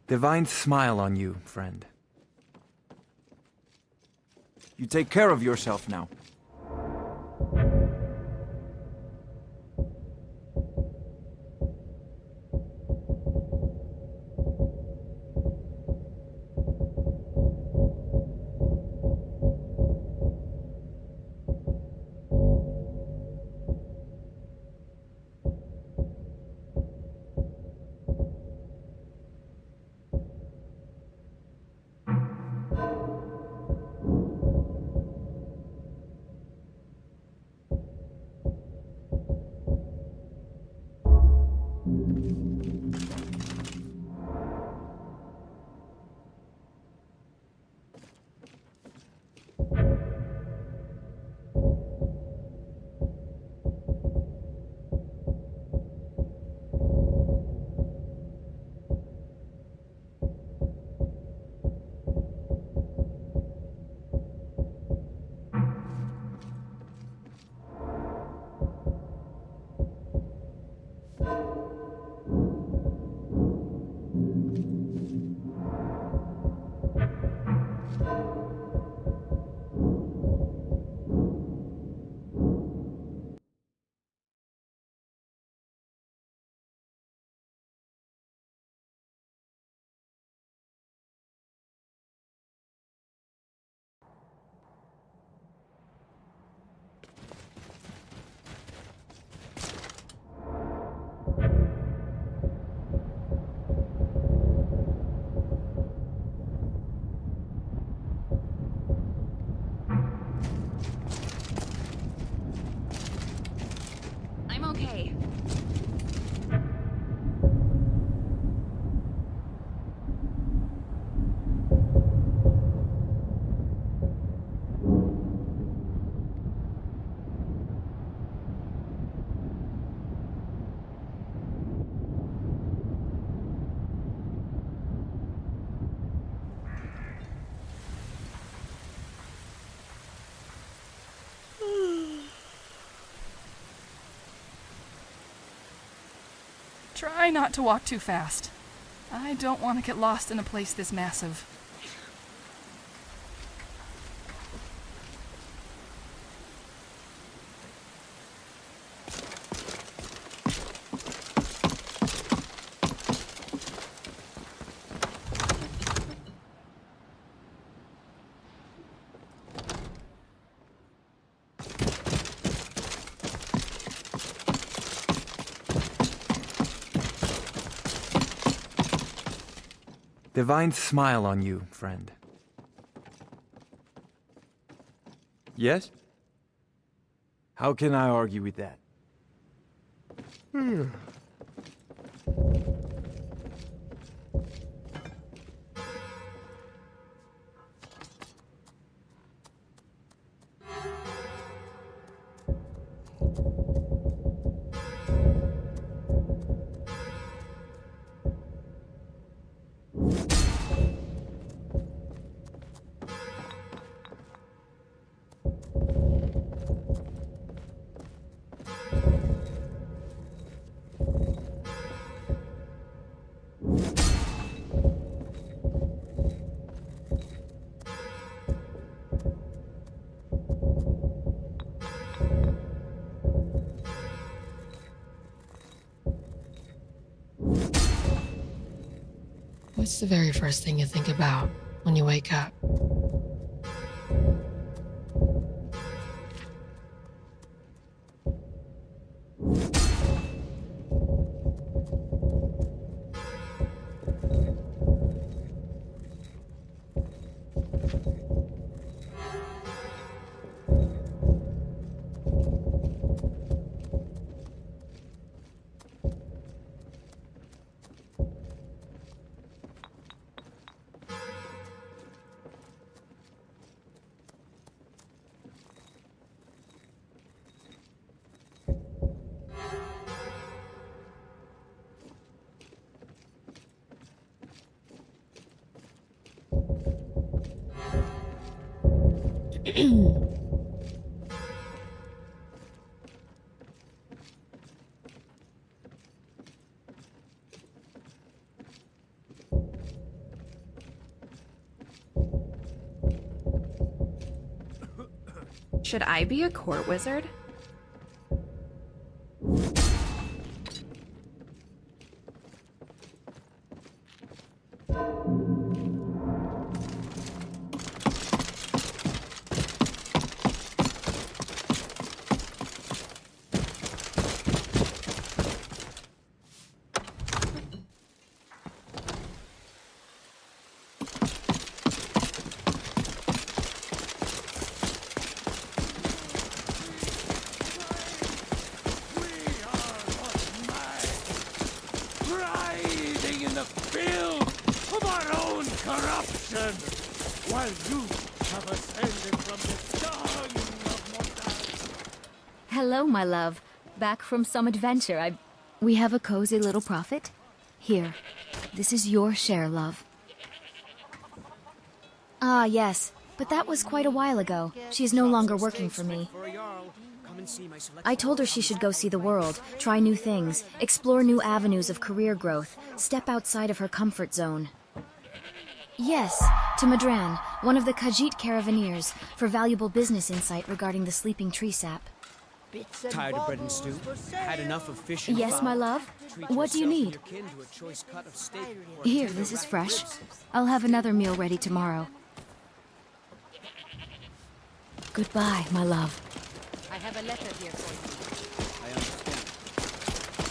Divine smile on you, friend. You take care of yourself now. I'm okay. Try not to walk too fast. I don't want to get lost in a place this massive. Divine smile on you, friend. Yes? How can I argue with that? What's the very first thing you think about when you wake up? Should I be a court wizard? While you have ascended from the dung of mortality. Hello, my love. Back from some adventure, We have a cozy little prophet. Here, this is your share, love. Ah, yes, but that was quite a while ago. She is no longer working for me. I told her she should go see the world, try new things, explore new avenues of career growth, step outside of her comfort zone. Yes, to Madran, one of the Khajiit caravaneers, for valuable business insight regarding the sleeping tree sap. Tired of bread and stew? Had enough of fish and Yes, fowl? my love. Treat What do you yourself and need? your kin to a choice cut of steak or a Here, tender this is rack of fresh. ribs. I'll have another meal ready tomorrow. Goodbye, my love. I have a letter here for you. I understand.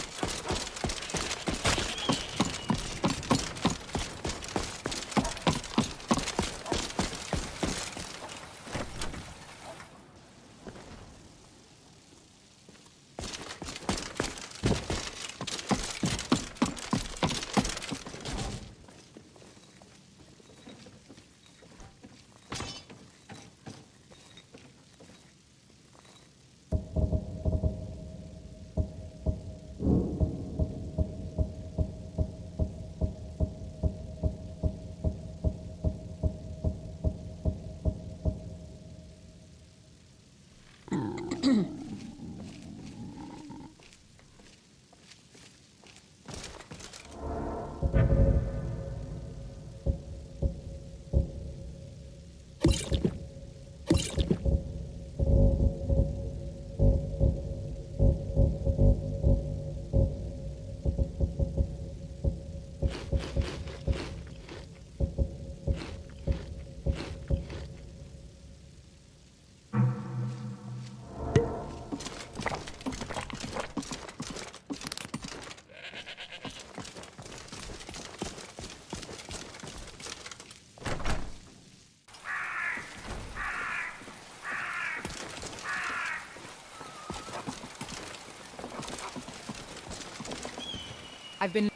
I've been...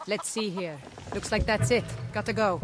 Let's see here. Looks like that's it. Gotta go.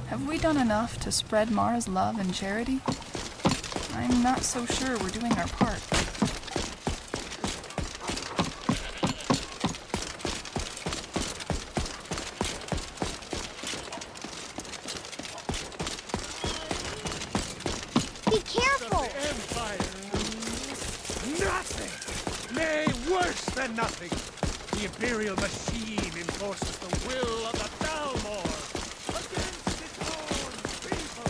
Have we done enough to spread Mara's love and charity? I'm not so sure we're doing our part. Be careful! Empire! Nothing! Nay, worse than nothing! The Imperial machine enforces the will of the Thalmor against its own people!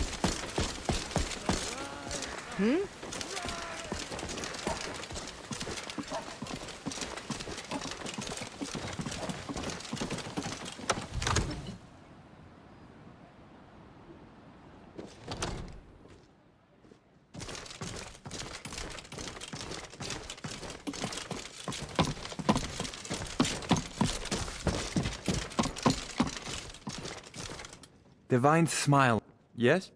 Hmm? Divine smile. Yes?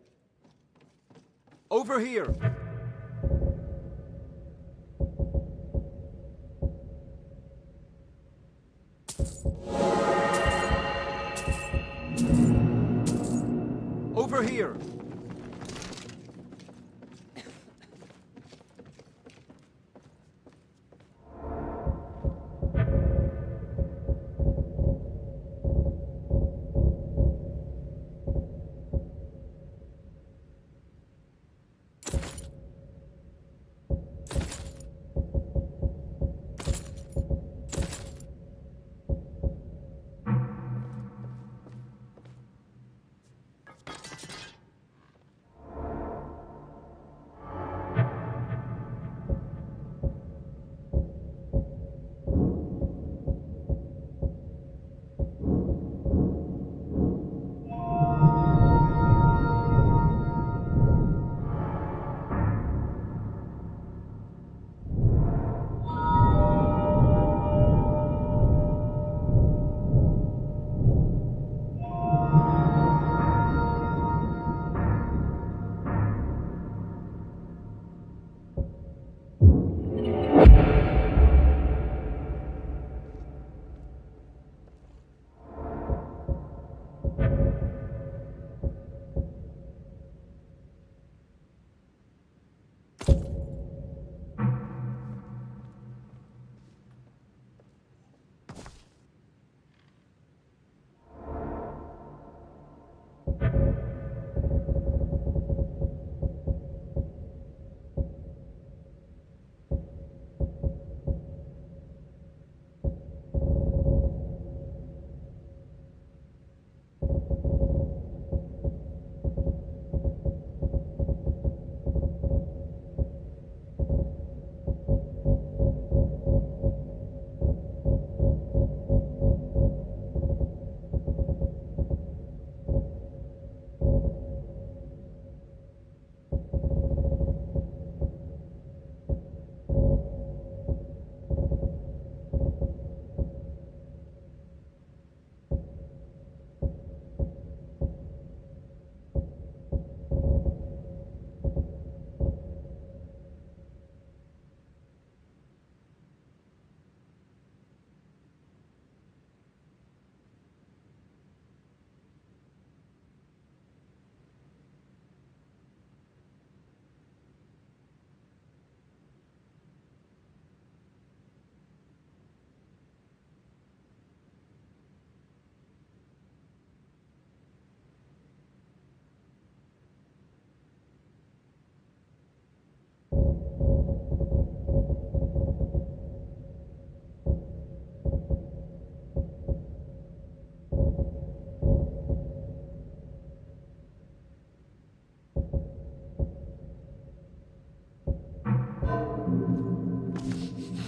Over here! Over here!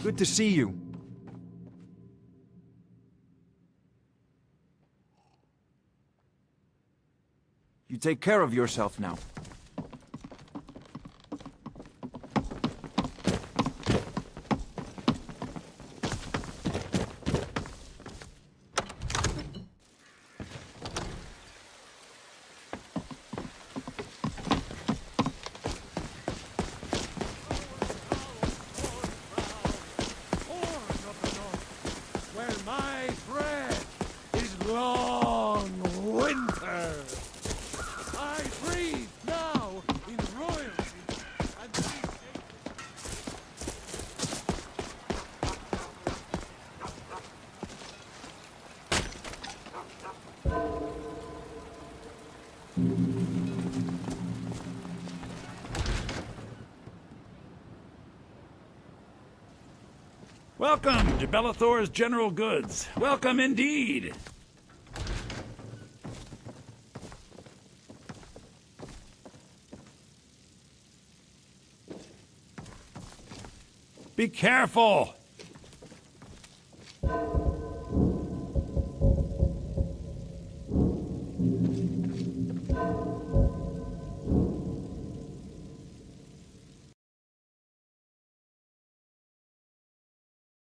Good to see you. You take care of yourself now. Where my bread is long winter. I breathe now in royalty and Welcome to Bellathor's General Goods. Welcome indeed. Be careful!